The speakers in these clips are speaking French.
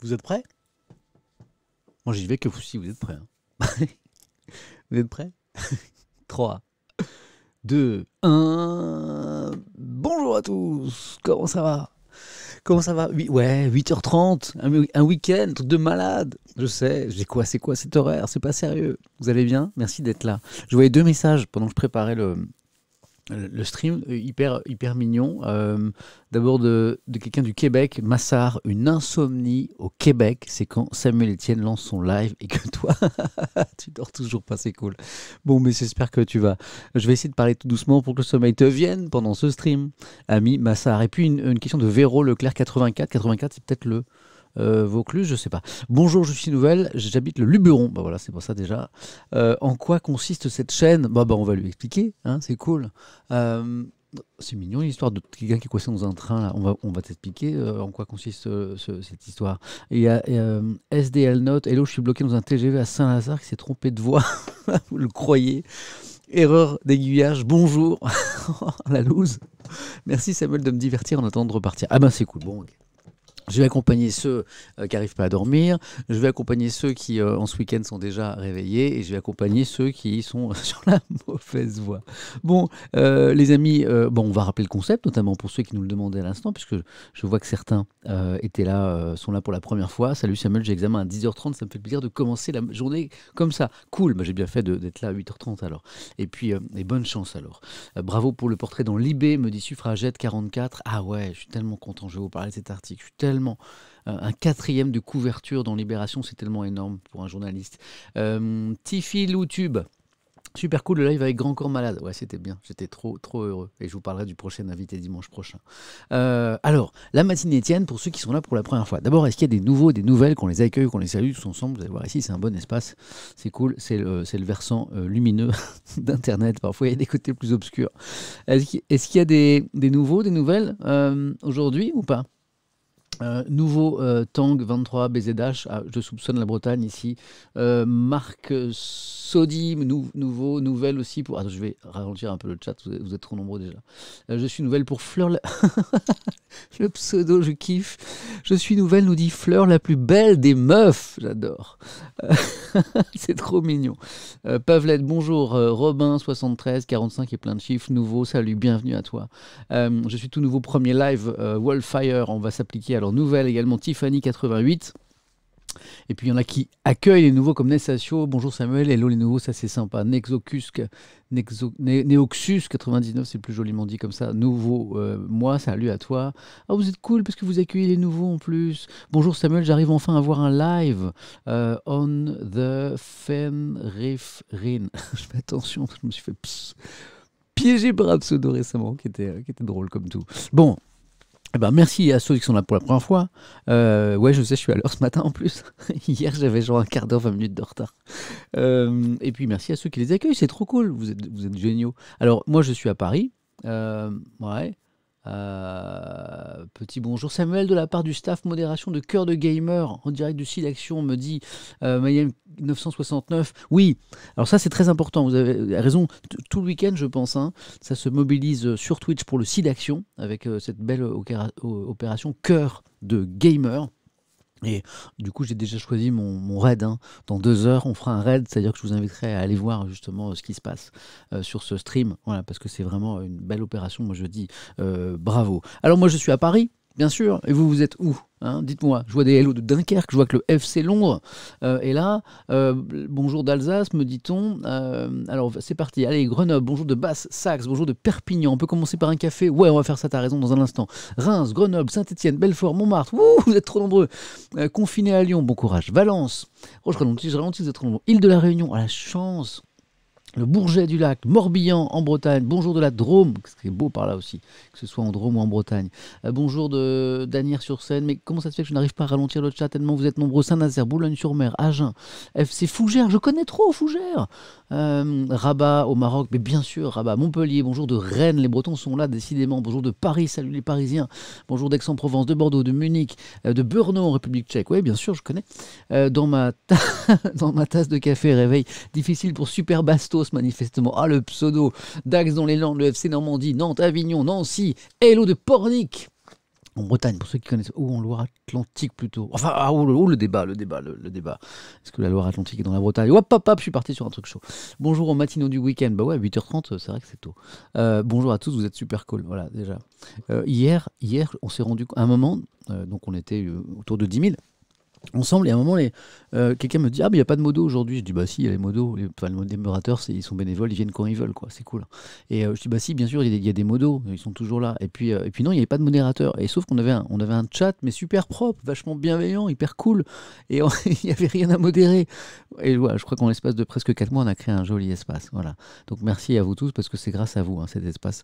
Vous êtes prêts? Moi, j'y vais que si vous êtes prêts. Hein. Vous êtes prêts? 3, 2, 1. Bonjour à tous. Comment ça va? Comment ça va? Ouais, 8h30, un week-end, truc de malade. Je sais, j'ai quoi, c'est quoi cet horaire? C'est pas sérieux. Vous allez bien? Merci d'être là. Je voyais deux messages pendant que je préparais le stream, hyper mignon. D'abord de quelqu'un du Québec, Massard, une insomnie au Québec, c'est quand Samuel Etienne lance son live et que toi, tu dors toujours pas, c'est cool. Bon, mais j'espère que tu vas. Je vais essayer de parler tout doucement pour que le sommeil te vienne pendant ce stream, ami Massard. Et puis une question de Véro Leclerc 84. 84, c'est peut-être le Vaucluse, je sais pas. Bonjour, je suis nouvelle, j'habite le Luberon. Bah voilà, c'est pour ça déjà. En quoi consiste cette chaîne? Bah on va lui expliquer, hein, c'est cool. Euh, c'est mignon l'histoire de quelqu'un qui est coincé dans un train là. On va t'expliquer en quoi consiste cette histoire. Et il y a SDL Note. Hello, je suis bloqué dans un TGV à Saint-Lazare qui s'est trompé de voie. Vous le croyez? Erreur d'aiguillage. Bonjour. La loose. Merci Samuel de me divertir en attendant de repartir. Ah ben c'est cool. Bon, ok. Je vais accompagner ceux qui n'arrivent pas à dormir, je vais accompagner ceux qui en ce week-end sont déjà réveillés et je vais accompagner ceux qui sont sur la mauvaise voie. Bon, les amis, on va rappeler le concept, notamment pour ceux qui nous le demandaient à l'instant, puisque je vois que certains étaient là, sont là pour la première fois. Salut Samuel, j'ai examen à 10h30, ça me fait plaisir de commencer la journée comme ça. Cool, j'ai bien fait d'être là à 8h30 alors. Et puis, et bonne chance alors. Bravo pour le portrait dans l'IB, me dit Suffragette 44. Ah ouais, je suis tellement content, je vais vous parler de cet article. Je suis tellement un quatrième de couverture dans Libération, c'est tellement énorme pour un journaliste. Tiffy Loutube, super cool le live avec Grand Corps Malade. Ouais, c'était bien, j'étais trop heureux. Et je vous parlerai du prochain invité dimanche prochain. Alors, la matinée Étienne, pour ceux qui sont là pour la première fois. D'abord, est-ce qu'il y a des nouveaux, des nouvelles, qu'on les accueille, qu'on les salue tous ensemble? Vous allez voir ici, c'est un bon espace. C'est cool, c'est le versant lumineux d'Internet. Parfois, il y a des côtés plus obscurs. Est-ce qu'il y a des nouveaux, des nouvelles aujourd'hui ou pas? Nouveau Tang 23 BZH, je soupçonne la Bretagne ici. Marc Sodi, nouveau, nouvelle aussi pour. Attends, je vais ralentir un peu le chat, vous êtes trop nombreux déjà. Je suis nouvelle pour Fleur. Le pseudo, je kiffe. Je suis nouvelle, nous dit Fleur, la plus belle des meufs. J'adore. C'est trop mignon. Pavlette, bonjour. Robin, 73, 45 et plein de chiffres. Nouveau, salut, bienvenue à toi. Je suis tout nouveau, premier live. Wildfire, on va s'appliquer. Alors, nouvelle également, Tiffany, 88. Et puis il y en a qui accueillent les nouveaux comme Nessatio. Bonjour Samuel, hello les nouveaux, ça c'est sympa. Neoxus 99, c'est plus joliment dit comme ça. Nouveau, moi, salut à toi. Ah, vous êtes cool parce que vous accueillez les nouveaux en plus. Bonjour Samuel, j'arrive enfin à voir un live on the Fenriff Rin. Je fais attention, je me suis fait piéger par un pseudo récemment qui était drôle comme tout. Bon. Eh ben, merci à ceux qui sont là pour la première fois. Ouais, je sais, je suis à l'heure ce matin en plus. Hier, j'avais genre un quart d'heure, 20 minutes de retard. Et puis, merci à ceux qui les accueillent, c'est trop cool, vous êtes géniaux. Alors, moi, je suis à Paris. Ouais. Petit bonjour Samuel de la part du staff modération de Cœur de Gamer en direct du site Action, me dit Mayhem 969. Oui, alors ça c'est très important, vous avez raison, tout le week-end je pense, hein, ça se mobilise sur Twitch pour le site Action avec cette belle opération Cœur de Gamer. Et du coup, j'ai déjà choisi mon raid. Hein. Dans 2 heures, on fera un raid, c'est-à-dire que je vous inviterai à aller voir justement ce qui se passe sur ce stream. Voilà, parce que c'est vraiment une belle opération. Moi, je dis bravo. Alors, moi, je suis à Paris, bien sûr. Et vous êtes où? Hein, dites-moi, je vois des hello de Dunkerque, je vois que le FC Londres est là. Bonjour d'Alsace, me dit-on. Alors, c'est parti. Allez, Grenoble, bonjour de Basse-Saxe, bonjour de Perpignan. On peut commencer par un café? Ouais, on va faire ça, t'as raison, dans un instant. Reims, Grenoble, Saint-Étienne, Belfort, Montmartre. Ouh, vous êtes trop nombreux. Confiné à Lyon, bon courage. Valence. Oh, je ralentis, vous êtes trop nombreux. Île de la Réunion, à la chance. Le Bourget du Lac, Morbihan en Bretagne, bonjour de la Drôme, c'est beau par là aussi, que ce soit en Drôme ou en Bretagne. Bonjour de d'Asnières-sur-Seine, mais comment ça se fait que je n'arrive pas à ralentir le chat tellement vous êtes nombreux? Saint-Nazaire, Boulogne-sur-Mer, Agen, FC Fougères, je connais trop Fougères. Rabat au Maroc, mais bien sûr, Rabat, Montpellier, bonjour de Rennes, les Bretons sont là décidément, bonjour de Paris, salut les Parisiens, bonjour d'Aix-en-Provence, de Bordeaux, de Munich, de Brno en République tchèque, oui bien sûr je connais. Dans ma tasse de café, réveil difficile pour Super Bastos manifestement. Ah le pseudo, Dax dans les Landes, le FC Normandie, Nantes, Avignon, Nancy, hello de Pornic. En Bretagne, pour ceux qui connaissent, ou en Loire-Atlantique plutôt. Enfin, le débat. Est-ce que la Loire-Atlantique est dans la Bretagne? Hop, hop, hop, je suis parti sur un truc chaud. Bonjour aux matinaux du week-end. Bah ouais, 8h30, c'est vrai que c'est tôt. Bonjour à tous, vous êtes super cool. Voilà, déjà. Hier, on s'est rendu à un moment, donc on était autour de 10 000 ensemble, et à un moment, quelqu'un me dit: ah, mais il n'y a pas de modo aujourd'hui. Je dis: bah si, il y a les modos. Les modérateurs, ils sont bénévoles, ils viennent quand ils veulent, quoi. C'est cool. Et je dis: bah si, bien sûr, il y a des modos, ils sont toujours là. Et puis non, il n'y avait pas de modérateur. Et sauf qu'on avait un chat, mais super propre, vachement bienveillant, hyper cool. Et il n'y avait rien à modérer. Et voilà, je crois qu'en l'espace de presque 4 mois, on a créé un joli espace. Voilà. Donc merci à vous tous, parce que c'est grâce à vous, cet espace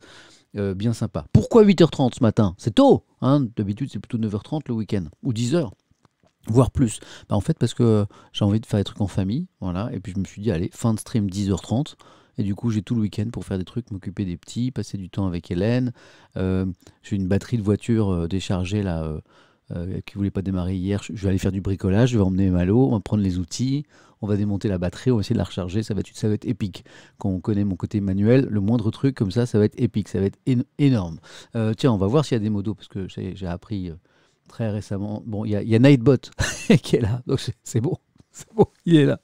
bien sympa. Pourquoi 8h30 ce matin? C'est tôt, hein. D'habitude, c'est plutôt 9h30 le week-end, ou 10h. Voire plus. Bah, en fait, parce que j'ai envie de faire des trucs en famille, voilà. Et puis je me suis dit: allez, fin de stream 10h30. Et du coup, j'ai tout le week-end pour faire des trucs, m'occuper des petits, passer du temps avec Hélène. J'ai une batterie de voiture déchargée là, qui voulait pas démarrer hier. Je vais aller faire du bricolage, je vais emmener Malo, on va prendre les outils, on va démonter la batterie, on va essayer de la recharger. Ça va être épique. Quand on connaît mon côté manuel, le moindre truc comme ça va être épique, ça va être énorme. Tiens, on va voir s'il y a des modos, parce que j'ai appris très récemment. Bon, il y a Nightbot qui est là, donc c'est bon, il est là.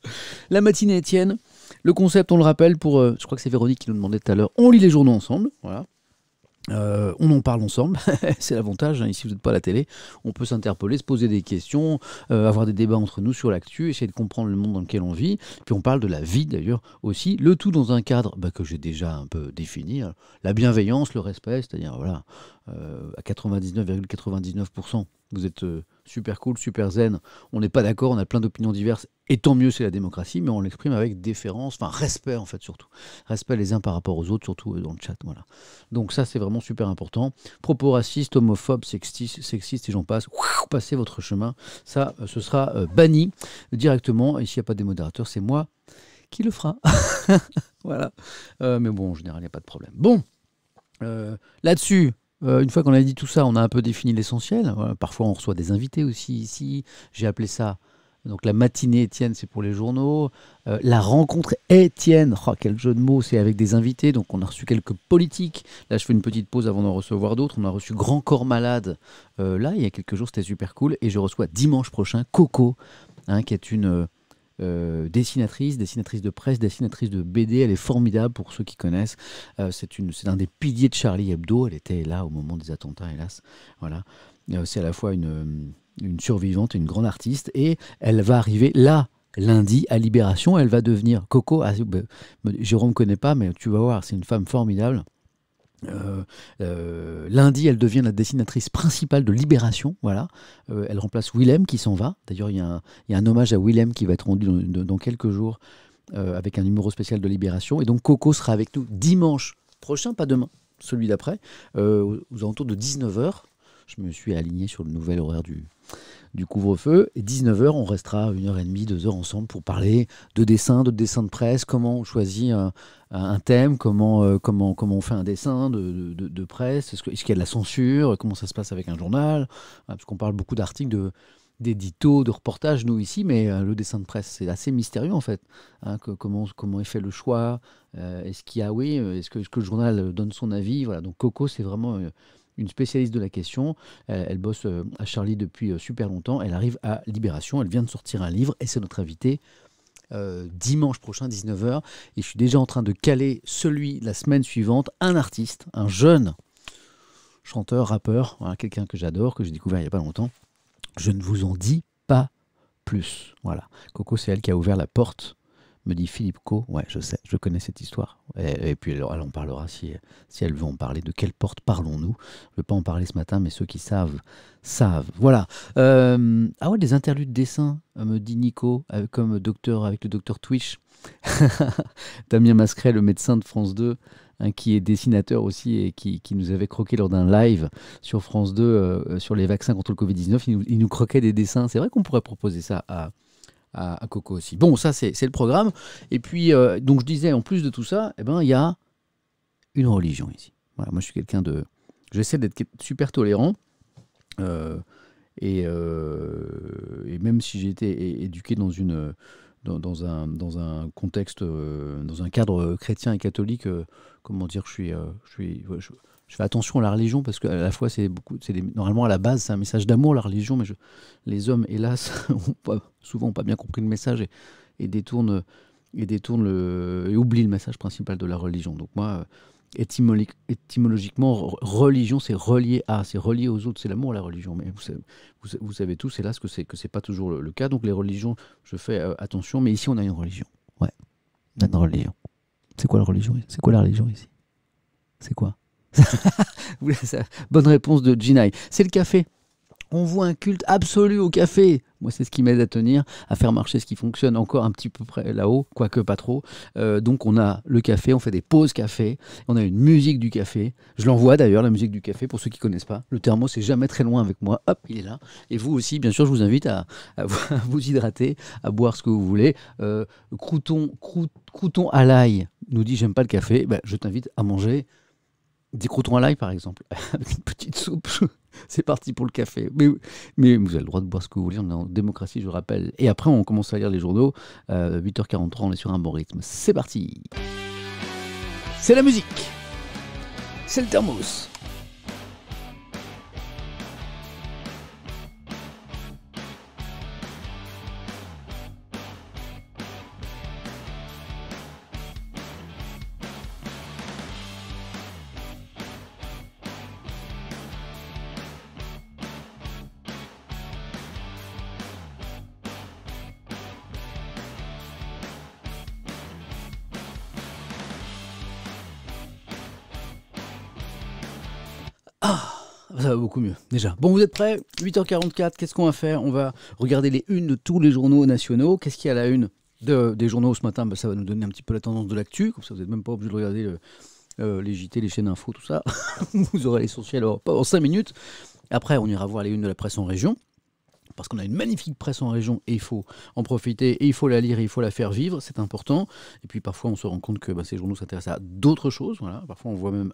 La matinée Étienne, le concept, on le rappelle, je crois que c'est Véronique qui nous demandait tout à l'heure, on lit les journaux ensemble, voilà. On en parle ensemble, c'est l'avantage, hein. Ici vous n'êtes pas à la télé, on peut s'interpeller, se poser des questions, avoir des débats entre nous sur l'actu, essayer de comprendre le monde dans lequel on vit, puis on parle de la vie d'ailleurs aussi, le tout dans un cadre que j'ai déjà un peu défini, hein. La bienveillance, le respect, c'est-à-dire voilà, à 99,99%, vous êtes super cool, super zen, on n'est pas d'accord, on a plein d'opinions diverses, et tant mieux, c'est la démocratie, mais on l'exprime avec déférence, enfin respect en fait surtout, respect les uns par rapport aux autres, surtout dans le chat, voilà. Donc ça c'est vraiment super important. Propos racistes, homophobes, sexistes et j'en passe, passez votre chemin, ça ce sera banni directement, et s'il n'y a pas des modérateurs, c'est moi qui le fera. Voilà. Mais bon, en général, il n'y a pas de problème. Bon, là-dessus, une fois qu'on a dit tout ça, on a un peu défini l'essentiel. Voilà, parfois, on reçoit des invités aussi ici. J'ai appelé ça, donc la matinée Étienne, c'est pour les journaux. La rencontre Étienne, oh, quel jeu de mots, c'est avec des invités. Donc, on a reçu quelques politiques. Là, je fais une petite pause avant d'en recevoir d'autres. On a reçu Grand Corps Malade. Là, il y a quelques jours, c'était super cool. Et je reçois dimanche prochain Coco, hein, qui est une dessinatrice de presse, dessinatrice de BD. Elle est formidable pour ceux qui connaissent. C'est un des piliers de Charlie Hebdo. Elle était là au moment des attentats, hélas. Voilà. C'est à la fois une survivante, une grande artiste, et elle va arriver là lundi à Libération. Elle va devenir Coco. Jérôme ne connaît pas, mais tu vas voir, c'est une femme formidable. Lundi, elle devient la dessinatrice principale de Libération. Voilà. Elle remplace Willem qui s'en va. D'ailleurs, il y a un hommage à Willem qui va être rendu dans quelques jours avec un numéro spécial de Libération. Et donc, Coco sera avec nous dimanche prochain, pas demain, celui d'après, aux alentours de 19h. Je me suis aligné sur le nouvel horaire du couvre-feu. Et 19h, on restera 1h30, 2h ensemble pour parler de dessin de presse, comment on choisit un thème, comment on fait un dessin de presse, est-ce qu'il y a de la censure, comment ça se passe avec un journal, parce qu'on parle beaucoup d'articles, d'éditos, de reportages, nous ici, mais le dessin de presse, c'est assez mystérieux en fait. Hein, comment est fait le choix, est-ce que le journal donne son avis, voilà. Donc Coco, c'est vraiment une spécialiste de la question. Elle bosse à Charlie depuis super longtemps. Elle arrive à Libération. Elle vient de sortir un livre et c'est notre invitée dimanche prochain, 19h. Et je suis déjà en train de caler celui de la semaine suivante. Un artiste, un jeune chanteur, rappeur, voilà, quelqu'un que j'adore, que j'ai découvert il n'y a pas longtemps. Je ne vous en dis pas plus. Voilà. Coco, c'est elle qui a ouvert la porte, me dit Philippe Co. Ouais, je sais, je connais cette histoire. Et puis elle en parlera si elle veut en parler. De quelle porte parlons-nous? Je ne vais pas en parler ce matin, mais ceux qui savent. Voilà. Ah ouais, des interludes de dessin, me dit Nico, avec le docteur Twitch. Damien Mascret, le médecin de France 2, hein, qui est dessinateur aussi et qui nous avait croqué lors d'un live sur France 2 sur les vaccins contre le Covid-19. Il nous croquait des dessins. C'est vrai qu'on pourrait proposer ça à Coco aussi. Bon, ça c'est le programme. Et puis, donc je disais, en plus de tout ça, il y a une religion ici. Voilà, moi je suis quelqu'un de... J'essaie d'être super tolérant. Et même si j'ai été éduqué dans un contexte, dans un cadre chrétien et catholique, comment dire, je fais attention à la religion parce qu'à la fois, normalement, à la base, c'est un message d'amour, la religion, mais les hommes, hélas, souvent n'ont pas bien compris le message et détournent, et oublient le message principal de la religion. Donc moi, étymologiquement, religion, c'est relié aux autres, c'est l'amour, la religion. Mais vous savez tous, hélas, que c'est pas toujours le cas. Donc les religions, je fais attention, mais ici, on a une religion. Ouais, on a une religion. C'est quoi la religion? C'est quoi la religion ici? C'est quoi? Bonne réponse de Ginai. C'est le café. On voit un culte absolu au café. Moi, c'est ce qui m'aide à tenir, à faire marcher ce qui fonctionne encore un petit peu près là-haut, quoique pas trop. Donc, on a le café, on fait des pauses café, on a une musique du café. Je l'envoie d'ailleurs, la musique du café, pour ceux qui ne connaissent pas. Le thermos est jamais très loin avec moi. Hop, il est là. Et vous aussi, bien sûr, je vous invite à vous hydrater, à boire ce que vous voulez. Crouton à l'ail nous dit j'aime pas le café. Ben, je t'invite à manger des croutons à l'ail, par exemple, avec une petite soupe. C'est parti pour le café. Mais vous avez le droit de boire ce que vous voulez, on est en démocratie, je rappelle. Et après, on commence à lire les journaux. 8h43, on est sur un bon rythme. C'est parti. C'est la musique. C'est le thermos. Ça va beaucoup mieux, déjà. Bon, vous êtes prêts? 8h44, qu'est-ce qu'on va faire? On va regarder les unes de tous les journaux nationaux. Qu'est-ce qu'il y a à la une des journaux ce matin? Ça va nous donner un petit peu la tendance de l'actu. Comme ça, vous n'êtes même pas obligé de regarder les JT, les chaînes info, tout ça. Vous aurez l'essentiel en 5 minutes. Après, on ira voir les unes de la presse en région. Parce qu'on a une magnifique presse en région et il faut en profiter, et il faut la lire, et il faut la faire vivre, c'est important. Et puis parfois, on se rend compte que ces journaux s'intéressent à d'autres choses. Voilà. Parfois, on voit même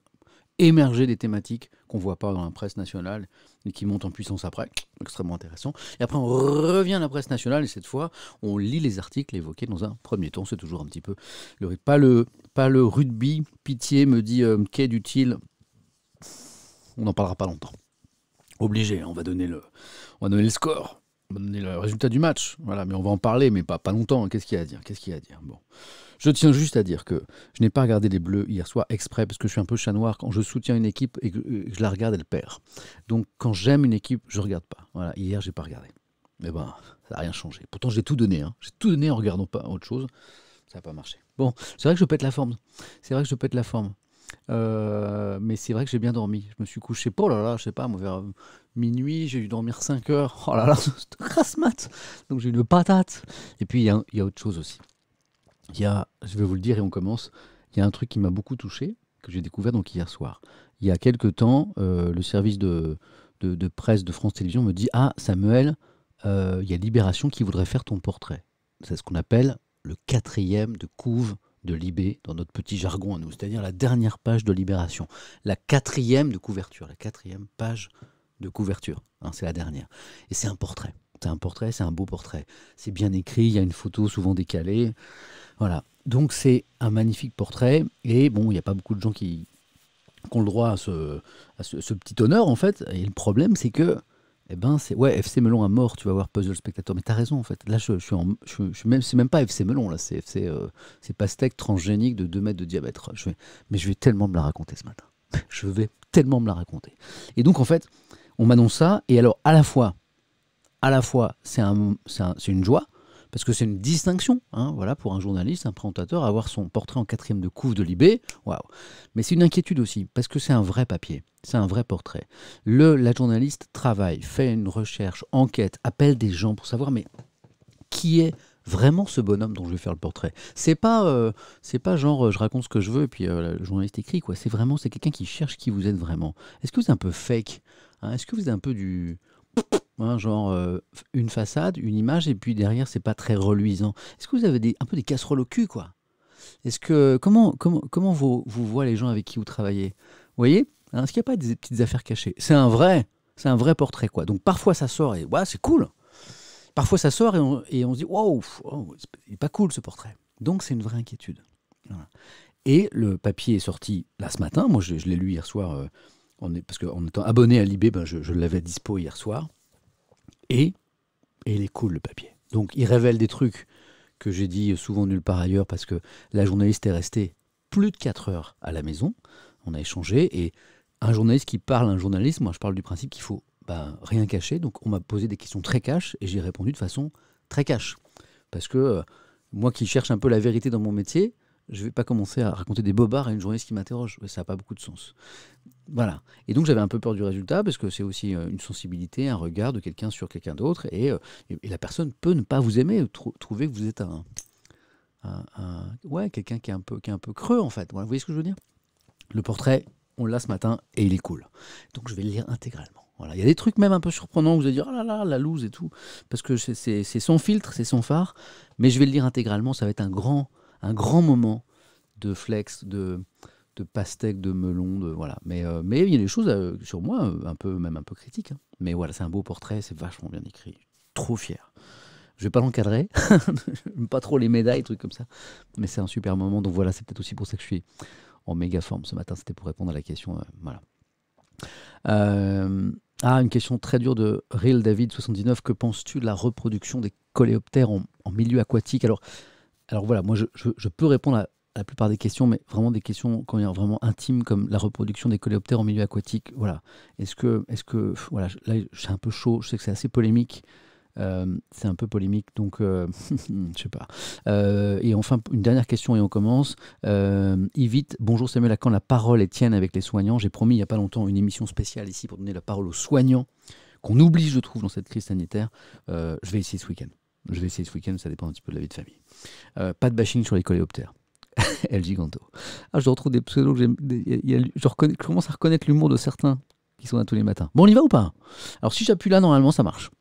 émerger des thématiques qu'on ne voit pas dans la presse nationale et qui montent en puissance après. Extrêmement intéressant. Et après, on revient à la presse nationale et cette fois, on lit les articles évoqués dans un premier temps. C'est toujours un petit peu le rythme. Pas le rugby. Pitié, me dit Quai d'utile. On n'en parlera pas longtemps. Obligé, on va donner le score. On va donner le résultat du match. Voilà, mais on va en parler, mais pas longtemps. Qu'est-ce qu'il y a à dire? Bon. Je tiens juste à dire que je n'ai pas regardé les Bleus hier soir exprès parce que je suis un peu chat noir. Quand je soutiens une équipe et que je la regarde, elle perd. Donc quand j'aime une équipe, je ne regarde pas. Voilà, hier, je n'ai pas regardé. Mais ça n'a rien changé. Pourtant, j'ai tout donné. J'ai tout donné en regardant pas autre chose. Ça n'a pas marché. Bon, c'est vrai que je pète la forme. Mais c'est vrai que j'ai bien dormi. Je me suis couché, je sais pas, vers minuit, j'ai dû dormir 5 heures. Oh là là, c'est grasse mat. Donc j'ai une patate. Et puis il y a autre chose aussi. Je vais vous le dire et on commence, il y a un truc qui m'a beaucoup touché, que j'ai découvert donc hier soir. Il y a quelque temps, le service de presse de France Télévisions me dit « Ah, Samuel, il y a Libération qui voudrait faire ton portrait. » C'est ce qu'on appelle le 4e de couve de Libé dans notre petit jargon à nous, c'est-à-dire la dernière page de Libération. La 4e de couverture, la 4e page de couverture. C'est la dernière. Et c'est un portrait. C'est un beau portrait. C'est bien écrit, il y a une photo souvent décalée. Voilà, donc c'est un magnifique portrait, et bon, il n'y a pas beaucoup de gens qui ont le droit à ce petit honneur, en fait, et le problème, c'est que, FC Melon à mort, tu vas voir Puzzle Spectator, mais t'as raison, en fait, là, c'est même pas FC Melon, là, c'est pastèque transgénique de 2 mètres de diamètre, mais je vais tellement me la raconter ce matin, et donc, en fait, on m'annonce ça, et alors, à la fois, c'est une joie, parce que c'est une distinction, voilà, pour un journaliste, un présentateur, avoir son portrait en 4e de couve de Libé, waouh. Mais c'est une inquiétude aussi, parce que c'est un vrai papier, c'est un vrai portrait. La journaliste travaille, fait une recherche, enquête, appelle des gens pour savoir, mais qui est vraiment ce bonhomme dont je vais faire le portrait? C'est pas genre je raconte ce que je veux et puis le journaliste écrit, quoi. C'est quelqu'un qui cherche qui vous êtes vraiment. Est-ce que vous êtes un peu fake? Est-ce que vous êtes un peu du... une façade, une image, et puis derrière, c'est pas très reluisant. Est-ce que vous avez un peu des casseroles au cul, quoi? Est-ce que comment vous voient les gens avec qui vous travaillez? Vous voyez? Est-ce qu'il n'y a pas des petites affaires cachées? C'est un vrai portrait, quoi. Donc parfois ça sort et c'est cool. Parfois ça sort et on se dit wow, il est pas cool ce portrait. Donc c'est une vraie inquiétude. Voilà. Et le papier est sorti là ce matin. Moi, je l'ai lu hier soir, parce qu'en étant abonné à Libé, ben, je l'avais dispo hier soir. Et il est cool, le papier. Donc, il révèle des trucs que j'ai dit souvent nulle part ailleurs, parce que la journaliste est restée plus de 4 heures à la maison. On a échangé, et un journaliste qui parle à un journaliste, moi je parle du principe qu'il faut rien cacher. Donc on m'a posé des questions très cash, et j'ai répondu de façon très cash. Parce que moi qui cherche un peu la vérité dans mon métier, je ne vais pas commencer à raconter des bobards à une journaliste qui m'interroge. Ça n'a pas beaucoup de sens. Voilà. Et donc j'avais un peu peur du résultat, parce que c'est aussi une sensibilité, un regard de quelqu'un sur quelqu'un d'autre, et la personne peut ne pas vous aimer, trouver que vous êtes ouais, quelqu'un qui est un peu creux, en fait. Voilà, vous voyez ce que je veux dire? Le portrait, on l'a ce matin, et il est cool. Donc je vais le lire intégralement. Voilà. Il y a des trucs même un peu surprenants où vous allez dire, oh là là, la loose et tout, parce que c'est sans filtre, c'est sans phare, mais je vais le lire intégralement. Ça va être un grand moment de flex, de pastèque, de melon, voilà. Mais il y a des choses sur moi, même un peu critiques, hein. Mais voilà, c'est un beau portrait, c'est vachement bien écrit. Trop fier. Je vais pas l'encadrer, j'aime pas trop les médailles, trucs comme ça, mais c'est un super moment. Donc voilà, c'est peut-être aussi pour ça que je suis en méga forme ce matin. C'était pour répondre à la question, voilà. Une question très dure de Real David 79. Que penses-tu de la reproduction des coléoptères en milieu aquatique? Alors voilà, moi je peux répondre à la plupart des questions, mais vraiment des questions quand même vraiment intimes, comme la reproduction des coléoptères en milieu aquatique. Voilà. Est-ce que voilà, là je suis un peu chaud, je sais que c'est assez polémique. C'est un peu polémique, donc je sais pas. Et enfin, une dernière question et on commence. Yvite, bonjour Samuel, à quand la parole est tienne avec les soignants? J'ai promis il n'y a pas longtemps une émission spéciale ici pour donner la parole aux soignants, qu'on oublie, je trouve, dans cette crise sanitaire. Je vais essayer ce week-end. Ça dépend un petit peu de la vie de famille. Pas de bashing sur les coléoptères. El Giganto. Je retrouve des pseudos que j'aime. Je commence à reconnaître l'humour de certains qui sont là tous les matins. Bon, on y va ou pas? Alors, si j'appuie là, normalement, ça marche.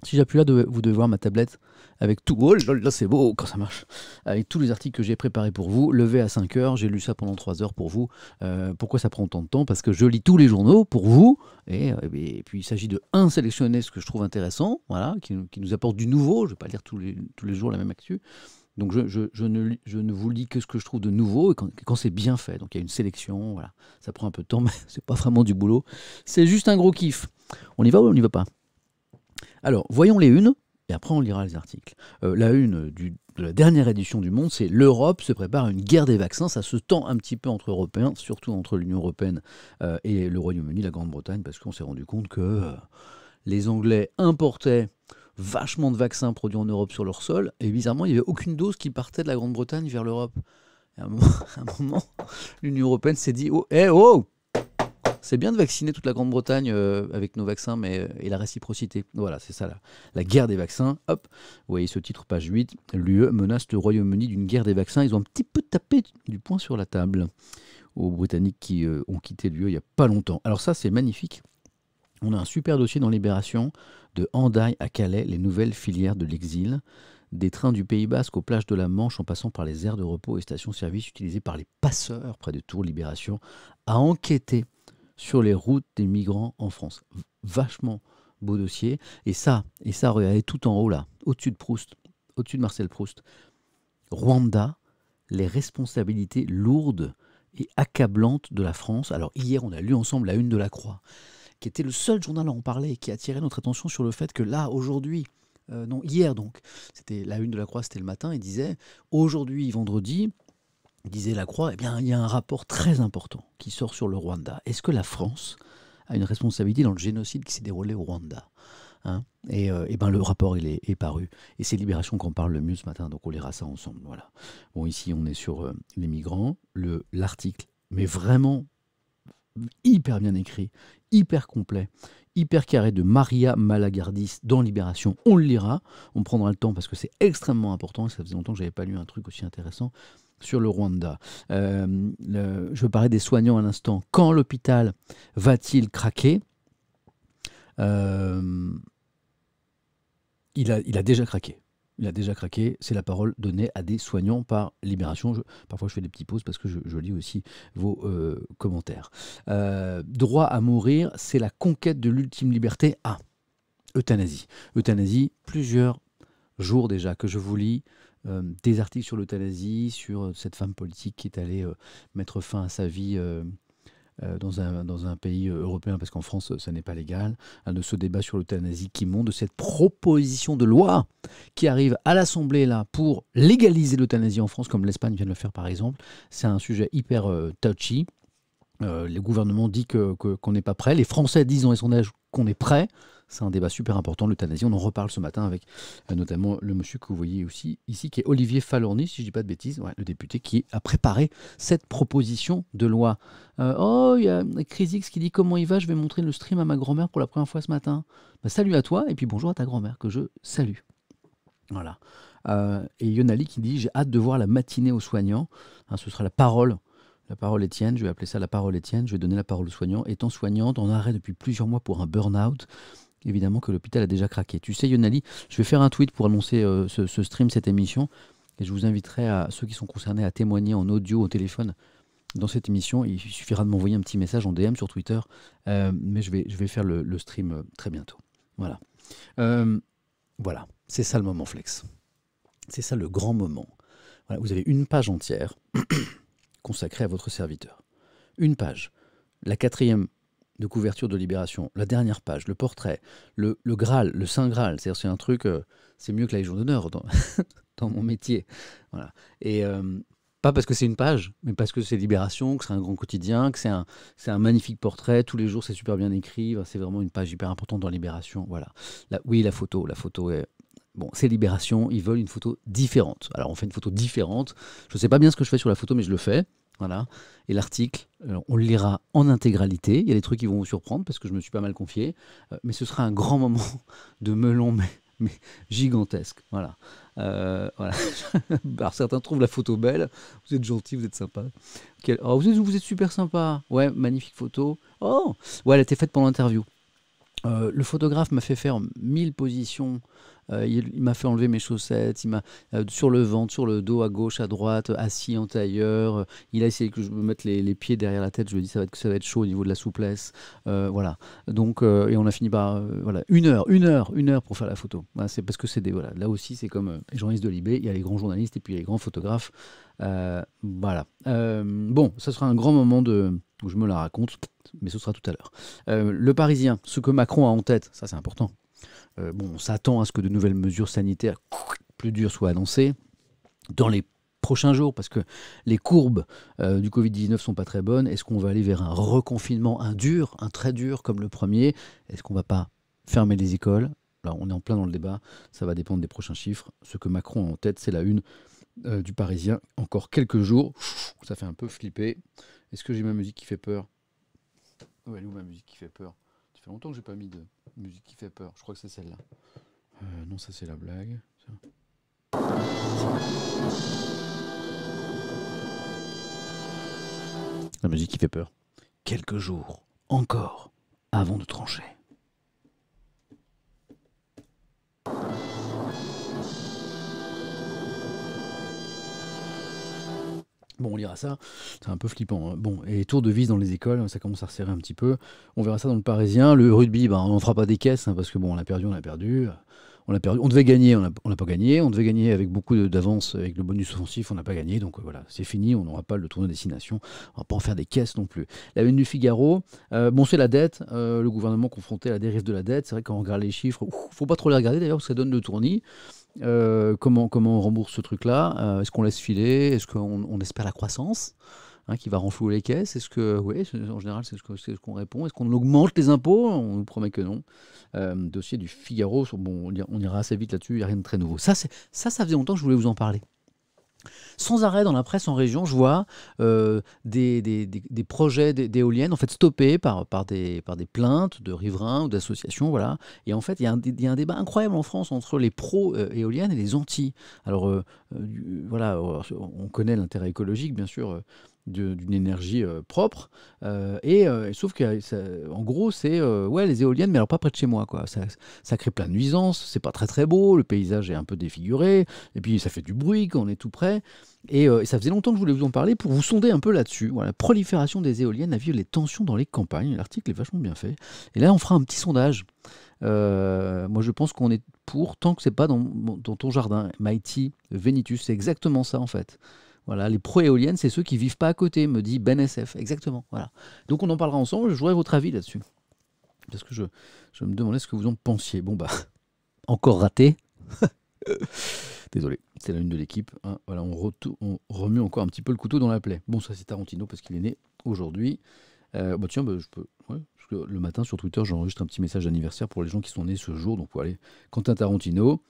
Si j'appuie là, vous devez voir ma tablette avec tout. Oh là, c'est beau quand ça marche. Avec tous les articles que j'ai préparés pour vous. Levé à 5 heures, j'ai lu ça pendant 3 heures pour vous. Pourquoi ça prend tant de temps? Parce que je lis tous les journaux pour vous. Et puis il s'agit de sélectionner ce que je trouve intéressant, voilà, qui nous apporte du nouveau. Je ne vais pas lire tous les jours la même actu. Donc je ne vous lis que ce que je trouve de nouveau, et quand c'est bien fait. Donc il y a une sélection, voilà. Ça prend un peu de temps, mais c'est pas vraiment du boulot. C'est juste un gros kiff. On y va ou on n'y va pas? Alors, voyons les unes, et après on lira les articles. La une de la dernière édition du Monde, c'est l'Europe se prépare à une guerre des vaccins. Ça se tend un petit peu entre Européens, surtout entre l'Union Européenne et le Royaume-Uni, la Grande-Bretagne, parce qu'on s'est rendu compte que les Anglais importaient vachement de vaccins produits en Europe sur leur sol, et bizarrement, il n'y avait aucune dose qui partait de la Grande-Bretagne vers l'Europe. À un moment, l'Union Européenne s'est dit, oh, c'est bien de vacciner toute la Grande-Bretagne avec nos vaccins, mais et la réciprocité. Voilà, c'est ça, la guerre des vaccins. Hop, vous voyez ce titre, page 8. L'UE menace le Royaume-Uni d'une guerre des vaccins. Ils ont un petit peu tapé du poing sur la table aux Britanniques qui ont quitté l'UE il n'y a pas longtemps. Alors ça, c'est magnifique. On a un super dossier dans Libération, de Hendaye à Calais, les nouvelles filières de l'exil. Des trains du Pays Basque aux plages de la Manche, en passant par les aires de repos et stations-service utilisées par les passeurs près de Tours. Libération a enquêté sur les routes des migrants en France. Vachement beau dossier. Et ça, regardez tout en haut là, au-dessus de Proust, au-dessus de Marcel Proust. Rwanda, les responsabilités lourdes et accablantes de la France. Alors hier, on a lu ensemble la une de la Croix, qui était le seul journal à en parler et qui a attiré notre attention sur le fait que là, aujourd'hui, hier donc, c'était la une de la Croix, c'était le matin, il disait, aujourd'hui, vendredi, disait la Croix, eh bien, il y a un rapport très important qui sort sur le Rwanda. Est-ce que la France a une responsabilité dans le génocide qui s'est déroulé au Rwanda, hein? Et le rapport, il est paru. Et c'est Libération qu'on parle le mieux ce matin, donc on lira ça ensemble. Voilà. Bon, ici, on est sur les migrants, l'article, mais vraiment hyper bien écrit, hyper complet, hyper carré, de Maria Malagardis dans Libération. On le lira, on prendra le temps parce que c'est extrêmement important, et ça faisait longtemps que je n'avais pas lu un truc aussi intéressant sur le Rwanda. Je parlais des soignants à l'instant. Quand l'hôpital va-t-il craquer? Il a déjà craqué. Il a déjà craqué. C'est la parole donnée à des soignants par Libération. Parfois, je fais des petites pauses parce que je lis aussi vos commentaires. Droit à mourir, c'est la conquête de l'ultime liberté. Euthanasie. Euthanasie, plusieurs jours déjà que je vous lis. des articles sur l'euthanasie, sur cette femme politique qui est allée mettre fin à sa vie dans un pays européen, parce qu'en France, ça n'est pas légal, de ce débat sur l'euthanasie qui monte, de cette proposition de loi qui arrive à l'Assemblée là pour légaliser l'euthanasie en France, comme l'Espagne vient de le faire par exemple. C'est un sujet hyper touchy. Le gouvernement dit qu'on n'est pas prêt. Les Français disent dans les sondages qu'on est prêt. C'est un débat super important, l'euthanasie. On en reparle ce matin avec notamment le monsieur que vous voyez aussi ici, qui est Olivier Falorni, si je ne dis pas de bêtises, ouais, le député qui a préparé cette proposition de loi. Il y a Crisix qui dit comment il va, je vais montrer le stream à ma grand-mère pour la première fois ce matin. Bah, salut à toi et puis bonjour à ta grand-mère que je salue. Voilà. Et Yonali qui dit j'ai hâte de voir la matinée aux soignants. Ce sera la parole. La parole Étienne, je vais appeler ça la parole Étienne, je vais donner la parole aux soignants. Étant soignante, en arrêt depuis plusieurs mois pour un burn-out, évidemment que l'hôpital a déjà craqué. Tu sais Yonali, je vais faire un tweet pour annoncer ce stream, cette émission, et je vous inviterai à ceux qui sont concernés à témoigner en audio, au téléphone, dans cette émission. Il suffira de m'envoyer un petit message en DM sur Twitter, mais je vais faire le stream très bientôt. Voilà. Voilà, c'est ça le moment flex. C'est ça le grand moment. Voilà, vous avez une page entière consacrée à votre serviteur. Une page. La 4e de couverture de Libération, la dernière page, le portrait, le Graal, le Saint Graal. C'est-à-dire c'est un truc, c'est mieux que la Légion d'honneur dans mon métier. Voilà. Et pas parce que c'est une page, mais parce que c'est Libération, que c'est un grand quotidien, que c'est un magnifique portrait. Tous les jours, c'est super bien écrit. C'est vraiment une page hyper importante dans Libération. Voilà. Oui, la photo est... Bon, c'est Libération, ils veulent une photo différente. Alors, on fait une photo différente. Je ne sais pas bien ce que je fais sur la photo, mais je le fais. Voilà. Et l'article, on le lira en intégralité. Il y a des trucs qui vont vous surprendre parce que je me suis pas mal confié. Mais ce sera un grand moment de melon, mais gigantesque. Voilà. Voilà. Alors, certains trouvent la photo belle. Vous êtes gentil, vous êtes sympa. Oh, vous êtes super sympa. Ouais, magnifique photo. Oh, ouais, elle a été faite pendant l'interview. Le photographe m'a fait faire 1000 positions. Il m'a fait enlever mes chaussettes, il m'a sur le ventre, sur le dos, à gauche, à droite, assis en tailleur. Il a essayé que je me mette les pieds derrière la tête. Je lui ai dit ça va être chaud au niveau de la souplesse. Voilà. Donc et on a fini par voilà une heure pour faire la photo. Voilà, c'est parce que c'est des voilà. Là aussi c'est comme les journalistes de Libé, il y a les grands journalistes et puis il y a les grands photographes. Voilà. Bon, ça sera un grand moment où je me la raconte, mais ce sera tout à l'heure. Le Parisien, ce que Macron a en tête, ça c'est important. On s'attend à ce que de nouvelles mesures sanitaires plus dures soient annoncées dans les prochains jours, parce que les courbes du Covid-19 sont pas très bonnes. Est-ce qu'on va aller vers un reconfinement, un très dur comme le premier? Est-ce qu'on va pas fermer les écoles? Là, on est en plein dans le débat, ça va dépendre des prochains chiffres. Ce que Macron a en tête, c'est la une du Parisien. Encore quelques jours, ça fait un peu flipper. Est-ce que j'ai ma musique qui fait peur? Ouais, elle est où ma musique qui fait peur? Ça fait longtemps que j'ai pas mis de musique qui fait peur. Je crois que c'est celle-là. Non, ça c'est la blague. Ça. La musique qui fait peur. Quelques jours encore avant de trancher. Bon, on lira ça, c'est un peu flippant. Hein. Bon, et tour de vis dans les écoles, ça commence à resserrer un petit peu. On verra ça dans le Parisien. Le rugby, on n'en fera pas des caisses, hein, parce que bon, on a perdu. On devait gagner, on n'a pas gagné. On devait gagner avec beaucoup d'avance, avec le bonus offensif, on n'a pas gagné. Donc voilà, c'est fini, on n'aura pas le tournoi destination. On va pas en faire des caisses non plus. La une du Figaro, c'est la dette. Le gouvernement confronté à la dérive de la dette. C'est vrai que quand on regarde les chiffres, faut pas trop les regarder d'ailleurs, parce que ça donne le tournis. Comment on rembourse ce truc-là? Est-ce qu'on laisse filer? Est-ce qu'on espère la croissance qui va renflouer les caisses? Est-ce que, oui, en général, c'est ce qu'on répond. Est-ce qu'on augmente les impôts? On nous promet que non. Dossier du Figaro, on ira assez vite là-dessus, il n'y a rien de très nouveau. Ça faisait longtemps que je voulais vous en parler. Sans arrêt dans la presse en région, je vois des projets d'éoliennes en fait stoppés par des plaintes de riverains ou d'associations, voilà. Et en fait, il y a un débat incroyable en France entre les pros éoliennes et les anti. Alors voilà, on connaît l'intérêt écologique, bien sûr. D'une énergie propre sauf que en gros c'est les éoliennes, mais alors pas près de chez moi quoi. Ça crée plein de nuisances, c'est pas très très beau, le paysage est un peu défiguré et puis ça fait du bruit quand on est tout près et ça faisait longtemps que je voulais vous en parler pour vous sonder un peu là-dessus. Voilà, prolifération des éoliennes à vivre les tensions dans les campagnes. L'article est vachement bien fait et là on fera un petit sondage Moi, je pense qu'on est pour, tant que c'est pas dans ton jardin. Mighty Venitus, c'est exactement ça, en fait. Voilà, les pro-éoliennes, c'est ceux qui vivent pas à côté, me dit Ben SF. Exactement, voilà. Donc, on en parlera ensemble. Je voudrais votre avis là-dessus. Parce que je me demandais ce que vous en pensiez. Bon, bah, encore raté. Désolé, c'est la une de l'équipe. Hein. Voilà, on remue encore un petit peu le couteau dans la plaie. Bon, ça, c'est Tarantino parce qu'il est né aujourd'hui. Bah tiens, bah, je peux. Ouais, parce que le matin sur Twitter, j'enregistre un petit message d'anniversaire pour les gens qui sont nés ce jour. Donc, vous allez. Quentin Tarantino,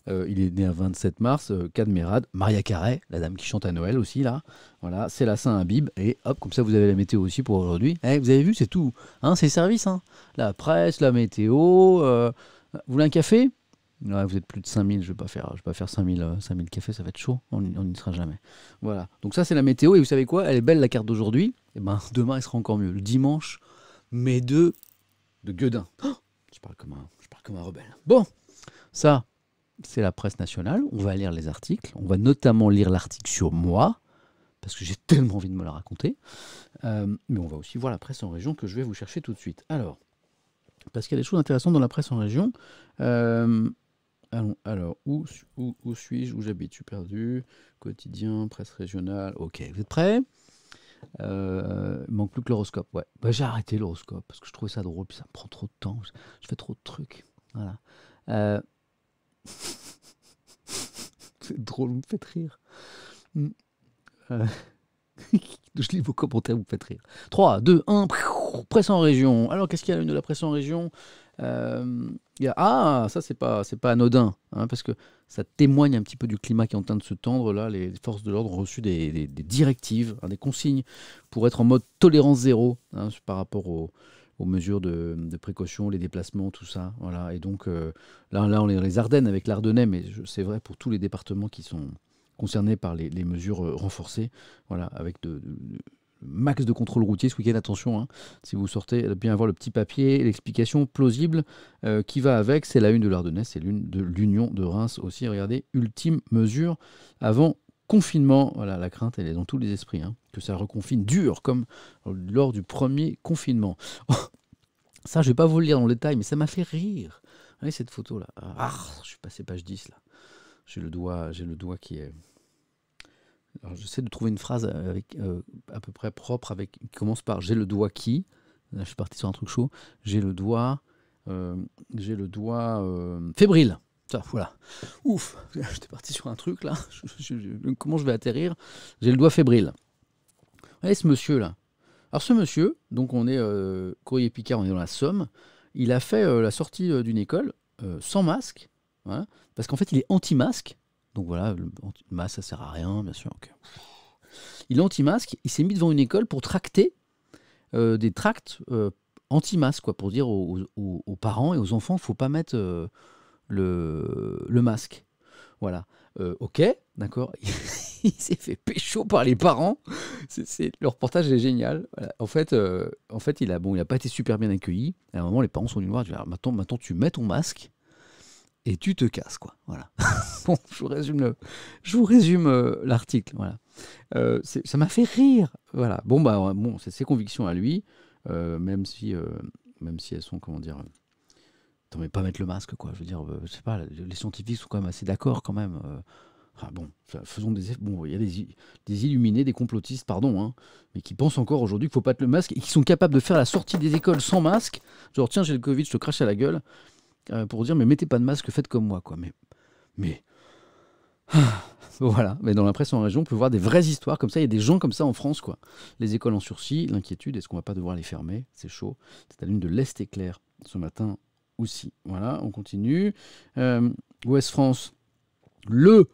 il est né à 27 mars. Cadmerade, Maria Carey, la dame qui chante à Noël aussi, là. Voilà, c'est la Saint-Habib. Et hop, comme ça, vous avez la météo aussi pour aujourd'hui. Eh, vous avez vu, c'est tout. Hein, c'est service. Hein. La presse, la météo. Vous voulez un café? Ouais, vous êtes plus de 5000, je vais pas faire 5000 cafés, ça va être chaud, on n'y sera jamais. Voilà, donc ça c'est la météo, et vous savez quoi, elle est belle la carte d'aujourd'hui, et ben demain elle sera encore mieux, le dimanche, mai 2 de Gueudin. Oh, je parle comme un rebelle. Bon, ça c'est la presse nationale, on va lire les articles, on va notamment lire l'article sur moi, parce que j'ai tellement envie de me la raconter, mais on va aussi voir la presse en région que je vais vous chercher tout de suite. Alors, parce qu'il y a des choses intéressantes dans la presse en région. Alors, où suis-je? Où j'habite? Je suis perdu. Quotidien, presse régionale. Ok, vous êtes prêts? Il manque plus que l'horoscope. Ouais. Bah, j'ai arrêté l'horoscope parce que je trouvais ça drôle, puis ça me prend trop de temps. Je fais trop de trucs. Voilà. C'est drôle, vous me faites rire. Je lis vos commentaires, vous me faites rire. 3, 2, 1, presse en région. Alors, qu'est-ce qu'il y a à la une de la presse en région? Ah, ça, c'est pas anodin, hein, parce que ça témoigne un petit peu du climat qui est en train de se tendre. Là, les forces de l'ordre ont reçu des directives, hein, des consignes pour être en mode tolérance zéro, hein, par rapport aux mesures de précaution, les déplacements, tout ça. Voilà. Et donc, là, on est dans les Ardennes avec l'Ardennais, mais c'est vrai pour tous les départements qui sont concernés par les mesures renforcées, voilà, avec max de contrôle routier ce week-end. Attention, hein, si vous sortez, bien avoir le petit papier, l'explication plausible qui va avec. C'est la une de l'Ardennais, c'est l'une de l'Union de Reims aussi. Regardez, ultime mesure avant confinement. Voilà, la crainte, elle est dans tous les esprits, hein, que ça reconfine dur comme lors du premier confinement. Oh, ça, je vais pas vous le lire dans le détail, mais ça m'a fait rire. Regardez cette photo-là. Ah, je suis passé page 10, là. J'ai le doigt qui est... Alors, j'essaie de trouver une phrase avec, à peu près propre, qui commence par « j'ai le doigt qui ». Là, je suis parti sur un truc chaud. J'ai le doigt fébrile. Ça, voilà. Ouf, j'étais parti sur un truc, là. Comment je vais atterrir? J'ai le doigt fébrile. Regardez ce monsieur-là. Alors, ce monsieur, donc on est Courrier Picard, on est dans la Somme. Il a fait la sortie d'une école sans masque. Voilà, parce qu'en fait, il est anti-masque. Donc voilà, le masque, ça sert à rien, bien sûr. Okay. Il est anti-masque. Il s'est mis devant une école pour tracter des tracts anti-masque, quoi, pour dire aux parents et aux enfants qu'il ne faut pas mettre le masque. Voilà. Ok, d'accord. Il s'est fait pécho par les parents. Le reportage est génial. Voilà. En fait, il a pas été super bien accueilli. À un moment, les parents sont venus voir. Maintenant, tu mets ton masque. Et tu te casses, quoi. Voilà. Bon, je vous résume l'article. Voilà. Ça m'a fait rire. Voilà. Bon, c'est ses convictions à lui, même si elles sont, comment dire, t'en mets pas mettre le masque, quoi. Je veux dire, je sais pas, les scientifiques sont quand même assez d'accord, quand même. Enfin bon, faisons il y a des illuminés, des complotistes, pardon, hein, mais qui pensent encore aujourd'hui qu'il faut pas mettre le masque et qui sont capables de faire la sortie des écoles sans masque. Genre, tiens, j'ai le Covid, je te crache à la gueule. Pour dire mais mettez pas de masque, faites comme moi, quoi. Mais voilà. Mais dans la presse en région, on peut voir des vraies histoires comme ça. Il y a des gens comme ça en France, quoi. Les écoles en sursis, l'inquiétude, est-ce qu'on va pas devoir les fermer? C'est chaud. C'est à l'une de l'Est éclair ce matin aussi. Voilà, on continue. Ouest France, le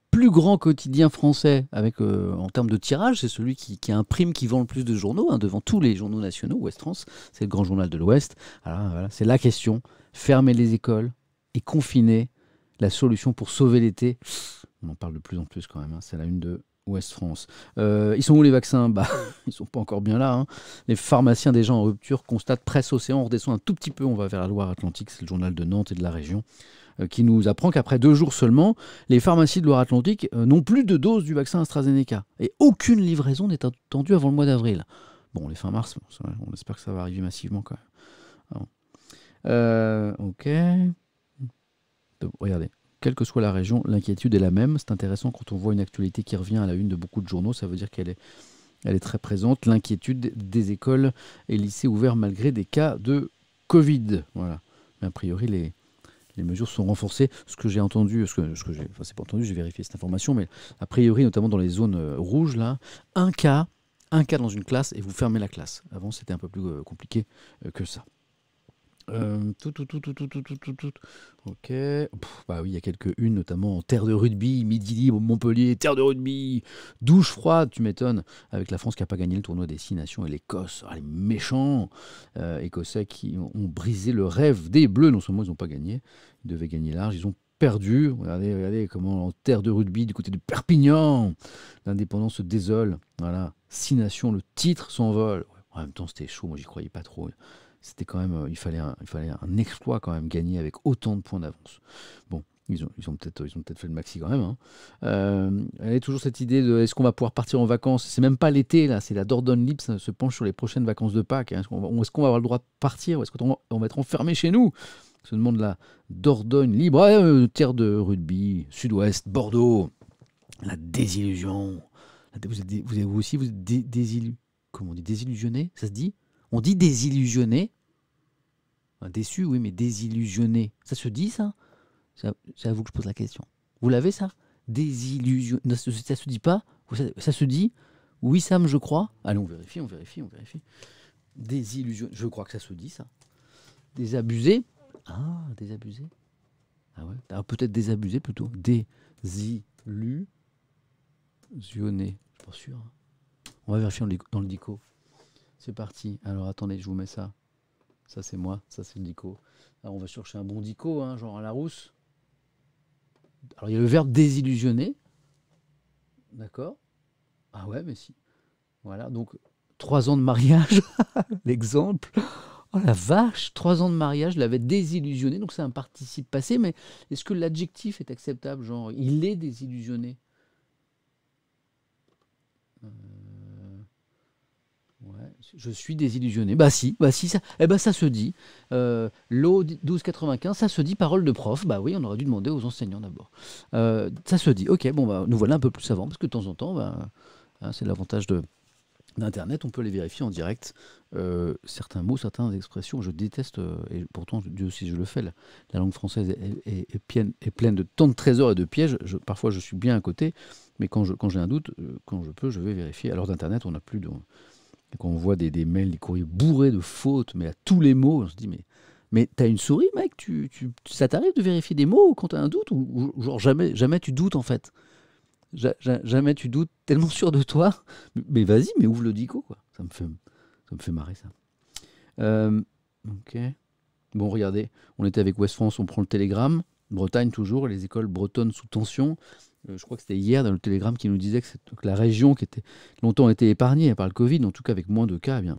plus grand quotidien français avec en termes de tirage, c'est celui qui imprime, qui vend le plus de journaux, hein, devant tous les journaux nationaux. Ouest France, c'est le grand journal de l'Ouest. Alors, voilà, c'est la question. Fermer les écoles et confiner, la solution pour sauver l'été. On en parle de plus en plus quand même, hein. C'est la une de Ouest France. Ils sont où les vaccins? Bah, ils sont pas encore bien là, hein. Les pharmaciens déjà en rupture constatent Presse Océan. On redescend un tout petit peu, on va vers la Loire-Atlantique, c'est le journal de Nantes et de la région, qui nous apprend qu'après 2 jours seulement, les pharmacies de Loire-Atlantique n'ont plus de doses du vaccin AstraZeneca. Et aucune livraison n'est attendue avant le mois d'avril. Bon, les fins mars, on espère que ça va arriver massivement quand même. Alors, Ok. Regardez. Quelle que soit la région, l'inquiétude est la même. C'est intéressant quand on voit une actualité qui revient à la une de beaucoup de journaux. Ça veut dire elle est très présente. L'inquiétude des écoles et lycées ouverts malgré des cas de Covid. Voilà. Mais a priori, les mesures sont renforcées. Ce que j'ai entendu, enfin, c'est pas entendu, j'ai vérifié cette information, mais a priori, notamment dans les zones rouges, là, un cas, dans une classe et vous fermez la classe. Avant, c'était un peu plus compliqué que ça. Tout. Ok. Bah oui, il y a quelques unes, notamment en terre de rugby, Midi Libre, Montpellier, terre de rugby, douche froide, tu m'étonnes, avec la France qui n'a pas gagné le tournoi des 6 nations et l'Écosse, les méchants Écossais qui ont brisé le rêve des Bleus. Non seulement ils n'ont pas gagné, ils devaient gagner large, ils ont perdu. Regardez comment en terre de rugby, du côté de Perpignan, l'indépendance se désole. Voilà, 6 nations, le titre s'envole. Ouais, en même temps, c'était chaud, moi j'y croyais pas trop. C'était quand même, il fallait un exploit quand même gagner avec autant de points d'avance. Bon, ils ont peut-être fait le maxi quand même. Hein. Elle est toujours cette idée de est-ce qu'on va pouvoir partir en vacances. C'est même pas l'été là, c'est la Dordogne Libre, ça se penche sur les prochaines vacances de Pâques. Hein. Est-ce qu'on va avoir le droit de partir ou est-ce qu'on va être enfermé chez nous? Se demande la Dordogne Libre, terre de rugby, Sud-Ouest, Bordeaux, la désillusion. Vous aussi vous êtes comment on dit, désillusionné, ça se dit? On dit désillusionné. Déçu, oui, mais désillusionné. Ça se dit, ça? C'est à vous que je pose la question. Vous l'avez, ça? Désillusionné. Ça se dit pas? Ça se dit? Oui, Sam, je crois. Allez, on vérifie. Désillusionné. Je crois que ça se dit, ça. Désabusé. Ah, désabusé. Ah ouais. Alors, peut-être désabusé plutôt. Désillusionné. Je suis pas sûr. On va vérifier dans le dico. C'est parti. Alors, attendez, je vous mets ça. Ça, c'est moi. Ça, c'est le dico. Alors, on va chercher un bon dico, hein, genre à Larousse. Alors, il y a le verbe désillusionner. D'accord. Ah ouais, mais si. Voilà, donc 3 ans de mariage, l'exemple. Oh la vache, 3 ans de mariage, je l'avais désillusionné, donc c'est un participe passé, mais est-ce que l'adjectif est acceptable? Genre, il est désillusionné. Ouais, je suis désillusionné. Bah si, ça, ça se dit. L'O 1295, ça se dit parole de prof. Bah oui, on aurait dû demander aux enseignants d'abord. Ça se dit. Ok, bon, bah, nous voilà un peu plus savants, parce que de temps en temps, bah, hein, c'est l'avantage d'Internet, on peut les vérifier en direct. Certains mots, certaines expressions, je déteste, et pourtant, Dieu aussi, je le fais. La langue française est pleine de tant de trésors et de pièges. Parfois, je suis bien à côté, mais quand j'ai un doute, quand je peux, je vais vérifier. À l'heure d'Internet, on n'a plus de... Quand on voit des mails, des courriers bourrés de fautes, mais à tous les mots, on se dit, mais t'as une souris, mec, ça t'arrive de vérifier des mots quand t'as un doute ou genre jamais tu doutes en fait. Jamais tu doutes, tellement sûr de toi. Mais vas-y, mais ouvre le dico, quoi. Ça me fait marrer, ça. Ok. Bon, regardez, on était avec Ouest France, on prend le télégramme. Bretagne toujours, les écoles bretonnes sous tension. Je crois que c'était hier dans le télégramme qui nous disait que la région qui était longtemps été épargnée par le Covid, en tout cas avec moins de cas, eh bien,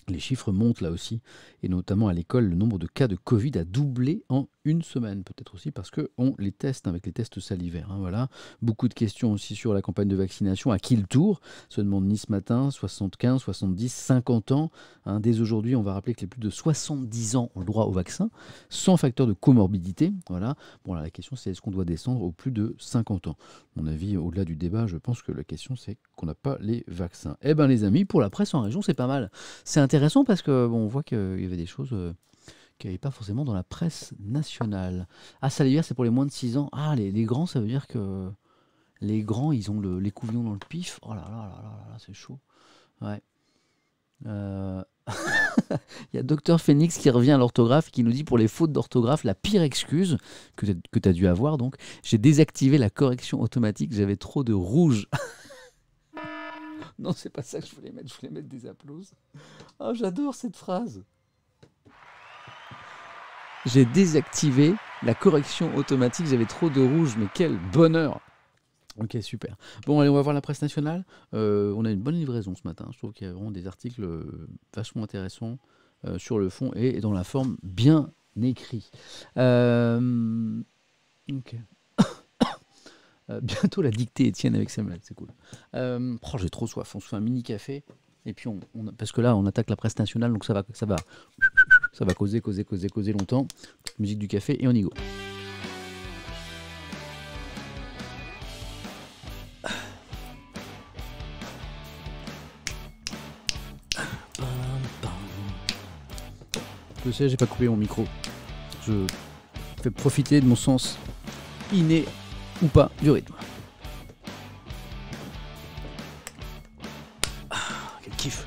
les chiffres montent là aussi, et notamment à l'école, le nombre de cas de Covid a doublé en une semaine. Peut-être aussi parce qu'on les teste avec les tests salivaires. Hein, voilà. Beaucoup de questions aussi sur la campagne de vaccination. À qui le tour? Se demande Nice Matin, 75, 70, 50 ans. Hein, dès aujourd'hui, on va rappeler que les plus de 70 ans ont le droit au vaccin, sans facteur de comorbidité. Voilà. Bon, là, la question, c'est est-ce qu'on doit descendre aux plus de 50 ans? À mon avis, au-delà du débat, je pense que la question, c'est qu'on n'a pas les vaccins. Eh bien, les amis, pour la presse en région, c'est pas mal. C'est intéressant parce que on voit qu'il y avait des choses qu'il n'y avait pas forcément dans la presse nationale. Ah, salivaire, c'est pour les moins de 6 ans. Ah, les grands, ça veut dire que les grands, ils ont l'écouvillon dans le pif. Oh là là là là là, c'est chaud. Ouais. Il y a Docteur Phoenix qui revient à l'orthographe et qui nous dit pour les fautes d'orthographe, la pire excuse que tu as dû avoir, donc, j'ai désactivé la correction automatique, j'avais trop de rouge. Non, c'est pas ça que je voulais mettre des applauses. Oh, j'adore cette phrase. J'ai désactivé la correction automatique, j'avais trop de rouge, mais quel bonheur! Ok, super. Bon, allez, on va voir la presse nationale. On a une bonne livraison ce matin. Je trouve qu'il y a vraiment des articles vachement intéressants sur le fond et dans la forme bien écrit. Ok. Bientôt la dictée Étienne avec Samuel, c'est cool. J'ai trop soif, on se fait un mini café et puis parce que là on attaque la presse nationale, donc ça va Ça va causer longtemps. Musique du café et on y go. Je sais, j'ai pas coupé mon micro. Je fais profiter de mon sens inné ou pas du rythme. Ah, quel kiff.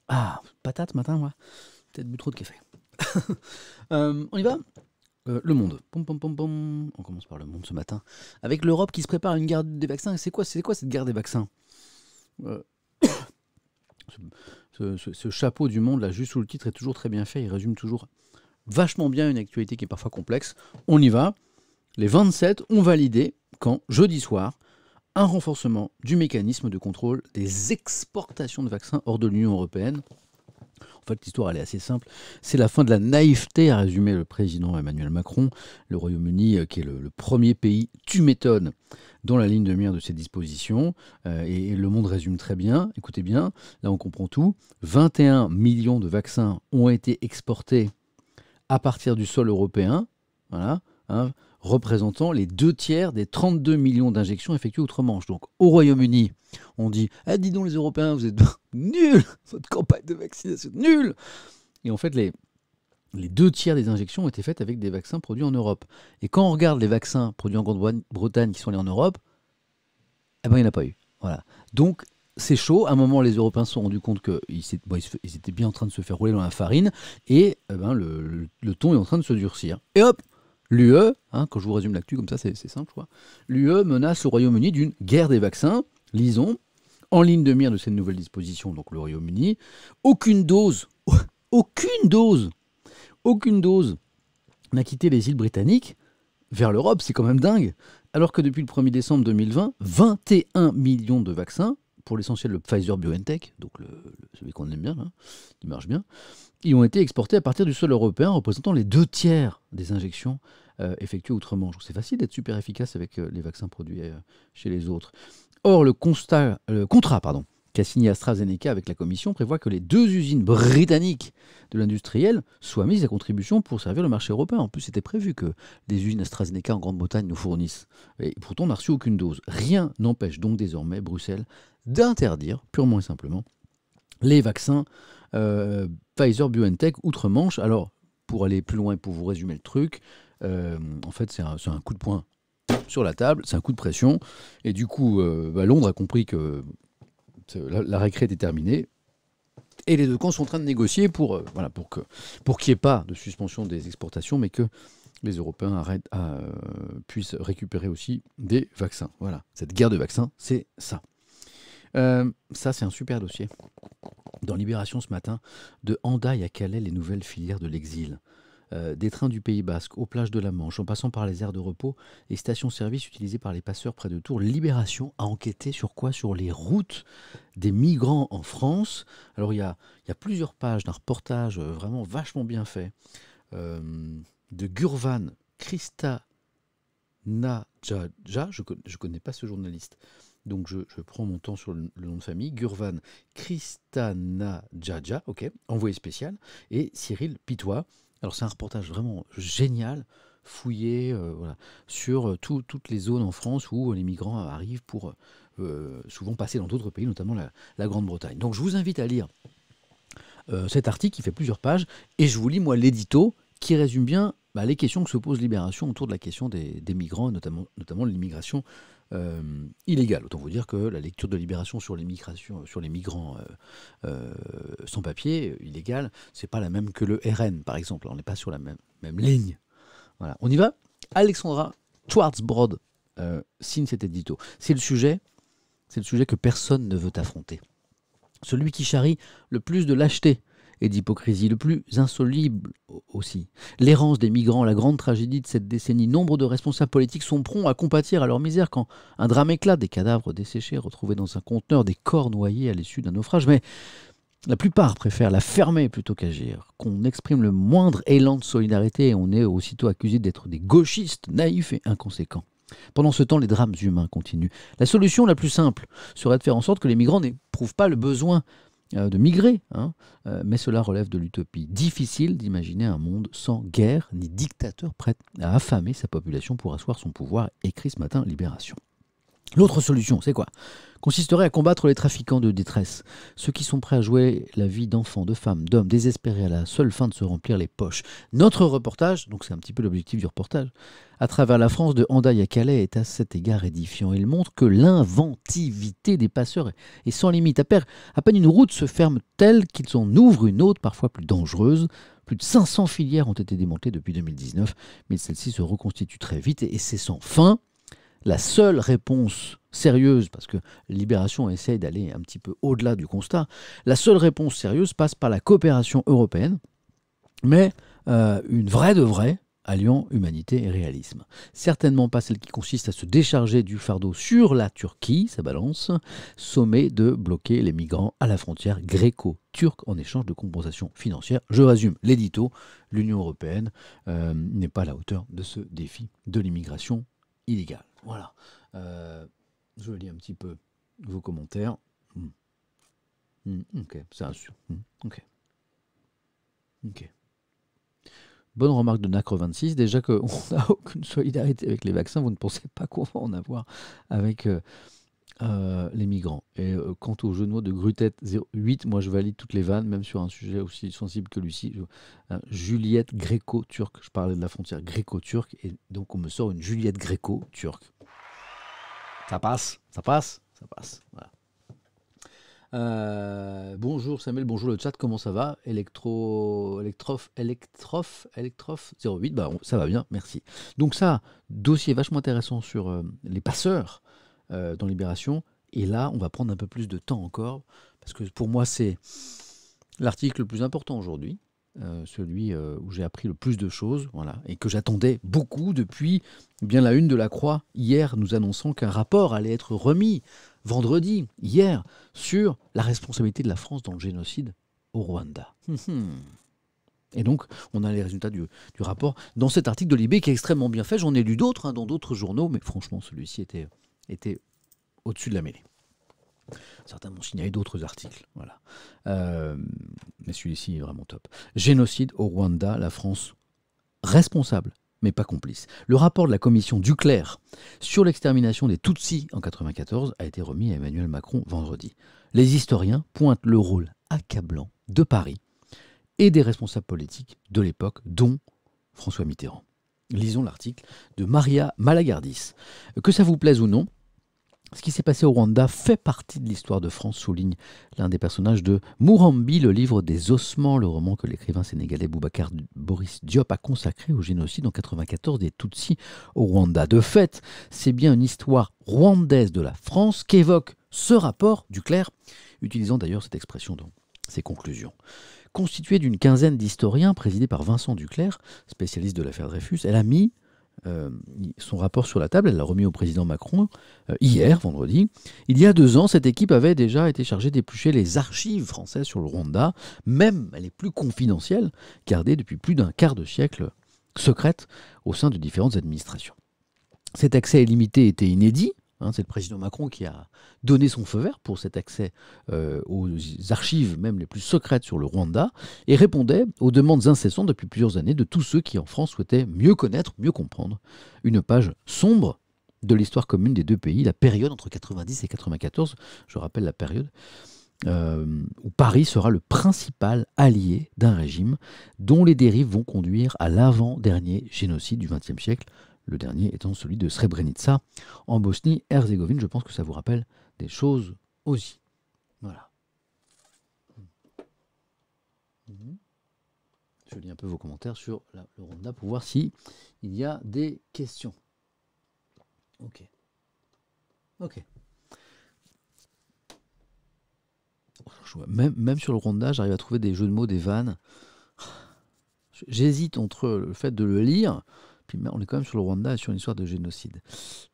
Ah, patate ce matin, moi. Peut-être bu trop de café. On y va. Le monde. Pom, pom, pom, pom. On commence par le monde ce matin. Avec l'Europe qui se prépare à une guerre des vaccins. C'est quoi cette guerre des vaccins ce chapeau du monde, là, juste sous le titre, est toujours très bien fait. Il résume toujours vachement bien une actualité qui est parfois complexe. On y va. Les 27 ont validé, quand, jeudi soir, un renforcement du mécanisme de contrôle des exportations de vaccins hors de l'Union européenne. En fait, l'histoire, elle est assez simple. C'est la fin de la naïveté, a résumé le président Emmanuel Macron. Le Royaume-Uni, qui est le premier pays, tu m'étonnes, dans la ligne de mire de ces dispositions. Et le monde résume très bien. Écoutez bien, là, on comprend tout. 21 millions de vaccins ont été exportés à partir du sol européen, voilà, hein, représentant les 2/3 des 32 millions d'injections effectuées outre-Manche. Donc, au Royaume-Uni, on dit « dis donc les Européens, vous êtes nuls, votre campagne de vaccination est nulle !» Et en fait, les 2/3 des injections ont été faites avec des vaccins produits en Europe. Et quand on regarde les vaccins produits en Grande-Bretagne qui sont allés en Europe, eh ben, il n'y en a pas eu. Voilà. Donc, c'est chaud. À un moment, les Européens se sont rendus compte qu'ils étaient bien en train de se faire rouler dans la farine. Et le ton est en train de se durcir. Et hop, l'UE, quand je vous résume l'actu comme ça, c'est simple, quoi. L'UE menace le Royaume-Uni d'une guerre des vaccins. Lisons, en ligne de mire de cette nouvelle disposition, donc le Royaume-Uni, aucune dose n'a quitté les îles britanniques vers l'Europe, c'est quand même dingue. Alors que depuis le 1er décembre 2020, 21 millions de vaccins, pour l'essentiel le Pfizer-BioNTech, donc celui qu'on aime bien, là, qui marche bien, ils ont été exportés à partir du sol européen, représentant les 2/3 des injections effectuées outre-Manche. C'est facile d'être super efficace avec les vaccins produits chez les autres. Or, le contrat qu'a signé AstraZeneca avec la Commission prévoit que les 2 usines britanniques de l'industriel soient mises à contribution pour servir le marché européen. En plus, c'était prévu que des usines AstraZeneca en Grande-Bretagne nous fournissent. Et pourtant, on n'a reçu aucune dose. Rien n'empêche donc désormais Bruxelles d'interdire, purement et simplement, les vaccins Pfizer-BioNTech outre-Manche. Alors, pour aller plus loin et pour vous résumer le truc, en fait, c'est un coup de poing sur la table, c'est un coup de pression. Et du coup, Londres a compris que la récré était terminée. Et les deux camps sont en train de négocier pour qu'il n'y ait pas de suspension des exportations, mais que les Européens puissent récupérer aussi des vaccins. Voilà, cette guerre de vaccins, c'est ça. Ça, c'est un super dossier. Dans Libération ce matin, de Hendaye à Calais, les nouvelles filières de l'exil. Des trains du Pays Basque aux plages de la Manche, en passant par les aires de repos et stations-service utilisées par les passeurs près de Tours. Libération a enquêté sur quoi? Sur les routes des migrants en France. Alors il y a plusieurs pages d'un reportage vraiment vachement bien fait de Gurvan Krista Nadjaja. Je ne connais pas ce journaliste. Donc je prends mon temps sur le nom de famille. Gurvan Kristanadjaja, ok, envoyé spécial, et Cyril Pitois. Alors c'est un reportage vraiment génial, fouillé sur toutes les zones en France où les migrants arrivent pour souvent passer dans d'autres pays, notamment la Grande-Bretagne. Donc je vous invite à lire cet article qui fait plusieurs pages, et je vous lis moi l'édito qui résume bien les questions que se pose Libération autour de la question des migrants, notamment de l'immigration illégale. Autant vous dire que la lecture de Libération sur l'immigration, sur les migrants sans papier, illégal, c'est pas la même que le RN, par exemple. On n'est pas sur la même ligne. Voilà. On y va. Alexandra Schwarzbrod signe cet édito. C'est le sujet que personne ne veut affronter. Celui qui charrie le plus de lâcheté et d'hypocrisie, le plus insoluble aussi. L'errance des migrants, la grande tragédie de cette décennie. Nombre de responsables politiques sont prompts à compatir à leur misère quand un drame éclate, des cadavres desséchés retrouvés dans un conteneur, des corps noyés à l'issue d'un naufrage. Mais la plupart préfèrent la fermer plutôt qu'agir. Qu'on exprime le moindre élan de solidarité et on est aussitôt accusé d'être des gauchistes naïfs et inconséquents. Pendant ce temps, les drames humains continuent. La solution la plus simple serait de faire en sorte que les migrants n'éprouvent pas le besoin de migrer, hein, mais cela relève de l'utopie. Difficile d'imaginer un monde sans guerre ni dictateur prêt à affamer sa population pour asseoir son pouvoir, écrit ce matin Libération. L'autre solution, c'est quoi? Consisterait à combattre les trafiquants de détresse, ceux qui sont prêts à jouer la vie d'enfants, de femmes, d'hommes, désespérés à la seule fin de se remplir les poches. Notre reportage, donc c'est un petit peu l'objectif du reportage, à travers la France de Hendaye à Calais est à cet égard édifiant. Il montre que l'inventivité des passeurs est sans limite. À peine une route se ferme telle qu'ils en ouvrent une autre, parfois plus dangereuse. Plus de 500 filières ont été démantelées depuis 2019, mais celles-ci se reconstituent très vite et c'est sans fin. La seule réponse sérieuse, parce que Libération essaye d'aller un petit peu au-delà du constat, la seule réponse sérieuse passe par la coopération européenne, mais une vraie de vraie, alliant humanité et réalisme. Certainement pas celle qui consiste à se décharger du fardeau sur la Turquie, ça balance, sommet de bloquer les migrants à la frontière gréco-turque en échange de compensations financières. Je résume l'édito, l'Union européenne n'est pas à la hauteur de ce défi de l'immigration illégale. Voilà. Je lis un petit peu vos commentaires. Ok, ça rassure. Ok. Bonne remarque de Nacre26. Déjà qu'on n'a aucune solidarité avec les vaccins, vous ne pensez pas qu'on va en avoir avec les migrants. Et quant au jeu de mots de Grutette 08, moi je valide toutes les vannes, même sur un sujet aussi sensible que Lucie. Juliette gréco-turque. Je parlais de la frontière gréco-turque, et donc on me sort une Juliette gréco-turque. Ça passe. Voilà. Bonjour Samuel, bonjour le chat, comment ça va? Electrof 08, bah, ça va bien, merci. Donc ça, dossier vachement intéressant sur les passeurs dans Libération. Et là, on va prendre un peu plus de temps encore, parce que pour moi, c'est l'article le plus important aujourd'hui. Celui où j'ai appris le plus de choses, voilà, et que j'attendais beaucoup depuis bien la une de la Croix, hier, nous annonçant qu'un rapport allait être remis vendredi, hier, sur la responsabilité de la France dans le génocide au Rwanda. Et donc, on a les résultats du rapport dans cet article de Libé qui est extrêmement bien fait. J'en ai lu d'autres dans d'autres journaux, mais franchement, celui-ci était au-dessus de la mêlée. Certains m'ont signalé d'autres articles. Voilà. Mais celui-ci est vraiment top. Génocide au Rwanda, la France responsable, mais pas complice. Le rapport de la commission Duclerc sur l'extermination des Tutsis en 1994 a été remis à Emmanuel Macron vendredi. Les historiens pointent le rôle accablant de Paris et des responsables politiques de l'époque, dont François Mitterrand. Lisons l'article de Maria Malagardis. Que ça vous plaise ou non, ce qui s'est passé au Rwanda fait partie de l'histoire de France, souligne l'un des personnages de Mourambi, le livre des ossements, le roman que l'écrivain sénégalais Boubacar Boris Diop a consacré au génocide en 1994 des Tutsis au Rwanda. De fait, c'est bien une histoire rwandaise de la France qu'évoque ce rapport Duclerc, utilisant d'ailleurs cette expression dans ses conclusions. Constituée d'une quinzaine d'historiens, présidée par Vincent Duclerc, spécialiste de l'affaire Dreyfus, elle a mis son rapport sur la table, elle l'a remis au président Macron hier, vendredi. Il y a 2 ans, cette équipe avait déjà été chargée d'éplucher les archives françaises sur le Rwanda, même les plus confidentielles, gardées depuis plus d'un quart de siècle secrètes au sein de différentes administrations. Cet accès illimité était inédit. C'est le président Macron qui a donné son feu vert pour cet accès aux archives, même les plus secrètes sur le Rwanda, et répondait aux demandes incessantes depuis plusieurs années de tous ceux qui en France souhaitaient mieux connaître, mieux comprendre une page sombre de l'histoire commune des deux pays, la période entre 90 et 94, je rappelle la période où Paris sera le principal allié d'un régime dont les dérives vont conduire à l'avant-dernier génocide du XXe siècle, le dernier étant celui de Srebrenica en Bosnie-Herzégovine. Je pense que ça vous rappelle des choses aussi. Voilà. Je lis un peu vos commentaires sur le Rwanda pour voir s'il y a des questions. Ok. Même sur le Rwanda, j'arrive à trouver des jeux de mots, des vannes. J'hésite entre le fait de le lire, puis on est quand même sur le Rwanda et sur une histoire de génocide.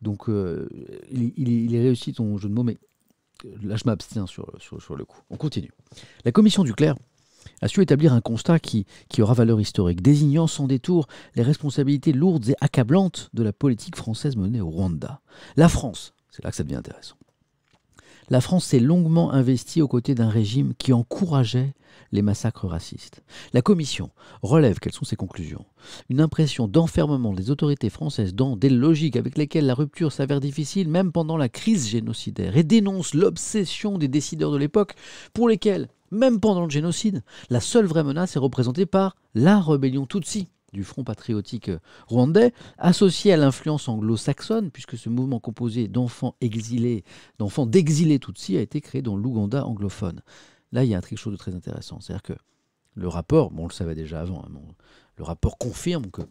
Donc il est réussi ton jeu de mots, mais là je m'abstiens sur le coup. On continue. La commission Duclerc a su établir un constat qui aura valeur historique, désignant sans détour les responsabilités lourdes et accablantes de la politique française menée au Rwanda. La France, c'est là que ça devient intéressant, la France s'est longuement investie aux côtés d'un régime qui encourageait les massacres racistes. La commission relève, quelles sont ses conclusions, une impression d'enfermement des autorités françaises dans des logiques avec lesquelles la rupture s'avère difficile même pendant la crise génocidaire et dénonce l'obsession des décideurs de l'époque pour lesquels, même pendant le génocide, la seule vraie menace est représentée par la rébellion Tutsi du Front patriotique rwandais, associé à l'influence anglo-saxonne, puisque ce mouvement composé d'enfants exilés, d'enfants d'exilés Tutsis a été créé dans l'Ouganda anglophone. Là, il y a quelque chose de très intéressant. C'est-à-dire que le rapport, bon, on le savait déjà avant, hein, le rapport confirme que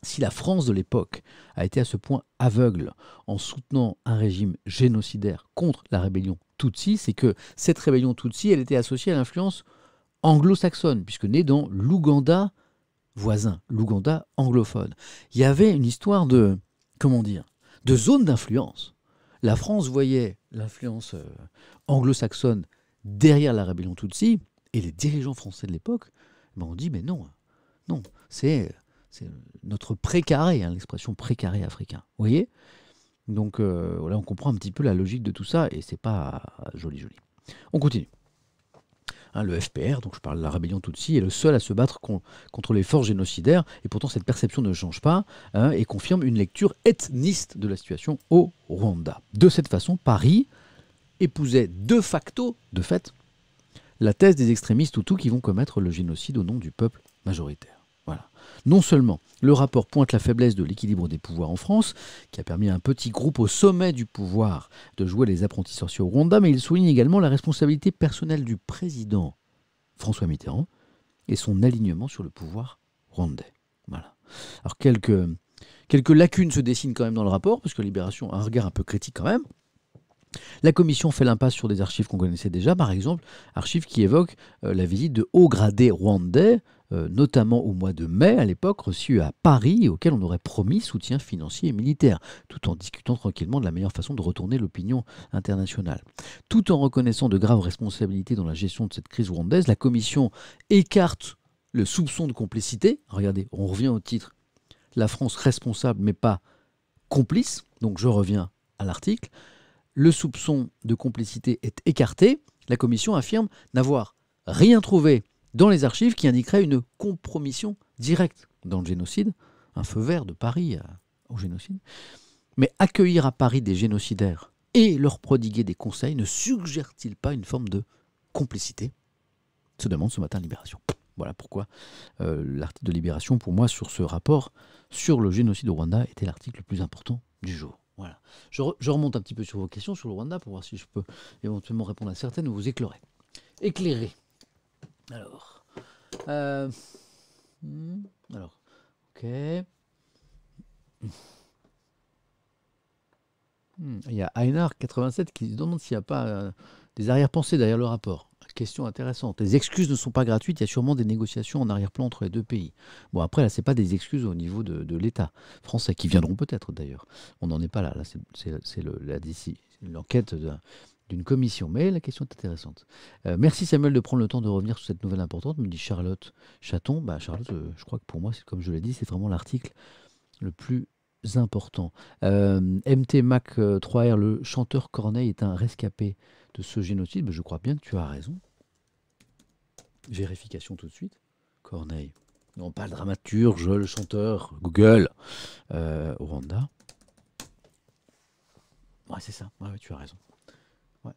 si la France de l'époque a été à ce point aveugle en soutenant un régime génocidaire contre la rébellion Tutsi, c'est que cette rébellion Tutsi, elle était associée à l'influence anglo-saxonne, puisque née dans l'Ouganda voisin, l'Ouganda anglophone. Il y avait une histoire de, comment dire, de zone d'influence. La France voyait l'influence anglo-saxonne derrière la rébellion Tutsi, et les dirigeants français de l'époque ont dit, mais non, non, c'est notre précaré, hein, l'expression précaré africain. Vous voyez? Donc là, on comprend un petit peu la logique de tout ça, et c'est pas joli, joli. On continue. Hein, le FPR, donc je parle de la rébellion Tutsi, est le seul à se battre contre les forces génocidaires, et pourtant cette perception ne change pas, hein, et confirme une lecture ethniste de la situation au Rwanda. De cette façon, Paris épousait de facto, de fait, la thèse des extrémistes Hutus qui vont commettre le génocide au nom du peuple majoritaire. Voilà. Non seulement le rapport pointe la faiblesse de l'équilibre des pouvoirs en France, qui a permis à un petit groupe au sommet du pouvoir de jouer les apprentis sorciers au Rwanda, mais il souligne également la responsabilité personnelle du président François Mitterrand et son alignement sur le pouvoir rwandais. Voilà. Alors quelques lacunes se dessinent quand même dans le rapport, parce que Libération a un regard un peu critique quand même. La commission fait l'impasse sur des archives qu'on connaissait déjà, par exemple, archives qui évoquent la visite de hauts gradés rwandais, notamment au mois de mai, à l'époque, reçus à Paris, et auxquels on aurait promis soutien financier et militaire, tout en discutant tranquillement de la meilleure façon de retourner l'opinion internationale. Tout en reconnaissant de graves responsabilités dans la gestion de cette crise rwandaise, la commission écarte le soupçon de complicité. Regardez, on revient au titre. La France responsable, mais pas complice. Donc je reviens à l'article. Le soupçon de complicité est écarté. La commission affirme n'avoir rien trouvé dans les archives qui indiquerait une compromission directe dans le génocide, un feu vert de Paris au génocide. Mais accueillir à Paris des génocidaires et leur prodiguer des conseils ne suggère-t-il pas une forme de complicité? Se demande ce matin Libération. Voilà pourquoi l'article de Libération, pour moi, sur ce rapport sur le génocide au Rwanda, était l'article le plus important du jour. Voilà. Je remonte un petit peu sur vos questions sur le Rwanda pour voir si je peux éventuellement répondre à certaines ou vous éclairer. Éclairer. Alors, ok. Il y a Einar87 qui se demande s'il n'y a pas des arrière-pensées derrière le rapport. Question intéressante. Les excuses ne sont pas gratuites, il y a sûrement des négociations en arrière-plan entre les deux pays. Bon, après, là, ce n'est pas des excuses au niveau de l'État français, qui viendront peut-être d'ailleurs. On n'en est pas là. Là, c'est l'enquête d'une commission. Mais la question est intéressante. Merci Samuel de prendre le temps de revenir sur cette nouvelle importante, me dit Charlotte Chaton. Bah, Charlotte, je crois que pour moi, comme je l'ai dit, c'est vraiment l'article le plus important. MT Mac 3R, le chanteur Corneille est un rescapé de ce génocide. Ben, je crois bien que tu as raison. Vérification tout de suite. Corneille. Non, pas le dramaturge, le chanteur. Google. Au Rwanda. Ouais, c'est ça. Ouais, tu as raison. Ouais.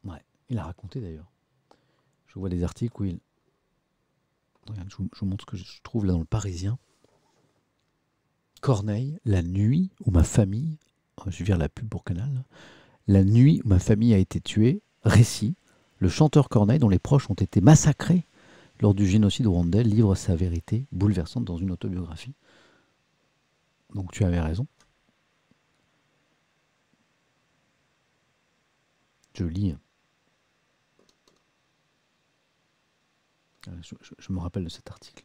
Ouais. Il a raconté d'ailleurs. Je vois des articles où il... Regarde, je vous montre ce que je trouve là dans le Parisien. Corneille, la nuit où ma famille... Je vais vers la pub pour Canal. Là. La nuit où ma famille a été tuée, récit, le chanteur Corneille, dont les proches ont été massacrés lors du génocide rwandais, livre sa vérité bouleversante dans une autobiographie. Donc tu avais raison. Je lis. Je me rappelle de cet article.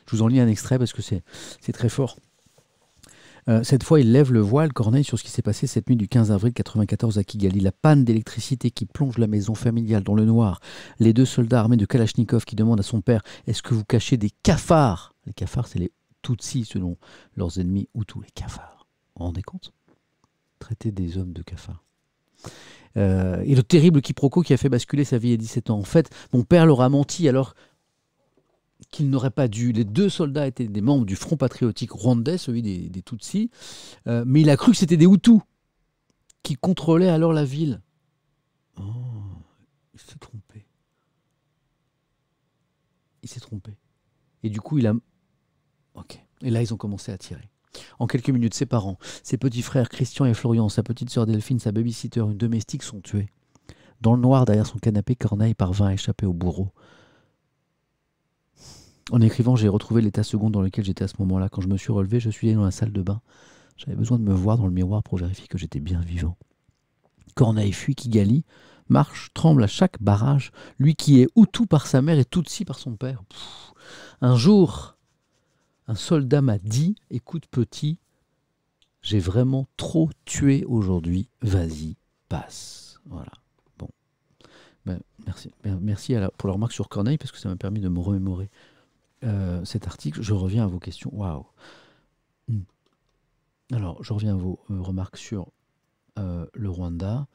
Je vous en lis un extrait parce que c'est très fort. Cette fois, il lève le voile, Corneille, sur ce qui s'est passé cette nuit du 15 avril 1994 à Kigali. La panne d'électricité qui plonge la maison familiale dans le noir. Les 2 soldats armés de Kalachnikov qui demandent à son père « Est-ce que vous cachez des cafards ?» Les cafards, c'est les Tutsis, selon leurs ennemis Hutus, les cafards. Vous vous rendez compte? Traiter des hommes de cafards. Et le terrible quiproquo qui a fait basculer sa vie à 17 ans. En fait, mon père leur a menti alors qu'il n'aurait pas dû. Les 2 soldats étaient des membres du Front patriotique rwandais, celui des Tutsis, mais il a cru que c'était des Hutus qui contrôlaient alors la ville. Oh, il s'est trompé. Il s'est trompé. Et du coup, il a... Ok. Et là, ils ont commencé à tirer. En quelques minutes, ses parents, ses petits frères Christian et Florian, sa petite sœur Delphine, sa babysitter, une domestique sont tués. Dans le noir, derrière son canapé, Corneille parvint à échapper au bourreau. En écrivant, j'ai retrouvé l'état second dans lequel j'étais à ce moment-là. Quand je me suis relevé, je suis allé dans la salle de bain. J'avais besoin de me voir dans le miroir pour vérifier que j'étais bien vivant. Corneille fuit Kigali, marche, tremble à chaque barrage. Lui qui est Hutu par sa mère et Tutsi par son père. Un jour, un soldat m'a dit « Écoute petit, j'ai vraiment trop tué aujourd'hui. Vas-y, passe. » Voilà. Bon. Ben, merci pour la remarque sur Corneille parce que ça m'a permis de me remémorer cet article. Je reviens à vos questions. Waouh. Alors, je reviens à vos remarques sur le Rwanda.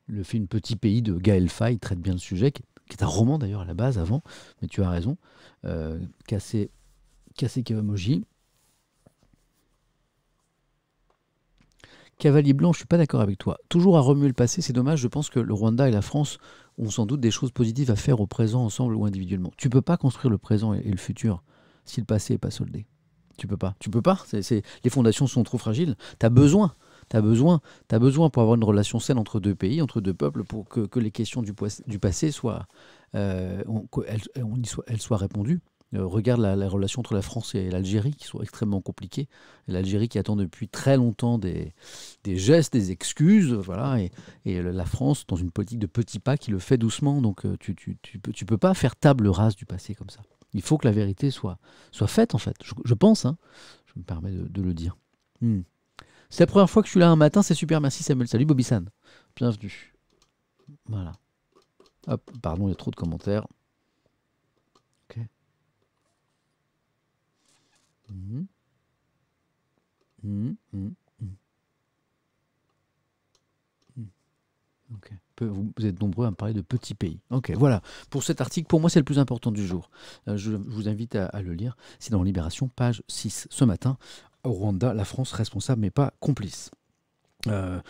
Le film Petit Pays de Gaël Faye traite bien le sujet, qui est un roman d'ailleurs à la base avant, mais tu as raison. Kase Kawamoji. Cavalier Blanc, je ne suis pas d'accord avec toi. Toujours à remuer le passé, c'est dommage. Je pense que le Rwanda et la France ont sans doute des choses positives à faire au présent, ensemble ou individuellement. Tu ne peux pas construire le présent et le futur si le passé n'est pas soldé. Tu peux pas. Tu peux pas. Les fondations sont trop fragiles. Tu as besoin pour avoir une relation saine entre 2 pays, entre 2 peuples, pour que les questions du passé soient, elles soient répondues. Regarde la relation entre la France et l'Algérie, qui sont extrêmement compliquées. L'Algérie qui attend depuis très longtemps des gestes, des excuses, voilà, et la France dans une politique de petits pas qui le fait doucement. Donc tu peux pas faire table rase du passé comme ça. Il faut que la vérité soit faite, en fait. Je pense, hein. Je me permets de le dire. C'est la première fois que je suis là un matin, c'est super, merci Samuel. Salut Bobby San, bienvenue. Voilà. Hop, pardon, il y a trop de commentaires. Ok. Ok. Vous êtes nombreux à me parler de petits pays. Ok, voilà. Pour cet article, pour moi, c'est le plus important du jour. Je vous invite à le lire. C'est dans Libération, page 6. Ce matin, au Rwanda, la France responsable mais pas complice. La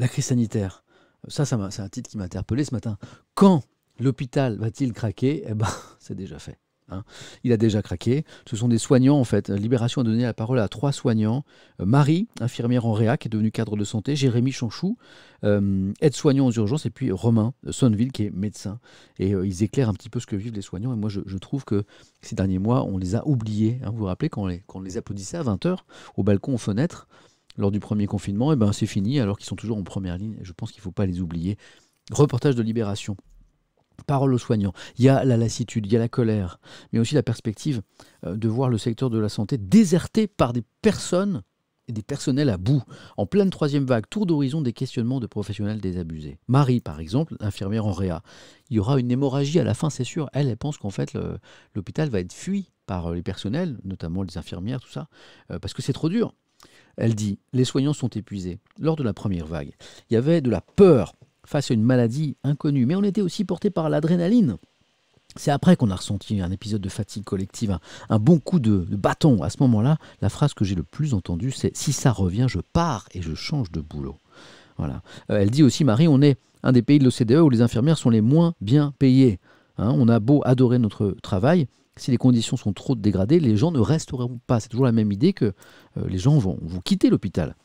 crise sanitaire, c'est un titre qui m'a interpellé ce matin. Quand l'hôpital va-t-il craquer? Eh ben, c'est déjà fait. Hein. Il a déjà craqué. Ce sont des soignants, en fait. Libération a donné la parole à 3 soignants. Marie, infirmière en réa, qui est devenue cadre de santé. Jérémy Chanchou, aide-soignant aux urgences. Et puis Romain Sonneville, qui est médecin. Et ils éclairent un petit peu ce que vivent les soignants. Et moi, je trouve que ces derniers mois, on les a oubliés. Hein. Vous vous rappelez quand on les applaudissait à 20h, au balcon, aux fenêtres, lors du premier confinement, et ben c'est fini, alors qu'ils sont toujours en première ligne. Et je pense qu'il ne faut pas les oublier. Reportage de Libération. Parole aux soignants. Il y a la lassitude, il y a la colère, mais aussi la perspective de voir le secteur de la santé déserté par des personnes et des personnels à bout. En pleine 3e vague, tour d'horizon des questionnements de professionnels désabusés. Marie, par exemple, infirmière en réa. Il y aura une hémorragie à la fin, c'est sûr. Elle pense qu'en fait, l'hôpital va être fui par les personnels, notamment les infirmières, tout ça, parce que c'est trop dur. Elle dit, les soignants sont épuisés. Lors de la première vague, il y avait de la peur face à une maladie inconnue. Mais on était aussi porté par l'adrénaline. C'est après qu'on a ressenti un épisode de fatigue collective, un bon coup de bâton. À ce moment-là, la phrase que j'ai le plus entendue, c'est « Si ça revient, je pars et je change de boulot ». Voilà. Elle dit aussi, Marie, on est un des pays de l'OCDE où les infirmières sont les moins bien payées. Hein, on a beau adorer notre travail, si les conditions sont trop dégradées, les gens ne resteront pas. C'est toujours la même idée que les gens vont quitter l'hôpital.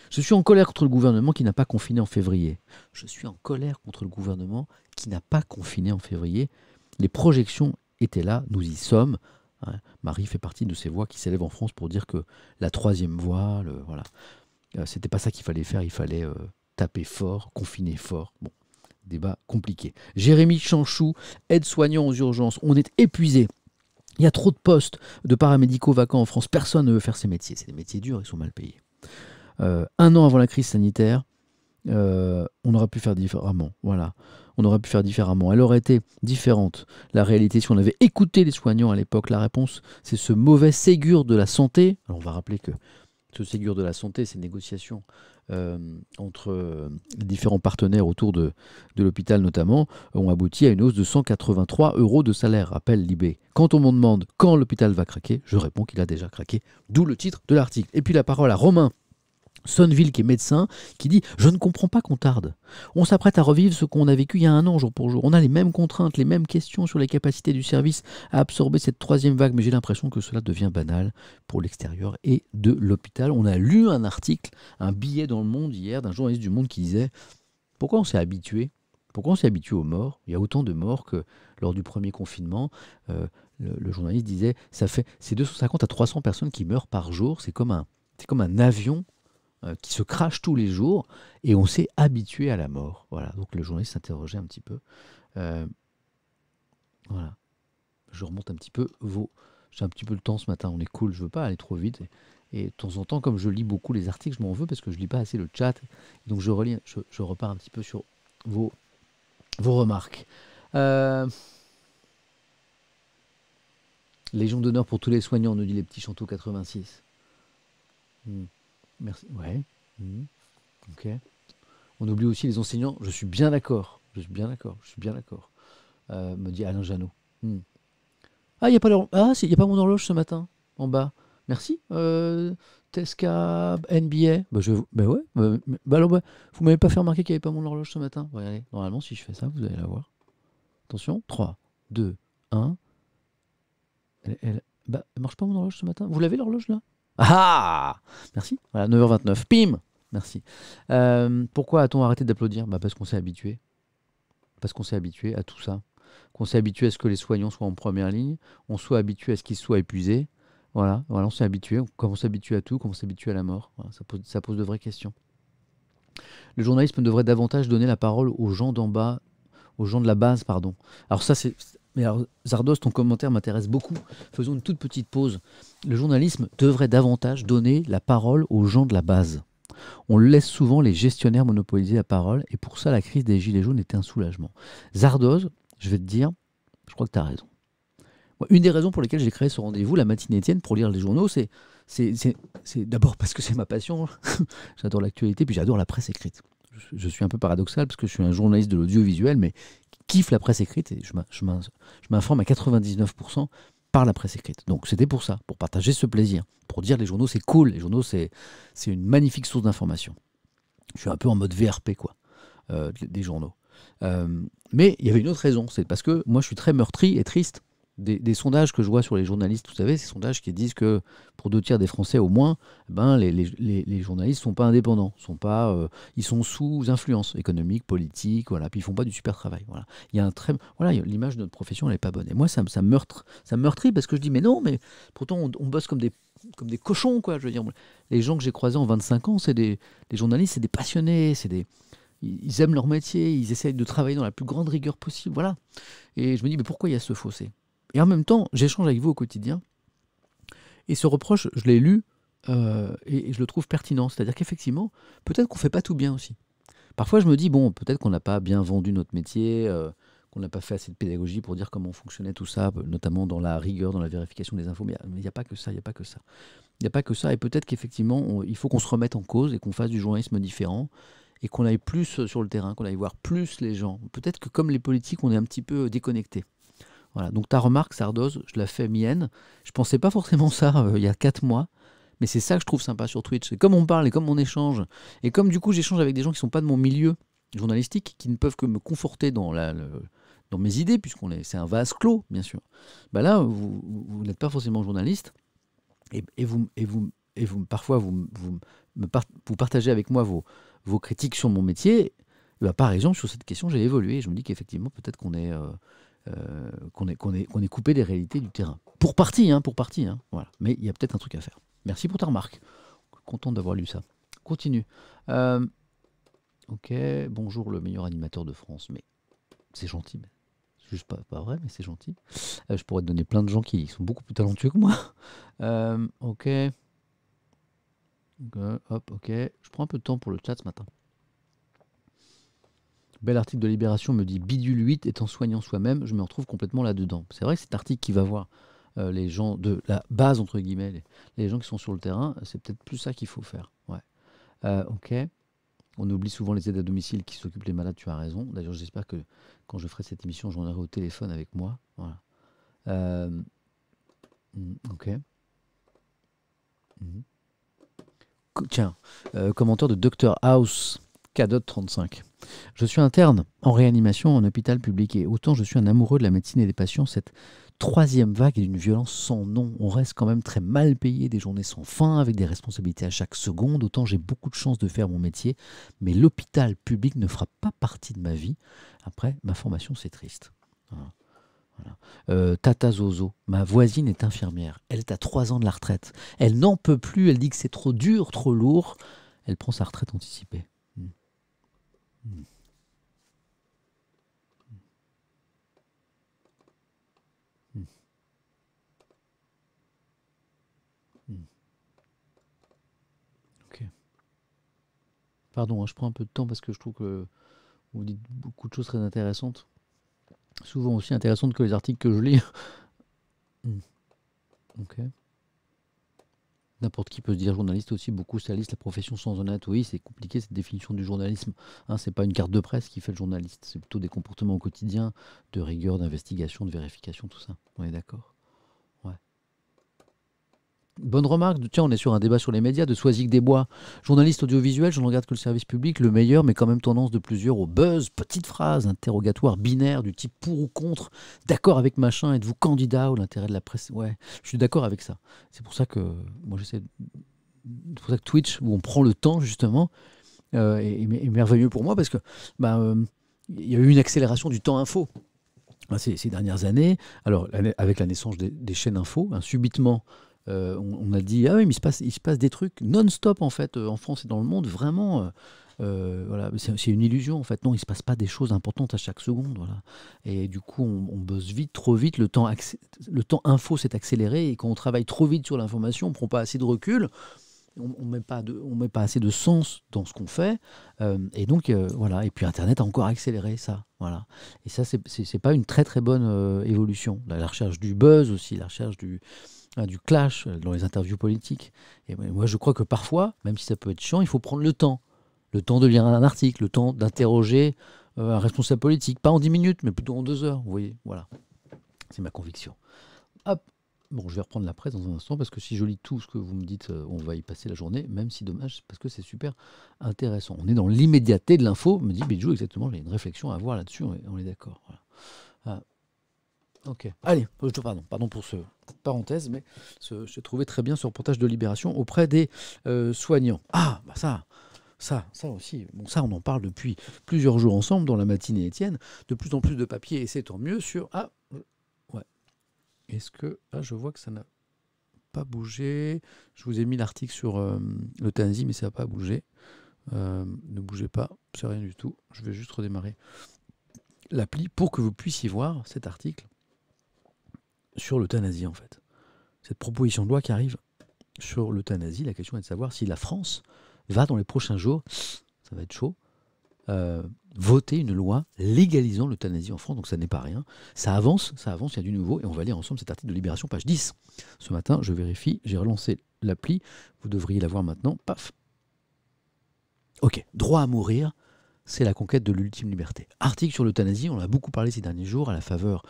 Je suis en colère contre le gouvernement qui n'a pas confiné en février. Je suis en colère contre le gouvernement qui n'a pas confiné en février. Les projections étaient là, nous y sommes. Hein, Marie fait partie de ces voix qui s'élèvent en France pour dire que la 3e voie, voilà, c'était pas ça qu'il fallait faire. Il fallait taper fort, confiner fort. Bon, débat compliqué. Jérémy Chanchou, aide-soignant aux urgences. On est épuisé. Il y a trop de postes de paramédicaux vacants en France. Personne ne veut faire ces métiers. C'est des métiers durs, ils sont mal payés. 1 an avant la crise sanitaire, on aurait pu faire différemment. Voilà. On aurait pu faire différemment. Elle aurait été différente, la réalité, si on avait écouté les soignants à l'époque. La réponse, c'est ce mauvais Ségur de la santé. Alors on va rappeler que ce Ségur de la santé, ces négociations entre les différents partenaires autour de l'hôpital notamment, ont abouti à une hausse de 183 € de salaire, rappelle Libé. Quand on me demande quand l'hôpital va craquer, je réponds qu'il a déjà craqué, d'où le titre de l'article. Et puis la parole à Romain Sonneville, qui est médecin, qui dit « Je ne comprends pas qu'on tarde. On s'apprête à revivre ce qu'on a vécu il y a 1 an, jour pour jour. On a les mêmes contraintes, les mêmes questions sur les capacités du service à absorber cette 3e vague, mais j'ai l'impression que cela devient banal pour l'extérieur et de l'hôpital. » On a lu un article, un billet dans Le Monde hier, d'un journaliste du Monde qui disait « Pourquoi on s'est habitué ? Pourquoi on s'est habitué aux morts ? Il y a autant de morts que lors du premier confinement. Le journaliste disait « C'est 250 à 300 personnes qui meurent par jour. C'est comme un avion qui se crache tous les jours, et on s'est habitué à la mort. » Voilà, donc le journaliste s'interrogeait un petit peu. Voilà, je remonte un petit peu j'ai un petit peu le temps ce matin, on est cool, je veux pas aller trop vite. Et de temps en temps, comme je lis beaucoup les articles, je m'en veux parce que je lis pas assez le chat. Donc je repars un petit peu sur vos remarques. Légion d'honneur pour tous les soignants, nous dit les petits Chanteaux 86. Merci. Ouais. Ok. On oublie aussi les enseignants. Je suis bien d'accord. Me dit Alain Janot. Ah, il n'y a pas y a pas mon horloge ce matin, en bas. Merci. Tesca NBA. Ouais. Alors, vous m'avez pas fait remarquer qu'il n'y avait pas mon horloge ce matin. Regardez. Normalement, si je fais ça, vous allez la voir. Attention. 3, 2, 1. Elle marche pas mon horloge ce matin. Vous l'avez l'horloge là? Ah! Merci. Voilà, 9h29. Pim! Merci. Pourquoi a-t-on arrêté d'applaudir? Parce qu'on s'est habitué. Parce qu'on s'est habitué à tout ça. Qu'on s'est habitué à ce que les soignants soient en première ligne. On soit habitué à ce qu'ils soient épuisés. Voilà, on s'est habitué. Comme on s'habitue à tout, comme on s'habitue à la mort. Voilà, ça pose de vraies questions. Le journalisme devrait davantage donner la parole aux gens d'en bas, aux gens de la base, pardon. Alors ça, mais alors, Zardos, ton commentaire m'intéresse beaucoup. Faisons une toute petite pause. Le journalisme devrait davantage donner la parole aux gens de la base. On laisse souvent les gestionnaires monopoliser la parole, et pour ça, la crise des Gilets jaunes était un soulagement. Zardoz, je vais te dire, je crois que tu as raison. Une des raisons pour lesquelles j'ai créé ce rendez-vous, la matinée Étienne, pour lire les journaux, c'est d'abord parce que c'est ma passion. J'adore l'actualité, puis j'adore la presse écrite. Je suis un peu paradoxal parce que je suis un journaliste de l'audiovisuel, mais qui kiffe la presse écrite, et je m'informe à 99% par la presse écrite. Donc c'était pour ça, pour partager ce plaisir, pour dire les journaux c'est cool, les journaux c'est une magnifique source d'information. Je suis un peu en mode VRP quoi, des journaux. Mais il y avait une autre raison, c'est parce que moi je suis très meurtri et triste des sondages que je vois sur les journalistes, vous savez, ces sondages qui disent que pour 2 tiers des Français au moins, les journalistes ne sont pas indépendants, ils sont sous influence économique, politique, voilà, puis ils font pas du super travail. Voilà. Il y a l'image de notre profession, elle n'est pas bonne. Et moi, ça me meurtrit parce que je dis, mais non, mais pourtant on bosse comme des cochons, quoi. Je veux dire, les gens que j'ai croisés en 25 ans, les journalistes, c'est des passionnés, ils aiment leur métier, ils essayent de travailler dans la plus grande rigueur possible, voilà. Et je me dis, mais pourquoi il y a ce fossé? Et en même temps, j'échange avec vous au quotidien. Et ce reproche, je l'ai lu et je le trouve pertinent. C'est-à-dire qu'effectivement, peut-être qu'on ne fait pas tout bien aussi. Parfois, je me dis, bon, peut-être qu'on n'a pas bien vendu notre métier, qu'on n'a pas fait assez de pédagogie pour dire comment fonctionnait tout ça, notamment dans la rigueur, dans la vérification des infos. Mais il n'y a pas que ça, il n'y a pas que ça. Il n'y a pas que ça. Et peut-être qu'effectivement, il faut qu'on se remette en cause et qu'on fasse du journalisme différent et qu'on aille plus sur le terrain, qu'on aille voir plus les gens. Peut-être que comme les politiques, on est un petit peu déconnectés. Voilà, donc ta remarque, Sardoz, je la fais mienne. Je ne pensais pas forcément ça il y a 4 mois, mais c'est ça que je trouve sympa sur Twitch. Et comme on parle et comme on échange, et comme du coup j'échange avec des gens qui ne sont pas de mon milieu journalistique, qui ne peuvent que me conforter dans mes idées, c'est un vase clos, bien sûr. Là, vous n'êtes pas forcément journaliste, et parfois vous partagez avec moi vos critiques sur mon métier. Et par exemple, sur cette question, j'ai évolué. Et je me dis qu'effectivement, peut-être qu'on est coupé des réalités du terrain. Pour partie, voilà. Mais il y a peut-être un truc à faire. Merci pour ta remarque. Content d'avoir lu ça. Continue. Ok, bonjour le meilleur animateur de France. Mais c'est gentil, mais C'est juste pas vrai, mais c'est gentil. Je pourrais te donner plein de gens qui sont beaucoup plus talentueux que moi. Ok. Hop, ok. Je prends un peu de temps pour le chat ce matin. Bel article de Libération me dit Bidule 8 étant soignant soi-même, je me retrouve complètement là-dedans. C'est vrai que cet article qui va voir les gens de la base, entre guillemets, les gens qui sont sur le terrain, c'est peut-être plus ça qu'il faut faire. Ouais. Ok. On oublie souvent les aides à domicile qui s'occupent des malades, tu as raison. D'ailleurs, j'espère que quand je ferai cette émission, j'en aurai au téléphone avec moi. Voilà. Ok. Tiens, commentaire de Dr House, K.35. Je suis interne en réanimation en hôpital public et autant je suis un amoureux de la médecine et des patients, cette troisième vague est d'une violence sans nom. On reste quand même très mal payé, des journées sans fin, avec des responsabilités à chaque seconde. Autant j'ai beaucoup de chance de faire mon métier, mais l'hôpital public ne fera pas partie de ma vie. Après, ma formation, c'est triste. Voilà. Tata Zozo, ma voisine est infirmière. Elle est à 3 ans de la retraite. Elle n'en peut plus, elle dit que c'est trop dur, trop lourd. Elle prend sa retraite anticipée. Ok. Pardon, hein, je prends un peu de temps parce que je trouve que vous dites beaucoup de choses très intéressantes. Souvent aussi intéressantes que les articles que je lis. Ok. N'importe qui peut se dire journaliste aussi, beaucoup salisent la profession sans honnête. Oui, c'est compliqué cette définition du journalisme. Hein, c'est pas une carte de presse qui fait le journaliste, c'est plutôt des comportements au quotidien, de rigueur, d'investigation, de vérification, tout ça. On est d'accord. Ouais. Bonne remarque, tiens, on est sur un débat sur les médias de Soisic Desbois. Journaliste audiovisuel, je ne regarde que le service public, le meilleur, mais quand même tendance de plusieurs au buzz, petite phrase, interrogatoire binaire du type pour ou contre, d'accord avec machin, êtes-vous candidat ou l'intérêt de la presse. Ouais, je suis d'accord avec ça. C'est pour ça que moi j'essaie. C'est pour ça que Twitch, où on prend le temps justement, est merveilleux pour moi parce que il y a eu une accélération du temps info ces dernières années. Alors avec la naissance des chaînes info, subitement. On a dit ah oui mais il se passe des trucs non-stop en fait en France et dans le monde vraiment voilà c'est une illusion en fait non il se passe pas des choses importantes à chaque seconde voilà et du coup on bosse vite trop vite le temps info s'est accéléré et quand on travaille trop vite sur l'information on prend pas assez de recul on met pas assez de sens dans ce qu'on fait et donc voilà et puis Internet a encore accéléré ça voilà et ça c'est pas une très très bonne évolution la recherche du buzz aussi la recherche du clash dans les interviews politiques. Et moi, je crois que parfois, même si ça peut être chiant, il faut prendre le temps. Le temps de lire un article, le temps d'interroger un responsable politique. Pas en 10 minutes, mais plutôt en 2 heures. Vous voyez, voilà. C'est ma conviction. Hop. Bon, je vais reprendre la presse dans un instant, parce que si je lis tout ce que vous me dites, on va y passer la journée, même si dommage, parce que c'est super intéressant. On est dans l'immédiateté de l'info. Me dit Bidjou, exactement, j'ai une réflexion à avoir là-dessus, on est d'accord. Voilà. Ok. Allez, pardon pour ce parenthèse, mais je trouvais très bien ce reportage de Libération auprès des soignants. Ah, bah ça aussi. Bon, ça, on en parle depuis plusieurs jours ensemble dans la matinée Étienne. De plus en plus de papiers, et c'est tant mieux sur... Ah, ouais. Est-ce que... Ah, je vois que ça n'a pas bougé. Je vous ai mis l'article sur l'euthanasie, mais ça n'a pas bougé. Ne bougez pas, c'est rien du tout. Je vais juste redémarrer l'appli pour que vous puissiez voir cet article sur l'euthanasie en fait. Cette proposition de loi qui arrive sur l'euthanasie, la question est de savoir si la France va dans les prochains jours, ça va être chaud, voter une loi légalisant l'euthanasie en France, donc ça n'est pas rien. Ça avance, il y a du nouveau, et on va lire ensemble cet article de Libération, page 10. Ce matin, je vérifie, j'ai relancé l'appli, vous devriez la voir maintenant, paf. Ok, droit à mourir, c'est la conquête de l'ultime liberté. Article sur l'euthanasie, on en a beaucoup parlé ces derniers jours, à la faveur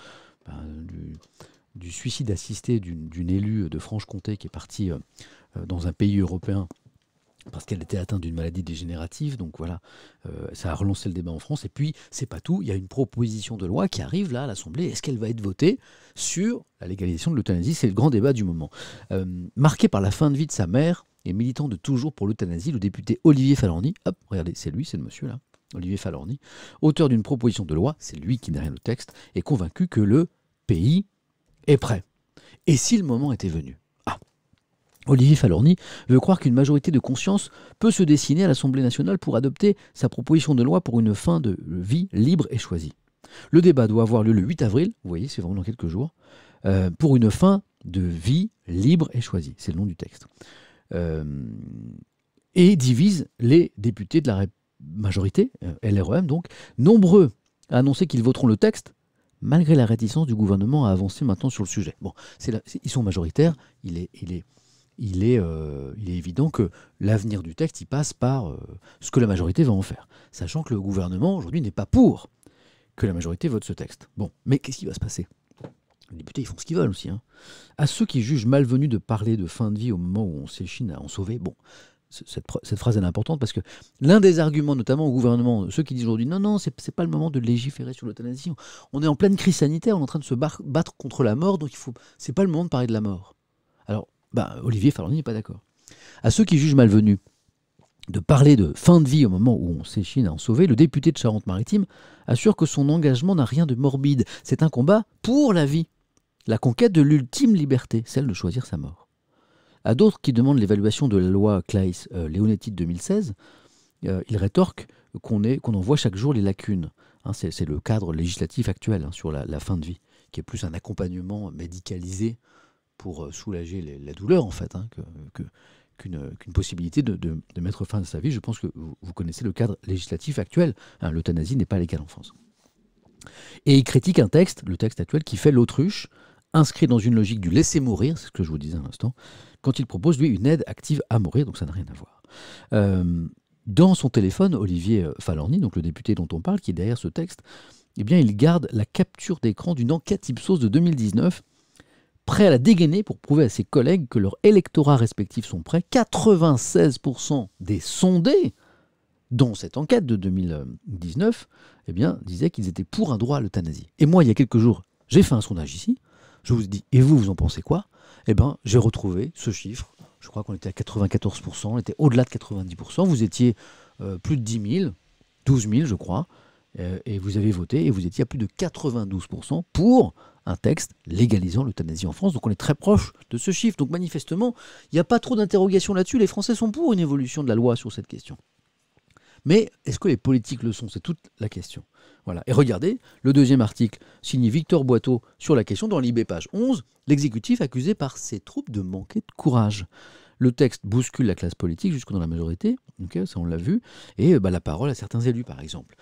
du suicide assisté d'une élue de Franche-Comté qui est partie dans un pays européen parce qu'elle était atteinte d'une maladie dégénérative. Donc voilà, ça a relancé le débat en France. Et puis, c'est pas tout, il y a une proposition de loi qui arrive là à l'Assemblée. Est-ce qu'elle va être votée sur la légalisation de l'euthanasie? C'est le grand débat du moment. Marqué par la fin de vie de sa mère et militant de toujours pour l'euthanasie, le député Olivier Falarny, hop, regardez, c'est lui, c'est le monsieur là, Olivier Falarny, auteur d'une proposition de loi, c'est lui qui n'a rien le texte, est convaincu que le pays est prêt. Et si le moment était venu? Olivier Falarny veut croire qu'une majorité de conscience peut se dessiner à l'Assemblée nationale pour adopter sa proposition de loi pour une fin de vie libre et choisie. Le débat doit avoir lieu le 8 avril, vous voyez, c'est vraiment dans quelques jours, pour une fin de vie libre et choisie. C'est le nom du texte. Et divise les députés de la majorité, LREM donc, nombreux à annoncer qu'ils voteront le texte, malgré la réticence du gouvernement à avancer maintenant sur le sujet. Bon, ils sont majoritaires, il est évident que l'avenir du texte, il passe par ce que la majorité va en faire. Sachant que le gouvernement, aujourd'hui, n'est pas pour que la majorité vote ce texte. Bon, mais qu'est-ce qui va se passer ? Les députés, ils font ce qu'ils veulent aussi. Hein. À ceux qui jugent malvenu de parler de fin de vie au moment où on s'échine à en sauver, bon, cette phrase elle est importante parce que l'un des arguments, notamment au gouvernement, ceux qui disent aujourd'hui non, c'est pas le moment de légiférer sur l'euthanasie. On est en pleine crise sanitaire, on est en train de se battre contre la mort, donc c'est pas le moment de parler de la mort. Alors, Olivier Falorni n'est pas d'accord. À ceux qui jugent malvenu de parler de fin de vie au moment où on s'échine à en sauver, le député de Charente-Maritime assure que son engagement n'a rien de morbide. C'est un combat pour la vie, la conquête de l'ultime liberté, celle de choisir sa mort. À d'autres qui demandent l'évaluation de la loi Claes-Leonetti de 2016, il rétorque qu'on en voit chaque jour les lacunes. Hein, c'est le cadre législatif actuel sur la fin de vie, qui est plus un accompagnement médicalisé pour soulager la douleur, en fait, hein, qu'une possibilité de mettre fin à sa vie. Je pense que vous connaissez le cadre législatif actuel. Hein, l'euthanasie n'est pas légale en France. Et il critique un texte, le texte actuel, qui fait l'autruche, inscrit dans une logique du laisser mourir, c'est ce que je vous disais à l'instant, quand il propose, lui, une aide active à mourir, donc ça n'a rien à voir. Dans son téléphone, Olivier Falorni, donc le député dont on parle, qui est derrière ce texte, eh bien, il garde la capture d'écran d'une enquête Ipsos de 2019, prêt à la dégainer pour prouver à ses collègues que leurs électorats respectifs sont prêts. 96% des sondés dans cette enquête de 2019 eh bien, disaient qu'ils étaient pour un droit à l'euthanasie. Et moi, il y a quelques jours, j'ai fait un sondage ici. Je vous dis, et vous en pensez quoi ? Eh bien, j'ai retrouvé ce chiffre. Je crois qu'on était à 94%, on était au-delà de 90%. Vous étiez plus de 10 000, 12 000, je crois. Et vous avez voté, et vous étiez à plus de 92% pour un texte légalisant l'euthanasie en France. Donc on est très proche de ce chiffre. Donc manifestement, il n'y a pas trop d'interrogations là-dessus. Les Français sont pour une évolution de la loi sur cette question. Mais est-ce que les politiques le sont ? C'est toute la question. Voilà. Et regardez, le deuxième article, signé Victor Boiteau sur la question, dans l'IB page 11, l'exécutif accusé par ses troupes de manquer de courage. Le texte bouscule la classe politique jusque dans la majorité, okay, ça on l'a vu, et la parole à certains élus par exemple,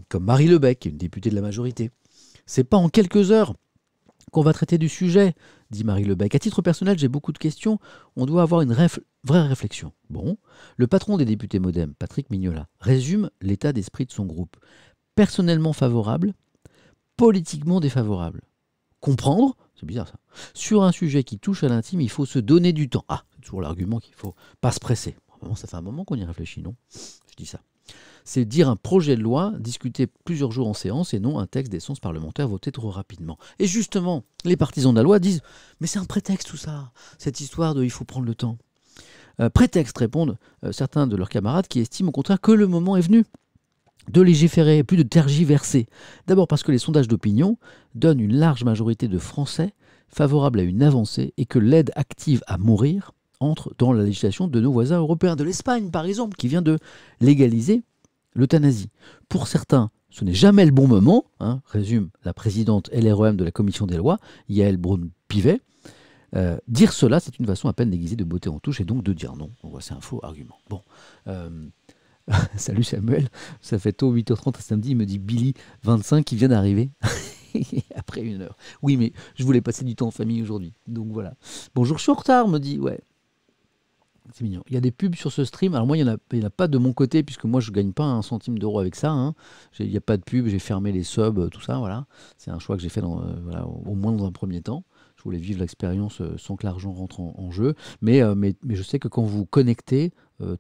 comme Marie Lebec, qui est une députée de la majorité. C'est pas en quelques heures qu'on va traiter du sujet, dit Marie Lebec. À titre personnel, j'ai beaucoup de questions, on doit avoir une vraie réflexion. Bon, le patron des députés MoDem, Patrick Mignola, résume l'état d'esprit de son groupe. Personnellement favorable, politiquement défavorable. Comprendre, c'est bizarre ça, sur un sujet qui touche à l'intime, il faut se donner du temps. Ah, c'est toujours l'argument qu'il ne faut pas se presser. Vraiment, ça fait un moment qu'on y réfléchit, non ? Je dis ça. C'est dire un projet de loi discuté plusieurs jours en séance et non un texte d'essence parlementaire voté trop rapidement. Et justement, les partisans de la loi disent « Mais c'est un prétexte tout ça, cette histoire de « il faut prendre le temps ». Prétexte, répondent certains de leurs camarades qui estiment au contraire que le moment est venu de légiférer, plus de tergiverser. D'abord parce que les sondages d'opinion donnent une large majorité de Français favorables à une avancée et que l'aide active à mourir entre dans la législation de nos voisins européens, de l'Espagne par exemple, qui vient de légaliser l'euthanasie. Pour certains, ce n'est jamais le bon moment, hein, résume la présidente LREM de la commission des lois, Yael Braun-Pivet. Dire cela, c'est une façon à peine déguisée de botter en touche et donc de dire non. Donc, c'est un faux argument. Bon. Salut Samuel, ça fait tôt 8h30 samedi, il me dit Billy 25 qui vient d'arriver après 1 heure. Oui, mais je voulais passer du temps en famille aujourd'hui, donc voilà. Bonjour, je suis en retard, me dit, ouais. C'est mignon. Il y a des pubs sur ce stream. Alors moi, il n'y en a pas de mon côté, puisque moi, je ne gagne pas un centime d'euro avec ça. Hein. Il n'y a pas de pub, j'ai fermé les subs, tout ça. Voilà. C'est un choix que j'ai fait au moins dans un premier temps. Je voulais vivre l'expérience sans que l'argent rentre en jeu. Mais je sais que quand vous vous connectez,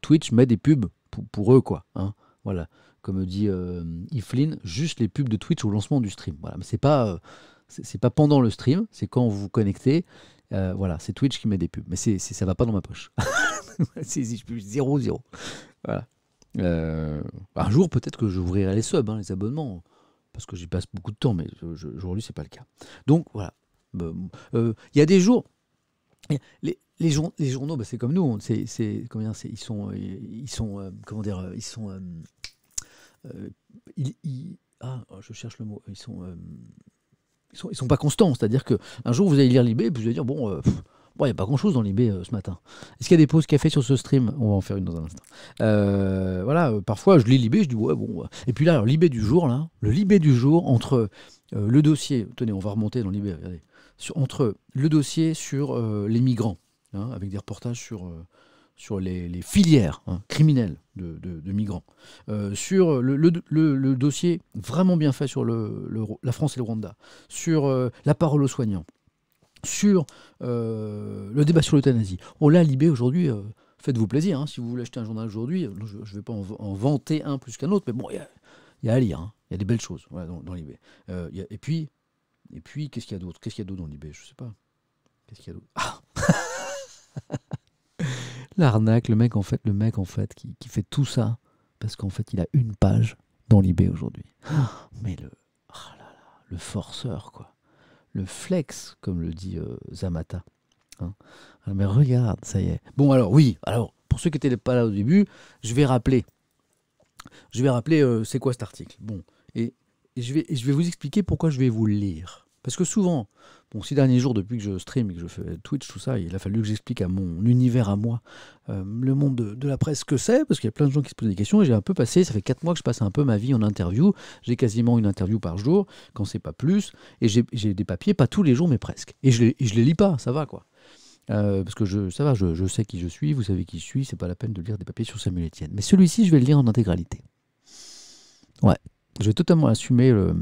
Twitch met des pubs pour eux, quoi. Hein. Voilà. Comme dit Iflin, juste les pubs de Twitch au lancement du stream. Voilà. Mais c'est pas pendant le stream, c'est quand vous vous connectez. Voilà, c'est Twitch qui met des pubs. Mais ça va pas dans ma poche. Je peux 0. Voilà. Un jour, peut-être que j'ouvrirai les subs, hein, les abonnements, parce que j'y passe beaucoup de temps, mais aujourd'hui, c'est pas le cas. Donc, voilà. Il y a des jours... Les journaux, c'est comme nous. je cherche le mot. Ils sont pas constants. C'est-à-dire qu'un jour, vous allez lire Libé, et puis vous allez dire, bon, il n'y a pas grand-chose dans Libé ce matin. Est-ce qu'il y a des pauses café sur ce stream? On va en faire une dans un instant. Voilà, parfois, je lis Libé, je dis, ouais, bon. Et puis là, alors, Libé du jour, là, le Libé du jour, entre le dossier, tenez, on va remonter dans Libé, regardez, entre le dossier sur les migrants, hein, avec des reportages sur les filières criminelles de migrants, sur le dossier vraiment bien fait sur la France et le Rwanda, sur la parole aux soignants, sur le débat sur l'euthanasie. On l'a Libé aujourd'hui, faites-vous plaisir, hein, si vous voulez acheter un journal aujourd'hui, je ne vais pas en vanter un plus qu'un autre, mais bon, il y a à lire, hein, il y a des belles choses voilà, dans Libé. Et puis, qu'est-ce qu'il y a d'autre? Qu'est-ce qu'il y a d'autre dans Libé? Je ne sais pas. Qu'est-ce qu'il y a d'autre? Ah l'arnaque, le mec en fait qui fait tout ça parce qu'en fait il a une page dans Libé aujourd'hui. Mais le forceur quoi, le flex comme le dit Zamata. Hein. Mais regarde, ça y est. Bon alors oui, alors pour ceux qui n'étaient pas là au début, je vais rappeler c'est quoi cet article. Bon et je vais vous expliquer pourquoi je vais vous le lire. Parce que souvent, ces derniers jours, depuis que je stream et que je fais Twitch, tout ça, il a fallu que j'explique à mon univers à moi, le monde de la presse, ce que c'est, parce qu'il y a plein de gens qui se posent des questions, et j'ai un peu passé, ça fait 4 mois que je passe un peu ma vie en interview, j'ai quasiment une interview par jour, quand c'est pas plus, et j'ai des papiers, pas tous les jours, mais presque. Et je les lis pas, ça va quoi. Parce que je sais qui je suis, vous savez qui je suis, c'est pas la peine de lire des papiers sur Samuel Etienne. Mais celui-ci, je vais le lire en intégralité. Ouais, je vais totalement assumer le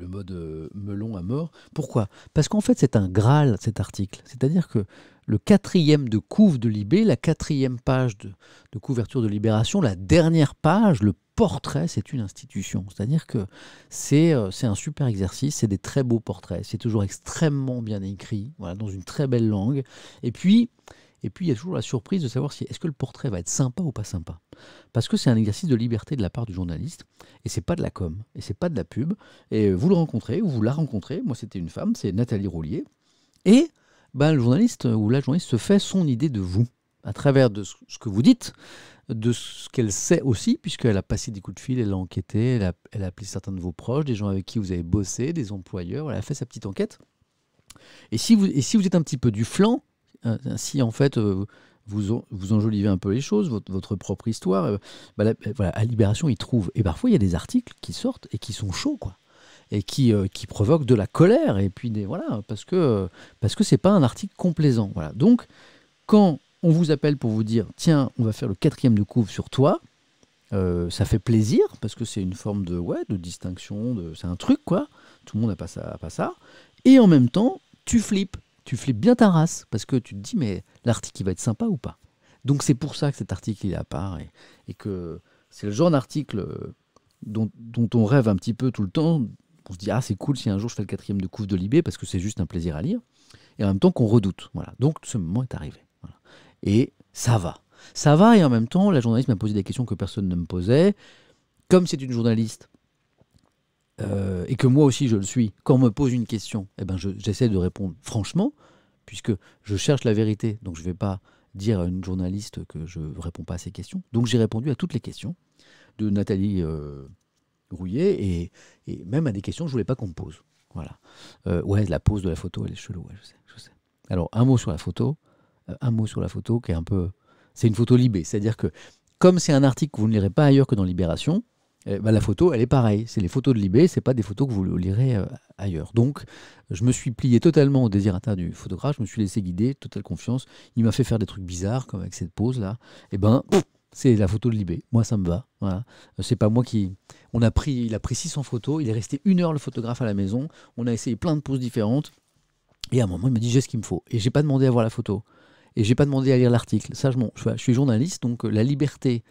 mode melon à mort. Pourquoi? Parce qu'en fait, c'est un Graal, cet article. C'est-à-dire que le 4e de couve de Libé, la 4e page de couverture de Libération, la dernière page, le portrait, c'est une institution. C'est-à-dire que c'est un super exercice, c'est des très beaux portraits, c'est toujours extrêmement bien écrit, voilà, dans une très belle langue. Et puis, il y a toujours la surprise de savoir si est-ce que le portrait va être sympa ou pas sympa. Parce que c'est un exercice de liberté de la part du journaliste, et c'est pas de la com, et c'est pas de la pub. Et vous le rencontrez, ou vous la rencontrez, moi c'était une femme, c'est Nathalie Roulier, et le journaliste ou la journaliste se fait son idée de vous, à travers de ce que vous dites, de ce qu'elle sait aussi, puisqu'elle a passé des coups de fil, elle a enquêté, elle a appelé certains de vos proches, des gens avec qui vous avez bossé, des employeurs, elle a fait sa petite enquête. Et si vous êtes un petit peu du flanc, si en fait vous enjolivez un peu les choses, votre propre histoire, voilà, à Libération ils trouvent, et parfois il y a des articles qui sortent et qui sont chauds quoi, et qui provoquent de la colère, et puis voilà, parce que c'est pas un article complaisant, voilà. Donc quand on vous appelle pour vous dire tiens on va faire le 4e de couve sur toi, ça fait plaisir parce que c'est une forme de distinction, c'est un truc quoi, tout le monde n'a pas ça, et en même temps tu flippes bien ta race, parce que tu te dis, mais l'article, il va être sympa ou pas? Donc c'est pour ça que cet article, il est à part, et que c'est le genre d'article dont on rêve un petit peu tout le temps. On se dit, c'est cool si un jour je fais le 4e de couve de Libé, parce que c'est juste un plaisir à lire, et en même temps qu'on redoute. Voilà. Donc ce moment est arrivé. Voilà. Et ça va. Ça va, et en même temps, la journaliste m'a posé des questions que personne ne me posait. Comme c'est une journaliste, et que moi aussi je le suis, quand on me pose une question, j'essaie de répondre franchement, puisque je cherche la vérité, donc je ne vais pas dire à une journaliste que je ne réponds pas à ses questions. Donc j'ai répondu à toutes les questions de Nathalie Rouillet, et même à des questions que je ne voulais pas qu'on me pose. Voilà. La pose de la photo, elle est chelou, je sais. Alors un mot sur la photo qui est un peu... C'est une photo Libé, c'est-à-dire que comme c'est un article que vous ne lirez pas ailleurs que dans Libération, la photo, elle est pareille. C'est les photos de Libé, c'est pas des photos que vous lirez ailleurs. Donc, je me suis plié totalement au désirata du photographe, je me suis laissé guider, totale confiance. Il m'a fait faire des trucs bizarres, comme avec cette pose-là. C'est la photo de Libé. Moi, ça me va. Voilà. C'est pas moi qui... Il a pris 600 photos, il est resté 1 heure le photographe à la maison, on a essayé plein de poses différentes, et à un moment, il me dit, j'ai ce qu'il me faut. Et j'ai pas demandé à voir la photo. Et j'ai pas demandé à lire l'article. Ça, je suis journaliste, donc la liberté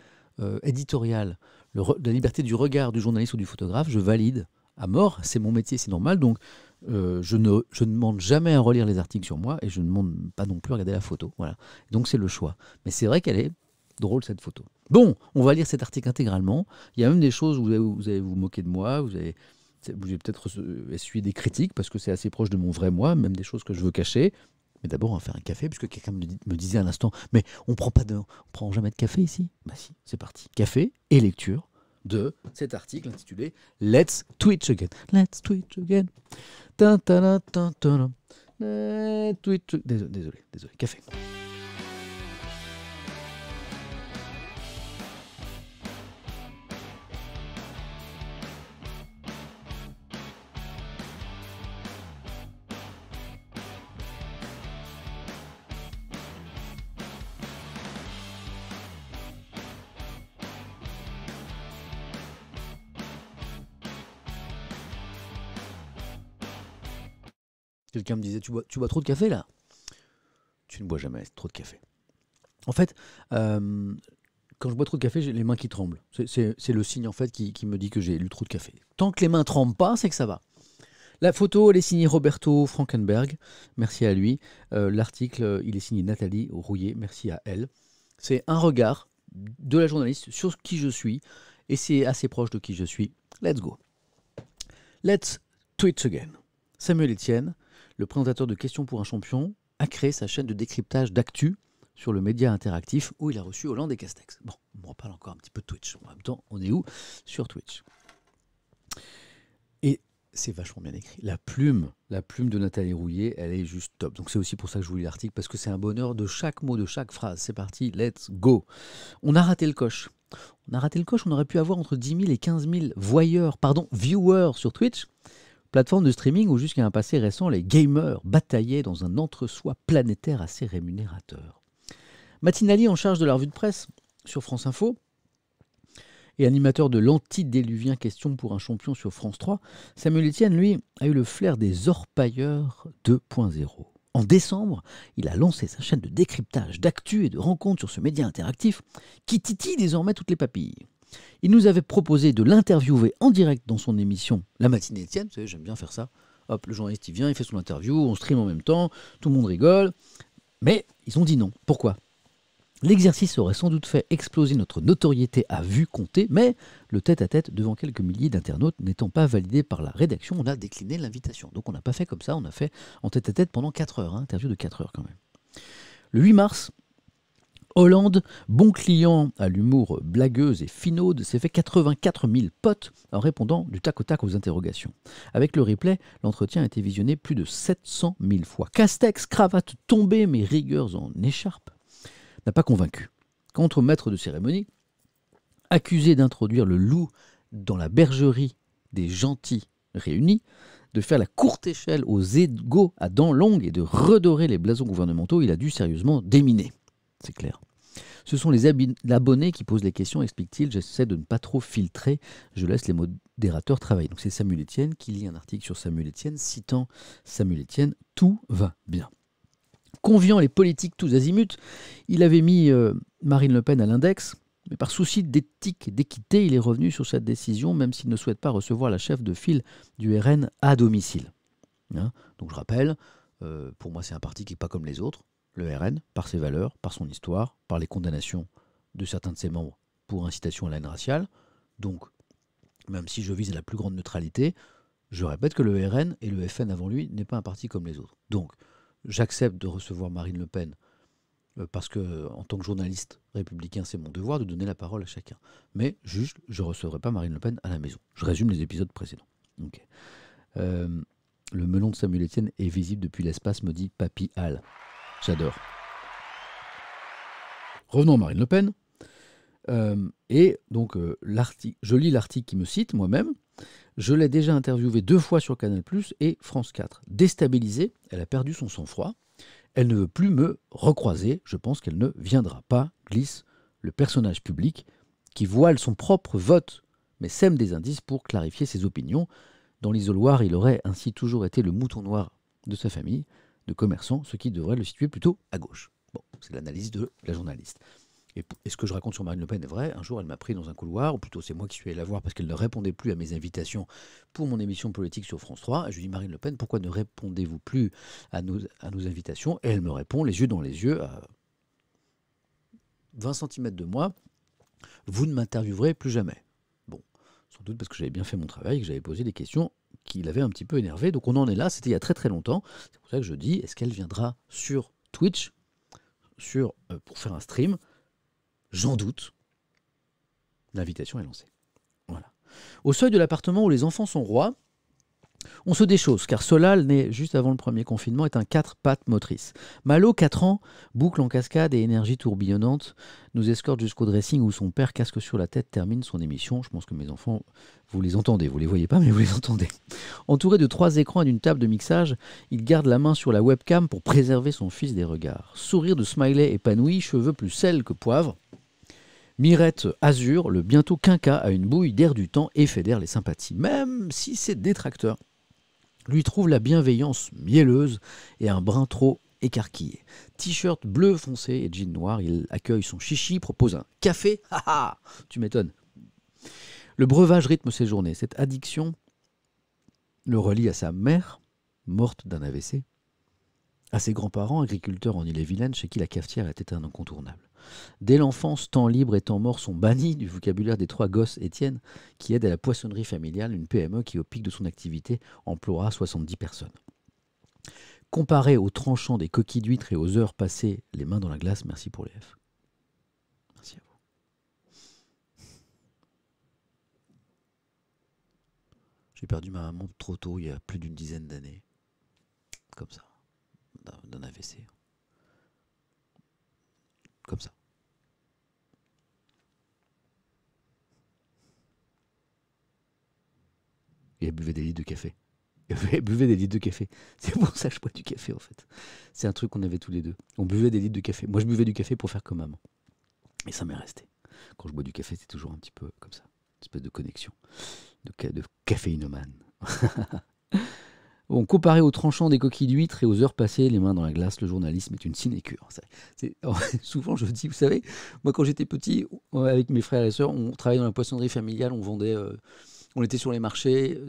éditoriale, la liberté du regard du journaliste ou du photographe, je valide à mort, c'est mon métier, c'est normal, donc je ne demande jamais à relire les articles sur moi, et je ne demande pas non plus à regarder la photo, voilà. Donc c'est le choix. Mais c'est vrai qu'elle est drôle cette photo. Bon, on va lire cet article intégralement, il y a même des choses où vous allez vous moquer de moi, vous allez peut-être essuyer des critiques, parce que c'est assez proche de mon vrai moi, même des choses que je veux cacher. Mais d'abord, on va faire un café, puisque quelqu'un me disait à l'instant, mais on prend jamais de café ici. Bah si, c'est parti. Café et lecture de cet article intitulé Let's Twitch Again. Let's Twitch Again. Ta ta ta ta ta. Let's Twitch. Désolé, café. Quelqu'un me disait, tu bois trop de café là? Tu ne bois jamais trop de café. En fait, quand je bois trop de café, j'ai les mains qui tremblent. C'est le signe en fait qui me dit que j'ai lu trop de café. Tant que les mains tremblent pas, c'est que ça va. La photo, elle est signée Roberto Frankenberg, merci à lui. L'article, il est signé Nathalie Rouillet, merci à elle. C'est un regard de la journaliste sur qui je suis, et c'est assez proche de qui je suis. Let's go. Let's Twitch Again. Samuel Etienne, le présentateur de Questions pour un champion, a créé sa chaîne de décryptage d'actu sur le média interactif où il a reçu Hollande et Castex. Bon, on reparle encore un petit peu de Twitch. En même temps, on est où? Sur Twitch. Et c'est vachement bien écrit. La plume de Nathalie Rouillet, elle est juste top. Donc c'est aussi pour ça que je vous lis l'article, parce que c'est un bonheur de chaque mot, de chaque phrase. C'est parti, let's go. On a raté le coche. On aurait pu avoir entre 10 000 et 15 000 viewers sur Twitch. Plateforme de streaming où jusqu'à un passé récent, les gamers bataillaient dans un entre-soi planétaire assez rémunérateur. Matinali en charge de la revue de presse sur France Info et animateur de l'antidéluvien Question pour un champion sur France 3, Samuel Etienne, lui, a eu le flair des orpailleurs 2.0. En décembre, il a lancé sa chaîne de décryptage, d'actu et de rencontres sur ce média interactif qui titille désormais toutes les papilles. Il nous avait proposé de l'interviewer en direct dans son émission La Matinée Etienne. Vous savez, j'aime bien faire ça. Hop, le journaliste, il vient, il fait son interview, on stream en même temps, tout le monde rigole. Mais ils ont dit non. Pourquoi? L'exercice aurait sans doute fait exploser notre notoriété à vue comptée, mais le tête-à-tête devant quelques milliers d'internautes n'étant pas validé par la rédaction, on a décliné l'invitation. Donc on n'a pas fait comme ça, on a fait en tête-à-tête pendant 4 heures, interview de 4 heures quand même. Le 8 mars, Hollande, bon client à l'humour blagueuse et finaude, s'est fait 84 000 potes en répondant du tac au tac aux interrogations. Avec le replay, l'entretien a été visionné plus de 700 000 fois. Castex, cravate tombée, mais rigueurs en écharpe, n'a pas convaincu. Quant au maître de cérémonie, accusé d'introduire le loup dans la bergerie des gentils réunis, de faire la courte échelle aux égaux à dents longues et de redorer les blasons gouvernementaux, il a dû sérieusement déminer. C'est clair. Ce sont les abonnés qui posent les questions, explique-t-il. J'essaie de ne pas trop filtrer. Je laisse les modérateurs travailler. Donc c'est Samuel Etienne qui lit un article sur Samuel Etienne, citant Samuel Etienne. Tout va bien. Conviant les politiques tous azimuts, il avait mis Marine Le Pen à l'index, mais par souci d'éthique et d'équité, il est revenu sur cette décision, même s'il ne souhaite pas recevoir la chef de file du RN à domicile. Donc je rappelle, pour moi c'est un parti qui n'est pas comme les autres. Le RN, par ses valeurs, par son histoire, par les condamnations de certains de ses membres pour incitation à la haine raciale. Donc, même si je vise la plus grande neutralité, je répète que le RN et le FN avant lui n'est pas un parti comme les autres. Donc, j'accepte de recevoir Marine Le Pen parce que, en tant que journaliste républicain, c'est mon devoir de donner la parole à chacun. Mais juste, je ne recevrai pas Marine Le Pen à la maison. Je résume les épisodes précédents. Okay. Le melon de Samuel Etienne est visible depuis l'espace, me dit Papy Hall. J'adore. Revenons à Marine Le Pen. Et donc, je lis l'article qui me cite moi-même. Je l'ai déjà interviewée 2 fois sur Canal+ et France 4. Déstabilisée, elle a perdu son sang-froid. Elle ne veut plus me recroiser. Je pense qu'elle ne viendra pas, glisse le personnage public qui voile son propre vote, mais sème des indices pour clarifier ses opinions. Dans l'isoloir, il aurait ainsi toujours été le mouton noir de sa famille, de commerçants, ce qui devrait le situer plutôt à gauche. Bon, c'est l'analyse de la journaliste. Et ce que je raconte sur Marine Le Pen est vrai. Un jour, elle m'a pris dans un couloir, ou plutôt c'est moi qui suis allé la voir parce qu'elle ne répondait plus à mes invitations pour mon émission politique sur France 3. Et je lui dis, Marine Le Pen, pourquoi ne répondez-vous plus à nos invitations? Et elle me répond, les yeux dans les yeux, à 20 cm de moi, vous ne m'interviewerez plus jamais. Bon, sans doute parce que j'avais bien fait mon travail et que j'avais posé des questions qui l'avait un petit peu énervé. Donc on en est là, c'était il y a très très longtemps. C'est pour ça que je dis, est-ce qu'elle viendra sur Twitch pour faire un stream? J'en doute. L'invitation est lancée. Voilà. Au seuil de l'appartement où les enfants sont rois, on se déchausse, car Solal, né juste avant le premier confinement, est un 4 pattes motrice. Malo, 4 ans, boucle en cascade et énergie tourbillonnante, nous escorte jusqu'au dressing où son père, casque sur la tête, termine son émission. Je pense que mes enfants, vous les entendez, vous les voyez pas, mais vous les entendez. Entouré de 3 écrans et d'une table de mixage, il garde la main sur la webcam pour préserver son fils des regards. Sourire de smiley épanoui, cheveux plus sel que poivre. Mirette Azur, le bientôt quinca, a une bouille d'air du temps et fédère les sympathies, même si ses détracteurs lui trouvent la bienveillance mielleuse et un brin trop écarquillé. T-shirt bleu foncé et jean noir, il accueille son chichi, propose un café. Haha, tu m'étonnes. Le breuvage rythme ses journées. Cette addiction le relie à sa mère, morte d'un AVC, à ses grands-parents, agriculteurs en Ille-et-Vilaine, chez qui la cafetière était un incontournable. Dès l'enfance, temps libre et temps mort sont bannis du vocabulaire des 3 gosses Étienne, qui aide à la poissonnerie familiale, une PME qui, au pic de son activité, emploiera 70 personnes. Comparé aux tranchants des coquilles d'huîtres et aux heures passées les mains dans la glace, merci pour les F. Merci à vous. J'ai perdu ma maman trop tôt, il y a plus d'une dizaine d'années. Comme ça. D'un AVC. Comme ça. Et elle buvait des litres de café. Elle buvait des litres de café. C'est pour ça que je bois du café, en fait. C'est un truc qu'on avait tous les deux. On buvait des litres de café. Moi, je buvais du café pour faire comme maman. Et ça m'est resté. Quand je bois du café, c'est toujours un petit peu comme ça. Une espèce de connexion. De caféinomane. Bon, comparé aux tranchants des coquilles d'huîtres et aux heures passées les mains dans la glace, le journalisme est une sinécure. Souvent, je dis, vous savez, moi, quand j'étais petit, avec mes frères et sœurs, on travaillait dans la poissonnerie familiale, on vendait... on était sur les marchés,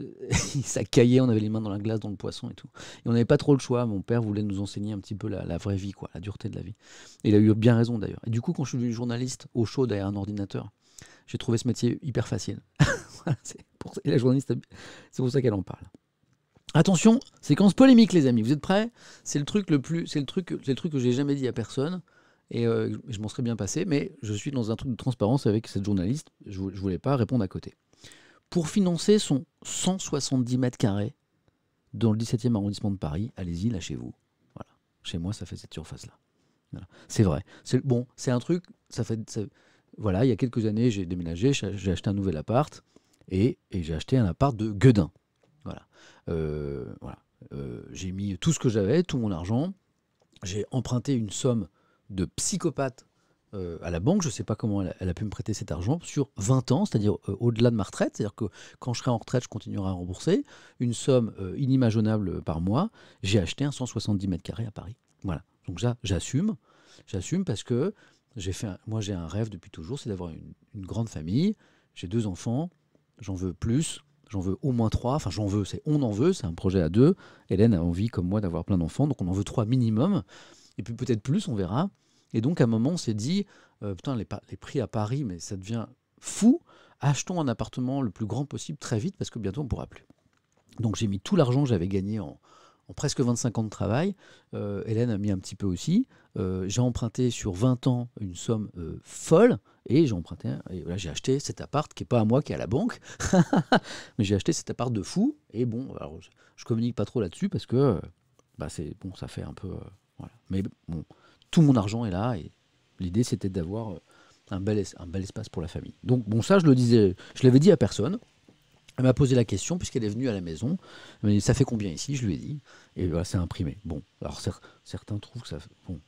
ça caillait, on avait les mains dans la glace, dans le poisson et tout. Et on n'avait pas trop le choix. Mon père voulait nous enseigner un petit peu la vraie vie, quoi, la dureté de la vie. Et il a eu bien raison d'ailleurs. Et du coup, quand je suis devenu journaliste au chaud derrière un ordinateur, j'ai trouvé ce métier hyper facile. Voilà, et la journaliste, c'est pour ça qu'elle en parle. Attention, séquence polémique, les amis. Vous êtes prêts? C'est le truc que j'ai jamais dit à personne. Et je m'en serais bien passé, mais je suis dans un truc de transparence avec cette journaliste. Je voulais pas répondre à côté. Pour financer son 170 mètres carrés dans le 17e arrondissement de Paris, allez-y, lâchez-vous. Voilà. Chez moi, ça fait cette surface-là. Voilà. C'est vrai. C'est un truc, voilà, il y a quelques années, j'ai déménagé, j'ai acheté un nouvel appart, et j'ai acheté un appart de gueudin. Voilà. J'ai mis tout ce que j'avais, tout mon argent. J'ai emprunté une somme de psychopathe à la banque. Je ne sais pas comment elle a pu me prêter cet argent sur 20 ans, c'est-à-dire au-delà de ma retraite. C'est-à-dire que quand je serai en retraite, je continuerai à rembourser. Une somme inimaginable par mois. J'ai acheté un 170 mètres carrés à Paris. Voilà. Donc j'assume. J'assume parce que moi, j'ai un rêve depuis toujours, c'est d'avoir une grande famille. J'ai 2 enfants. J'en veux plus. J'en veux au moins 3. Enfin, on en veut. C'est un projet à 2. Hélène a envie, comme moi, d'avoir plein d'enfants. Donc, on en veut 3 minimum. Et puis, peut-être plus, on verra. Et donc, à un moment, on s'est dit, putain, les prix à Paris, mais ça devient fou. Achetons un appartement le plus grand possible très vite parce que bientôt, on ne pourra plus. Donc, j'ai mis tout l'argent que j'avais gagné en presque 25 ans de travail. Hélène a mis un petit peu aussi. J'ai emprunté sur 20 ans une somme folle. Et j'ai acheté cet appart qui n'est pas à moi, qui est à la banque. Mais j'ai acheté cet appart de fou. Et bon, alors, je communique pas trop là-dessus parce que ça fait un peu... voilà. Mais bon, tout mon argent est là. Et l'idée, c'était d'avoir un bel espace pour la famille. Donc bon, ça, je l'avais dit à personne. Elle m'a posé la question, puisqu'elle est venue à la maison. Elle m'a dit, ça fait combien ici? Je lui ai dit. Et voilà, c'est imprimé. Bon, alors certains trouvent que ça... Bon,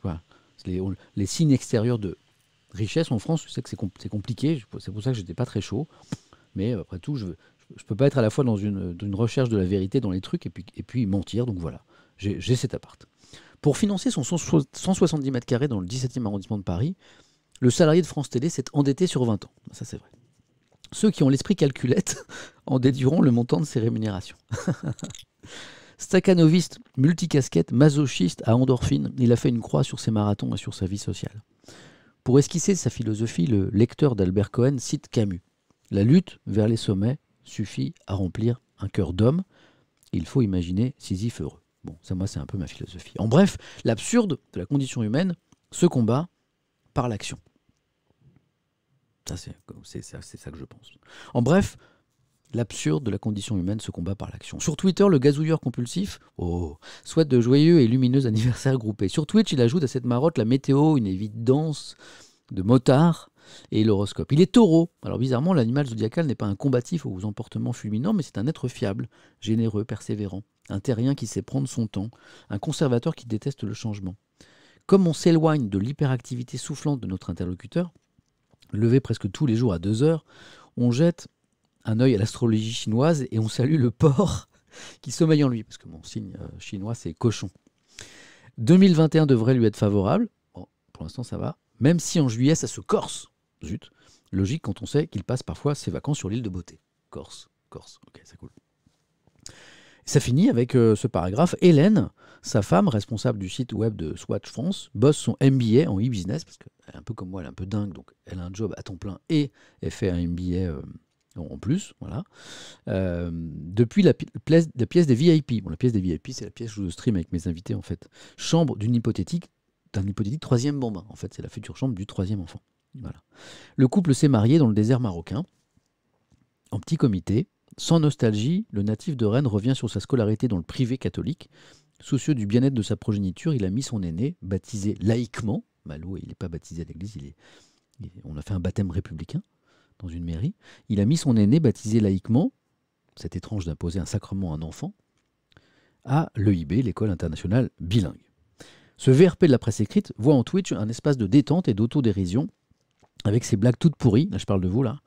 voilà. Les signes extérieurs de richesse en France, je sais que c'est compliqué. C'est pour ça que j'étais pas très chaud. Mais après tout, je peux pas être à la fois dans une recherche de la vérité dans les trucs et puis mentir. Donc voilà, j'ai cet appart. Pour financer son 170 mètres carrés dans le 17e arrondissement de Paris, le salarié de France Télé s'est endetté sur 20 ans. Ça, c'est vrai. Ceux qui ont l'esprit calculette en déduiront le montant de ses rémunérations. Stakhanoviste, multicasquette, masochiste à endorphine, il a fait une croix sur ses marathons et sur sa vie sociale. Pour esquisser sa philosophie, le lecteur d'Albert Cohen cite Camus. La lutte vers les sommets suffit à remplir un cœur d'homme, il faut imaginer Sisyphe heureux. Bon, ça, moi, c'est un peu ma philosophie. En bref, l'absurde de la condition humaine se combat par l'action. Ça, c'est ça que je pense. En bref, l'absurde de la condition humaine se combat par l'action. Sur Twitter, le gazouilleur compulsif souhaite de joyeux et lumineux anniversaires groupés. Sur Twitch, il ajoute à cette marotte la météo, une évidence de motard et l'horoscope. Il est taureau. Alors bizarrement, l'animal zodiacal n'est pas un combatif aux emportements fulminants, mais c'est un être fiable, généreux, persévérant, un terrien qui sait prendre son temps, un conservateur qui déteste le changement. Comme on s'éloigne de l'hyperactivité soufflante de notre interlocuteur, levé presque tous les jours à 2 heures, on jette un œil à l'astrologie chinoise et on salue le porc qui sommeille en lui, parce que mon signe chinois, c'est cochon. 2021 devrait lui être favorable. Bon, pour l'instant, ça va. Même si en juillet, ça se corse. Zut. Logique quand on sait qu'il passe parfois ses vacances sur l'île de Beauté. Corse. Ok, c'est cool. Ça finit avec ce paragraphe. Hélène, sa femme, responsable du site web de Swatch France, bosse son MBA en e-business, parce qu'elle est un peu comme moi, elle est un peu dingue, donc elle a un job à temps plein et elle fait un MBA en plus. Voilà. Depuis la pièce des VIP. Bon, la pièce des VIP, c'est la pièce où je stream avec mes invités, en fait. Chambre d'un hypothétique troisième bambin. En fait, c'est la future chambre du troisième enfant. Voilà. Le couple s'est marié dans le désert marocain, en petit comité. Sans nostalgie, le natif de Rennes revient sur sa scolarité dans le privé catholique. Soucieux du bien-être de sa progéniture, il a mis son aîné, baptisé laïquement. Malo, il n'est pas baptisé à l'église, on a fait un baptême républicain dans une mairie. Il a mis son aîné, baptisé laïquement, c'est étrange d'imposer un sacrement à un enfant, à l'EIB, l'école internationale bilingue. Ce VRP de la presse écrite voit en Twitch un espace de détente et d'autodérision, avec ses blagues toutes pourries, là je parle de vous là.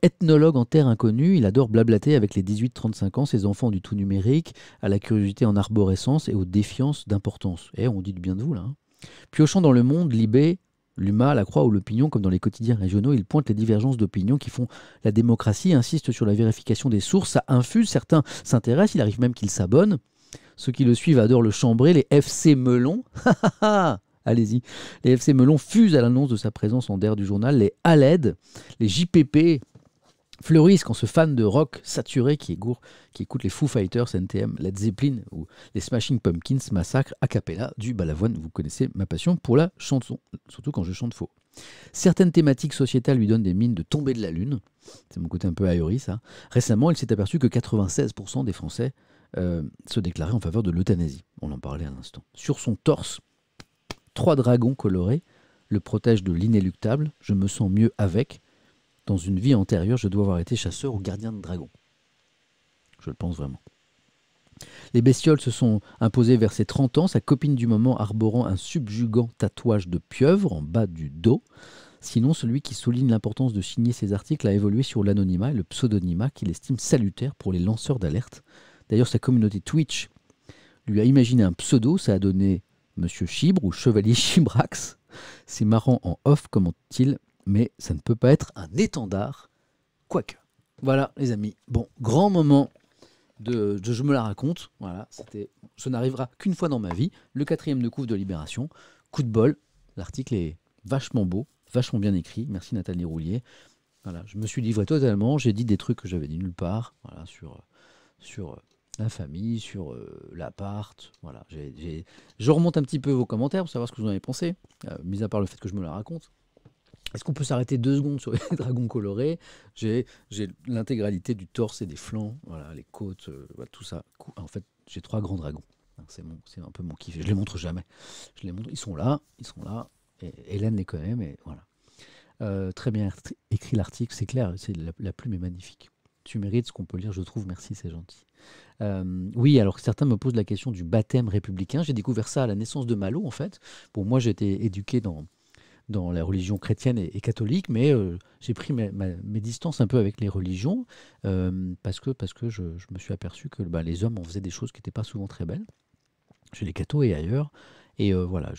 Ethnologue en terre inconnue, il adore blablater avec les 18-35 ans, ses enfants du tout numérique, à la curiosité en arborescence et aux défiances d'importance. On dit du bien de vous là. Piochant dans le monde, Libé, l'UMA, la Croix ou l'Opinion, comme dans les quotidiens régionaux, il pointe les divergences d'opinion qui font la démocratie, insiste sur la vérification des sources, ça infuse, certains s'intéressent, il arrive même qu'ils s'abonnent. Ceux qui le suivent adorent le chambrer, les FC Melon. Allez-y. Les FC Melon fusent à l'annonce de sa présence en der du journal. Les ALED, les JPP fleurissent quand ce fan de rock saturé qui écoute les Foo Fighters, NTM, Led Zeppelin ou les Smashing Pumpkins massacre a cappella du balavoine. Vous connaissez ma passion pour la chanson, surtout quand je chante faux. Certaines thématiques sociétales lui donnent des mines de tomber de la lune. C'est mon côté un peu ahuri, ça. Récemment, il s'est aperçu que 96% des Français se déclaraient en faveur de l'euthanasie. On en parlait à l'instant. Sur son torse, 3 dragons colorés le protègent de l'inéluctable. Je me sens mieux avec. Dans une vie antérieure, je dois avoir été chasseur ou gardien de dragons. Je le pense vraiment. Les bestioles se sont imposées vers ses 30 ans, sa copine du moment arborant un subjugant tatouage de pieuvre en bas du dos. Sinon, celui qui souligne l'importance de signer ses articles a évolué sur l'anonymat et le pseudonymat qu'il estime salutaire pour les lanceurs d'alerte. D'ailleurs, sa communauté Twitch lui a imaginé un pseudo, ça a donné Monsieur Chibre ou Chevalier Chibrax. C'est marrant en off, commente-t-il, mais ça ne peut pas être un étendard, quoique. Voilà, les amis. Bon, grand moment de Je me la raconte. Voilà, ça n'arrivera qu'une fois dans ma vie. Le 4e de couve de Libération. Coup de bol. L'article est vachement beau, vachement bien écrit. Merci Nathalie Roulier. Voilà, je me suis livré totalement. J'ai dit des trucs que j'avais dit nulle part. Voilà, sur la famille, sur l'appart. Voilà, je remonte un petit peu vos commentaires pour savoir ce que vous en avez pensé, mis à part le fait que je me la raconte. Est-ce qu'on peut s'arrêter 2 secondes sur les dragons colorés? J'ai l'intégralité du torse et des flancs, voilà, les côtes, voilà, tout ça. En fait, j'ai 3 grands dragons. C'est un peu mon kiff. Je les montre jamais. Je les montre. Ils sont là. Et Hélène les connaît, mais voilà. Très bien écrit l'article, c'est clair. La plume est magnifique. Tu mérites ce qu'on peut lire, je trouve. Merci, c'est gentil. Oui, alors certains me posent la question du baptême républicain. J'ai découvert ça à la naissance de Malo, en fait. Bon, moi, j'ai été éduqué dans la religion chrétienne et catholique, mais j'ai pris mes distances un peu avec les religions parce que je me suis aperçu que les hommes en faisaient des choses qui n'étaient pas souvent très belles, chez les cathos et ailleurs. Et voilà,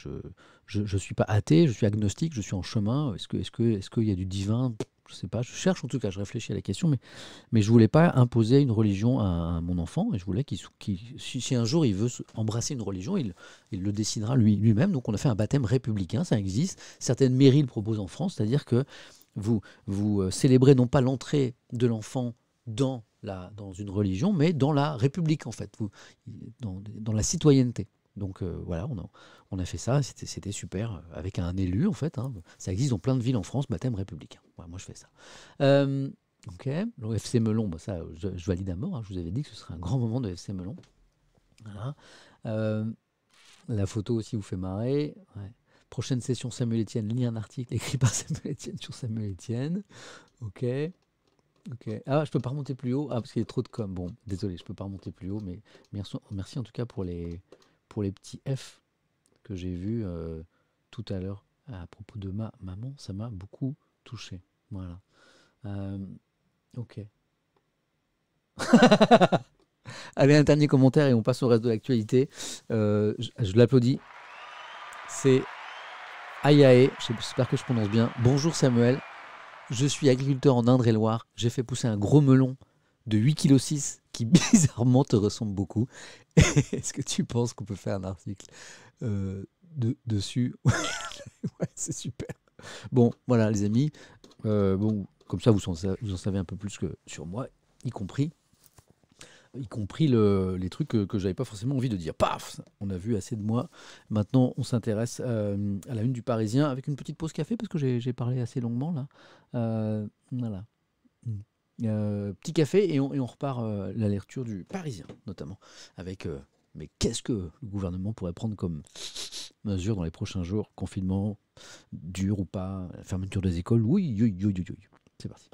je suis pas athée, je suis agnostique, je suis en chemin. Est-ce qu'il y a du divin? Je sais pas, je cherche en tout cas, je réfléchis à la question, mais je voulais pas imposer une religion à mon enfant, et je voulais si un jour il veut embrasser une religion, il le décidera lui-même. Donc on a fait un baptême républicain, ça existe. Certaines mairies le proposent en France, c'est-à-dire que vous célébrez non pas l'entrée de l'enfant dans dans une religion, mais dans la République, en fait, dans la citoyenneté. Donc voilà, on a fait ça, c'était super, avec un élu, en fait. Hein. Ça existe dans plein de villes en France, baptême républicain. Voilà, moi, je fais ça. Ok, le FC Melon, bah, ça, je valide à mort. Hein. Je vous avais dit que ce serait un grand moment de FC Melon. Voilà. La photo aussi vous fait marrer. Ouais. Prochaine session Samuel Etienne, lis un article écrit par Samuel Etienne sur Samuel Etienne. Ok. Ah, je peux pas remonter plus haut. Ah, parce qu'il y a trop de com. Bon, désolé, je peux pas remonter plus haut, mais merci en tout cas pour les petits F que j'ai vus tout à l'heure à propos de ma maman. Ça m'a beaucoup touché. Voilà. Ok. Allez, un dernier commentaire et on passe au reste de l'actualité. Je l'applaudis. C'est Ayae, j'espère que je prononce bien. Bonjour Samuel, je suis agriculteur en Indre-et-Loire. J'ai fait pousser un gros melon de 8,6 kg qui bizarrement te ressemble beaucoup. Est-ce que tu penses qu'on peut faire un article dessus? Ouais, c'est super. Bon, voilà les amis. Bon, comme ça vous en savez un peu plus que sur moi, y compris les trucs que j'avais pas forcément envie de dire. Paf, on a vu assez de moi. Maintenant, on s'intéresse à la une du Parisien avec une petite pause café parce que j'ai parlé assez longuement là. Voilà. Petit café et on repart la lecture du Parisien notamment avec mais qu'est-ce que le gouvernement pourrait prendre comme mesure dans les prochains jours? Confinement dur ou pas? Fermeture des écoles? Oui. C'est parti.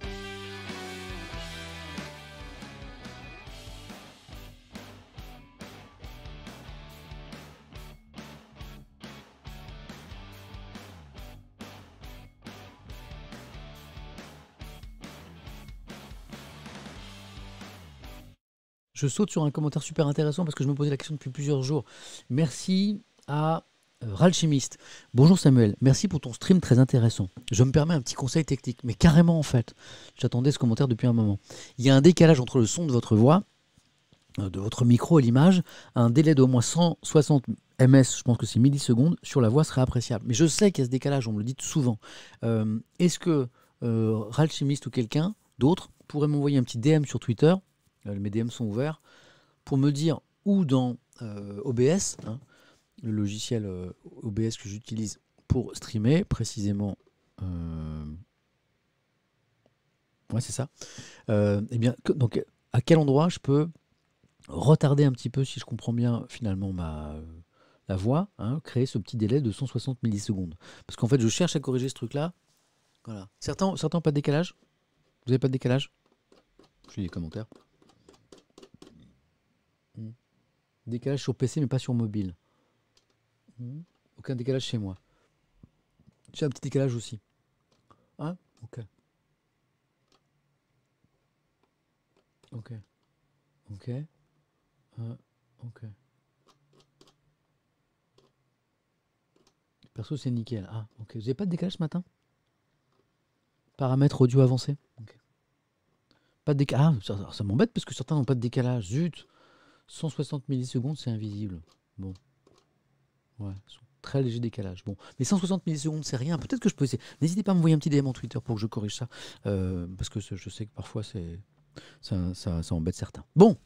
Je saute sur un commentaire super intéressant parce que je me posais la question depuis plusieurs jours. Merci à Ralchimiste. Bonjour Samuel, merci pour ton stream très intéressant. Je me permets un petit conseil technique, mais carrément en fait. J'attendais ce commentaire depuis un moment. Il y a un décalage entre le son de votre voix, de votre micro et l'image. Un délai d'au moins 160 ms, je pense que c'est millisecondes, sur la voix serait appréciable. Mais je sais qu'il y a ce décalage, on me le dit souvent. Est-ce que Ralchimiste ou quelqu'un d'autre pourrait m'envoyer un petit DM sur Twitter? Mes DM sont ouverts pour me dire où dans OBS, hein, le logiciel OBS que j'utilise pour streamer, précisément. Ouais, c'est ça. Eh bien, donc, à quel endroit je peux retarder un petit peu, si je comprends bien finalement la voix, hein, créer ce petit délai de 160 millisecondes. Parce qu'en fait, je cherche à corriger ce truc-là. Voilà. Certains n'ont pas de décalage? Vous n'avez pas de décalage? Je lis les commentaires. Décalage sur PC mais pas sur mobile. Aucun décalage chez moi. J'ai un petit décalage aussi. Hein? Ok. Perso c'est nickel. Ah ok. Vous n'avez pas de décalage ce matin? Paramètres audio avancé. Okay. Pas de décalage. Ah, ça m'embête parce que certains n'ont pas de décalage. Zut. 160 millisecondes, c'est invisible. Bon. Ouais, très léger décalage. Bon. Mais 160 millisecondes, c'est rien. Peut-être que je peux essayer. N'hésitez pas à m'envoyer un petit DM en Twitter pour que je corrige ça. Parce que je sais que parfois, ça embête certains. Bon.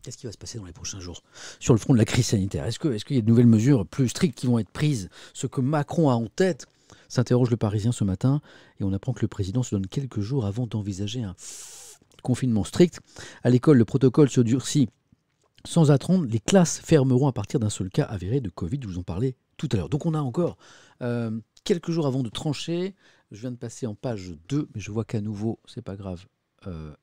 Qu'est-ce qui va se passer dans les prochains jours sur le front de la crise sanitaire? Est-ce qu'il y a de nouvelles mesures plus strictes qui vont être prises? Ce que Macron a en tête, s'interroge le Parisien ce matin. Et on apprend que le président se donne quelques jours avant d'envisager un confinement strict. À l'école, le protocole se durcit. Sans attendre, les classes fermeront à partir d'un seul cas avéré de Covid, je vous en parlais tout à l'heure. Donc on a encore quelques jours avant de trancher. Je viens de passer en page 2, mais je vois qu'à nouveau, c'est pas grave. Je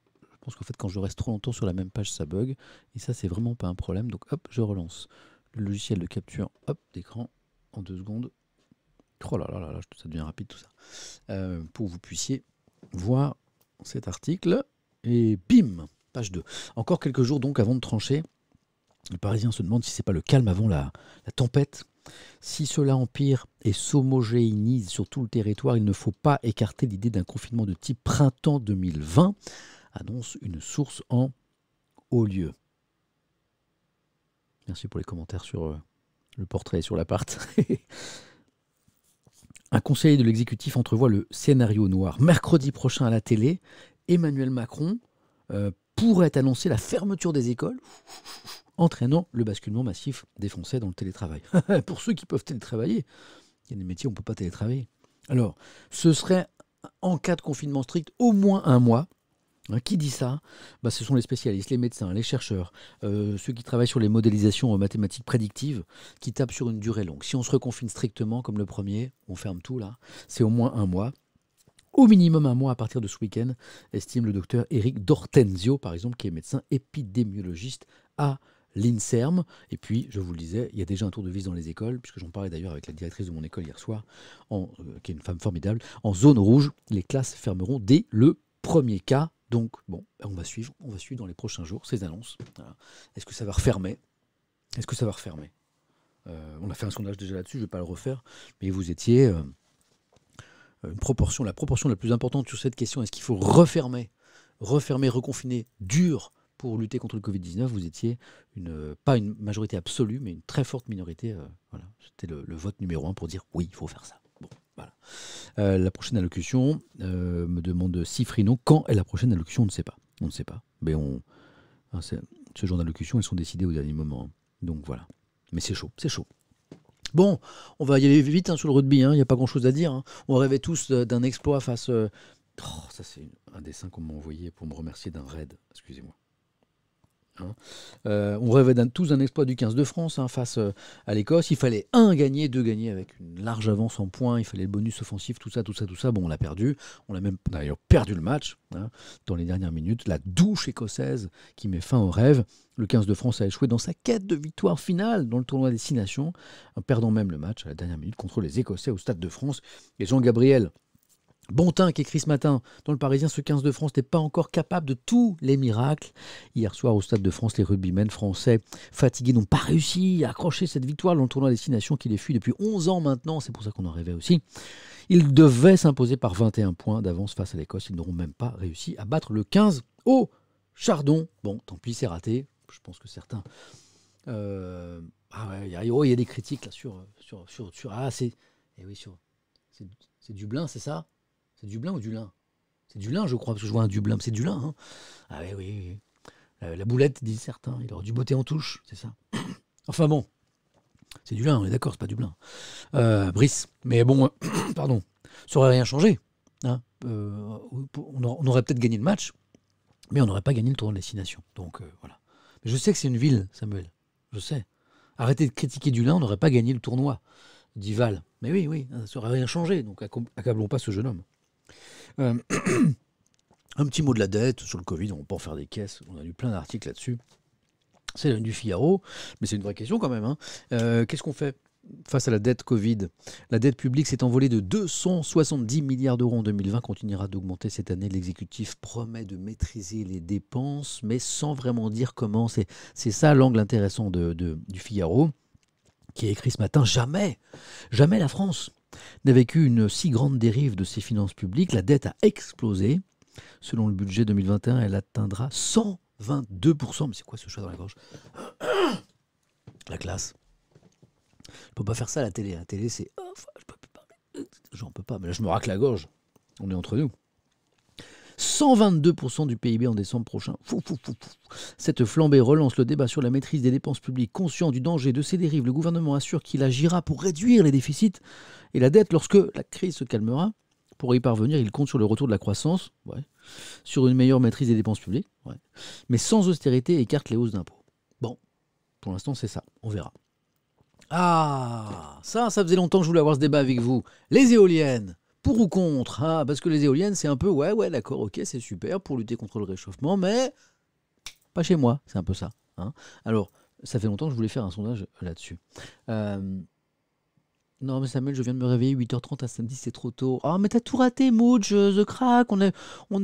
pense qu'en fait, quand je reste trop longtemps sur la même page, ça bug. Et ça, c'est vraiment pas un problème. Donc hop, je relance le logiciel de capture d'écran en 2 secondes. Oh là là là là, ça devient rapide tout ça. Pour que vous puissiez voir cet article. Et bim, page 2. Encore quelques jours donc avant de trancher. Le Parisien se demande si c'est pas le calme avant la tempête. Si cela empire et s'homogénéise sur tout le territoire, il ne faut pas écarter l'idée d'un confinement de type printemps 2020, annonce une source en haut lieu. Merci pour les commentaires sur le portrait et sur l'appart. Un conseiller de l'exécutif entrevoit le scénario noir. Mercredi prochain à la télé, Emmanuel Macron pourrait annoncer la fermeture des écoles, entraînant le basculement massif des Français dans le télétravail. Pour ceux qui peuvent télétravailler, il y a des métiers où on ne peut pas télétravailler. Alors, ce serait, en cas de confinement strict, au moins 1 mois. Qui dit ça? Ce sont les spécialistes, les médecins, les chercheurs, ceux qui travaillent sur les modélisations mathématiques prédictives, qui tapent sur une durée longue. Si on se reconfine strictement, comme le premier, on ferme tout là, c'est au moins 1 mois. Au minimum 1 mois à partir de ce week-end, estime le docteur Éric D'Ortenzio, par exemple, qui est médecin épidémiologiste à l'INSERM. Et puis, je vous le disais, il y a déjà un tour de vis dans les écoles, puisque j'en parlais d'ailleurs avec la directrice de mon école hier soir, qui est une femme formidable. En zone rouge, les classes fermeront dès le premier cas. Donc, bon, on va suivre dans les prochains jours ces annonces. Voilà. Est-ce que ça va refermer? On a fait un sondage déjà là-dessus, je ne vais pas le refaire, mais vous étiez la proportion la plus importante sur cette question. Est-ce qu'il faut refermer, reconfiner dur pour lutter contre le Covid-19? Vous étiez pas une majorité absolue, mais une très forte minorité. Voilà. C'était le vote numéro 1 pour dire oui, il faut faire ça. Bon, voilà. La prochaine allocution, me demande Cifrino. Quand est la prochaine allocution? On ne sait pas. Mais ce genre d'allocution, elles sont décidées au dernier moment. Donc voilà. Mais c'est chaud. Bon, on va y aller vite sur le rugby. Il n'y a pas grand-chose à dire. On rêvait tous d'un exploit face... ça, c'est un dessin qu'on m'a envoyé pour me remercier d'un raid. Excusez-moi. On rêvait tous d'un exploit du 15 de France face à l'Écosse. Il fallait 2 gagner avec une large avance en points. Il fallait le bonus offensif, tout ça. Bon, on l'a perdu. On a même d'ailleurs perdu le match dans les dernières minutes. La douche écossaise qui met fin au rêve. Le 15 de France a échoué dans sa quête de victoire finale dans le tournoi des 6 nations, perdant même le match à la dernière minute contre les Écossais au Stade de France. Et Jean-Gabriel Bontin, qui écrit ce matin dans le Parisien, ce 15 de France n'est pas encore capable de tous les miracles. Hier soir, au Stade de France, les rugbymen français fatigués n'ont pas réussi à accrocher cette victoire dans le tournoi des 6 nations qui les fuit depuis 11 ans maintenant. C'est pour ça qu'on en rêvait aussi. Ils devaient s'imposer par 21 points d'avance face à l'Écosse. Ils n'auront même pas réussi à battre le 15 au Chardon. Bon, tant pis, c'est raté. Je pense que certains... il y a des critiques là sur c'est Dublin, c'est ça? C'est Dublin ou du lin? C'est du lin, je crois, parce que je vois un Dublin. C'est du lin, hein? Ah oui. La boulette, disent certains. Il aura du beauté en touche, c'est ça. Enfin bon, c'est du lin, on est d'accord, c'est pas du blin. Brice, mais bon, pardon, ça aurait rien changé. On aurait peut-être gagné le match, mais on n'aurait pas gagné le tournoi de destination. Donc voilà. Mais je sais que c'est une ville, Samuel. Je sais. Arrêtez de critiquer du lin, on n'aurait pas gagné le tournoi d'Ival. Mais oui, ça n'aurait rien changé. Donc accablons pas ce jeune homme. Un petit mot de la dette sur le Covid, on ne va pas en faire des caisses. On a lu plein d'articles là-dessus. C'est du Figaro, mais c'est une vraie question quand même. Qu'est-ce qu'on fait face à la dette Covid? La dette publique s'est envolée de 270 milliards d'euros en 2020, continuera d'augmenter cette année. L'exécutif promet de maîtriser les dépenses, mais sans vraiment dire comment. C'est ça l'angle intéressant du Figaro, qui a écrit ce matin: jamais la France n'a vécu une si grande dérive de ses finances publiques. La dette a explosé. Selon le budget 2021, elle atteindra 122%. Mais c'est quoi ce chat dans la gorge? La classe. Je ne peux pas faire ça à la télé. À la télé, c'est... je peux plus parler. J'en peux pas. Mais là, je me racle la gorge. On est entre nous. 122% du PIB en décembre prochain. Cette flambée relance le débat sur la maîtrise des dépenses publiques. Conscient du danger de ces dérives, le gouvernement assure qu'il agira pour réduire les déficits et la dette lorsque la crise se calmera. Pour y parvenir, il compte sur le retour de la croissance, sur une meilleure maîtrise des dépenses publiques, mais sans austérité et écarte les hausses d'impôts. Bon, pour l'instant, c'est ça. On verra. Ah, ça faisait longtemps que je voulais avoir ce débat avec vous. Les éoliennes, pour ou contre? Parce que les éoliennes, c'est un peu, d'accord, ok, c'est super pour lutter contre le réchauffement, mais pas chez moi, c'est un peu ça. Alors, ça fait longtemps que je voulais faire un sondage là-dessus. Non, mais Samuel, je viens de me réveiller 8h30 à samedi, c'est trop tôt. Ah, mais t'as tout raté, Mooch, The Crack. On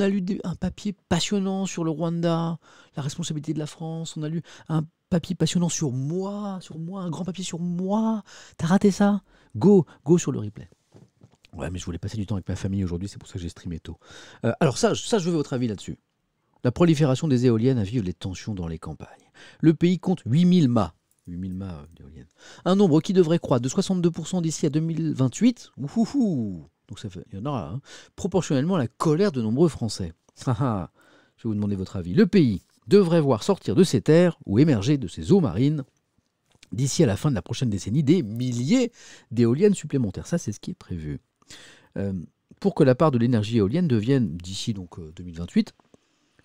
a lu un papier passionnant sur le Rwanda, la responsabilité de la France. On a lu un papier passionnant sur moi, un grand papier sur moi. T'as raté ça? Go sur le replay. Ouais, mais je voulais passer du temps avec ma famille aujourd'hui, c'est pour ça que j'ai streamé tôt. Alors ça, je veux votre avis là-dessus. La prolifération des éoliennes avive les tensions dans les campagnes. Le pays compte 8000 mâts. 8000 mâts d'éoliennes. Un nombre qui devrait croître de 62% d'ici à 2028. Donc ça fait, il y en aura, proportionnellement à la colère de nombreux Français. Je vais vous demander votre avis. Le pays devrait voir sortir de ses terres ou émerger de ses eaux marines d'ici à la fin de la prochaine décennie des milliers d'éoliennes supplémentaires. Ça, c'est ce qui est prévu. Pour que la part de l'énergie éolienne devienne, d'ici donc 2028,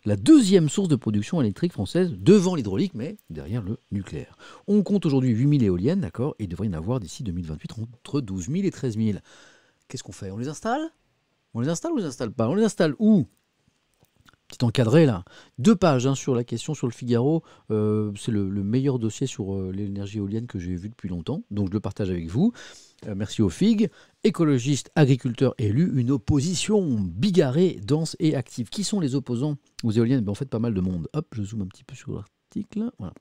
la deuxième source de production électrique française devant l'hydraulique, mais derrière le nucléaire. On compte aujourd'hui 8000 éoliennes, d'accord, et il devrait y en avoir d'ici 2028 entre 12 000 et 13 000. Qu'est-ce qu'on fait? On les installe? On les installe ou on les installe pas? On les installe où? Petit encadré là. 2 pages sur la question sur le Figaro. C'est le meilleur dossier sur l'énergie éolienne que j'ai vu depuis longtemps. Donc je le partage avec vous. Merci aux FIG. Écologistes, agriculteurs élus, une opposition bigarrée, dense et active. Qui sont les opposants aux éoliennes? En fait, pas mal de monde. Hop, je zoome un petit peu sur l'article. Voilà.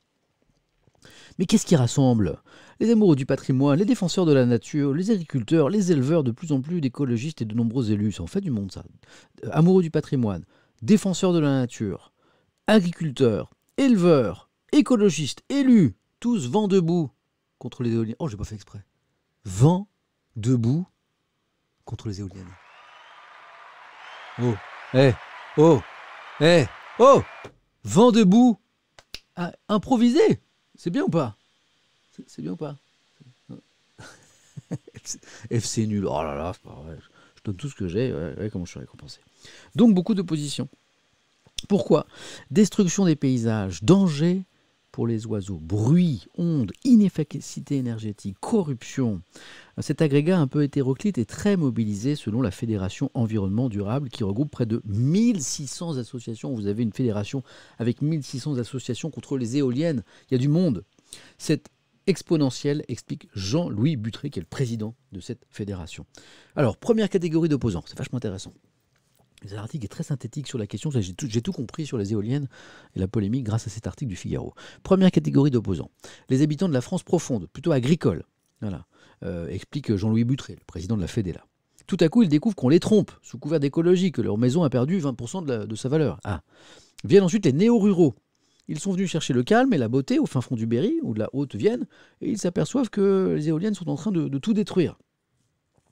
Mais qu'est-ce qui rassemble? Les amoureux du patrimoine, les défenseurs de la nature, les agriculteurs, les éleveurs, de plus en plus d'écologistes et de nombreux élus. Ça en fait du monde, ça. Amoureux du patrimoine, défenseurs de la nature, agriculteurs, éleveurs, écologistes, élus, tous vent debout contre les éoliennes. Oh, j'ai pas fait exprès. Vent debout contre les éoliennes. Oh, oh, oh, vent debout. Ah, improvisé. C'est bien ou pas? C'est bien ou pas? FC nul. Oh là là, c'est pas vrai. Je donne tout ce que j'ai. Ouais, comment je suis récompensé. Donc beaucoup d'opposition. Pourquoi? Destruction des paysages, danger pour les oiseaux, bruit, ondes, inefficacité énergétique, corruption. Cet agrégat un peu hétéroclite est très mobilisé selon la Fédération Environnement Durable qui regroupe près de 1600 associations. Vous avez une fédération avec 1600 associations contre les éoliennes. Il y a du monde. Cette exponentielle explique Jean-Louis Buttré qui est le président de cette fédération. Alors, première catégorie d'opposants, c'est vachement intéressant. Cet article est très synthétique sur la question, j'ai tout compris sur les éoliennes et la polémique grâce à cet article du Figaro. Première catégorie d'opposants, les habitants de la France profonde, plutôt agricole, voilà, explique Jean-Louis Buttré, le président de la Fédéla. Tout à coup, ils découvrent qu'on les trompe, sous couvert d'écologie, que leur maison a perdu 20% de sa valeur. Ah. Viennent ensuite les néo-ruraux. Ils sont venus chercher le calme et la beauté au fin fond du Berry ou de la Haute-Vienne, et ils s'aperçoivent que les éoliennes sont en train de tout détruire.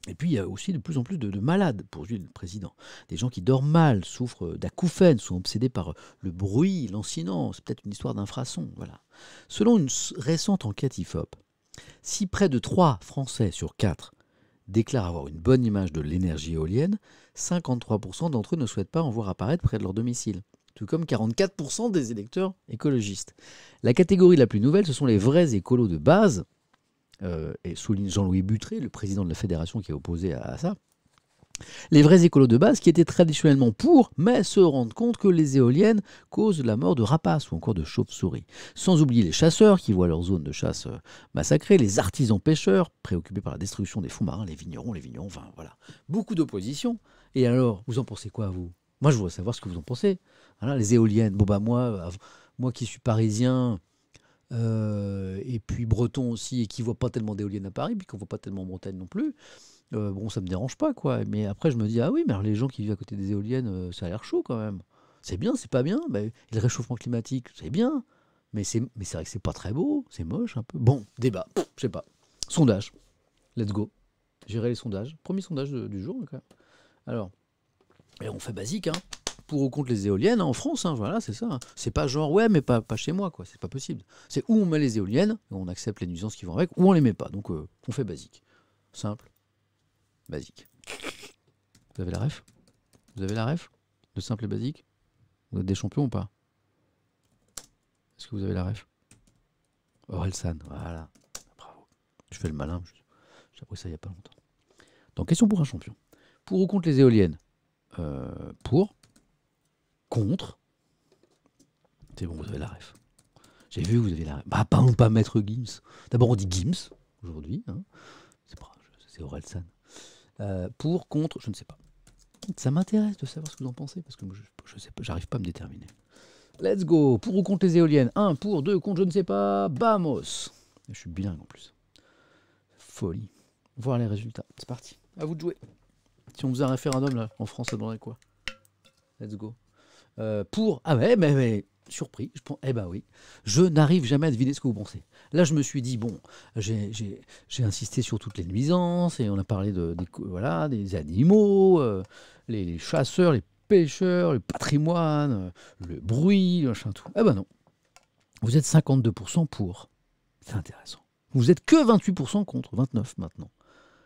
Et puis, il y a aussi de plus en plus de malades, poursuit le président. Des gens qui dorment mal, souffrent d'acouphènes, sont obsédés par le bruit lancinant. C'est peut-être une histoire d'infrason. Voilà. Selon une récente enquête IFOP, si près de 3 Français sur 4 déclarent avoir une bonne image de l'énergie éolienne, 53% d'entre eux ne souhaitent pas en voir apparaître près de leur domicile. Tout comme 44% des électeurs écologistes. La catégorie la plus nouvelle, ce sont les vrais écolos de base, et souligne Jean-Louis Buttré, le président de la fédération qui est opposé à ça. Les vrais écolos de base qui étaient traditionnellement pour, mais se rendent compte que les éoliennes causent la mort de rapaces ou encore de chauves-souris. Sans oublier les chasseurs qui voient leur zone de chasse massacrée, les artisans pêcheurs préoccupés par la destruction des fonds marins, les vignerons, enfin voilà. Beaucoup d'opposition. Et alors, vous en pensez quoi, vous? Moi, je voudrais savoir ce que vous en pensez. Voilà, les éoliennes, bon bah moi qui suis parisien, et puis breton aussi, et qui ne voit pas tellement d'éoliennes à Paris, puis qu'on ne voit pas tellement en Bretagne non plus, bon, ça me dérange pas, quoi. Mais après, je me dis, ah oui, mais alors les gens qui vivent à côté des éoliennes, ça a l'air chaud quand même. C'est bien, c'est pas bien. Ben, le réchauffement climatique, c'est bien. Mais c'est vrai que c'est pas très beau, c'est moche un peu. Bon, débat, je sais pas. Sondage, let's go. Gérer les sondages. Premier sondage du jour, quand même. Alors, et on fait basique, hein. Pour ou contre les éoliennes, hein, en France, hein, voilà, c'est ça. Hein. C'est pas genre, ouais, mais pas chez moi, quoi. C'est pas possible. C'est où on met les éoliennes, on accepte les nuisances qui vont avec, ou on les met pas. Donc, on fait basique. Simple. Basique. Vous avez la ref? Vous avez la ref? De simple et basique? Vous êtes des champions ou pas? Est-ce que vous avez la ref? Orelsan, voilà. Bravo. Je fais le malin. J'ai appris ça il y a pas longtemps. Donc, question pour un champion. Pour ou contre les éoliennes? Pour. Contre. C'est bon, vous avez la ref. J'ai vu, vous avez la ref. Bah, pas Maître Gims. D'abord, on dit Gims, aujourd'hui. Hein. C'est Orelsan. Pour, contre, je ne sais pas. Ça m'intéresse de savoir ce que vous en pensez, parce que moi, je sais pas, j'arrive pas à me déterminer. Let's go. Pour ou contre les éoliennes? 1, pour, 2, contre, je ne sais pas. Vamos. Je suis bilingue en plus. Folie. Voir les résultats. C'est parti. À vous de jouer. Si on faisait un référendum, là, en France, ça donnerait quoi? Let's go. Pour... Ah ouais, mais surpris. Eh ben oui. Je n'arrive jamais à deviner ce que vous pensez. Là, je me suis dit, bon, j'ai insisté sur toutes les nuisances, et on a parlé des animaux, les chasseurs, pêcheurs, le patrimoine, le bruit, le machin tout. Eh ben non. Vous êtes 52% pour. C'est intéressant. Vous êtes que 28% contre, 29 maintenant.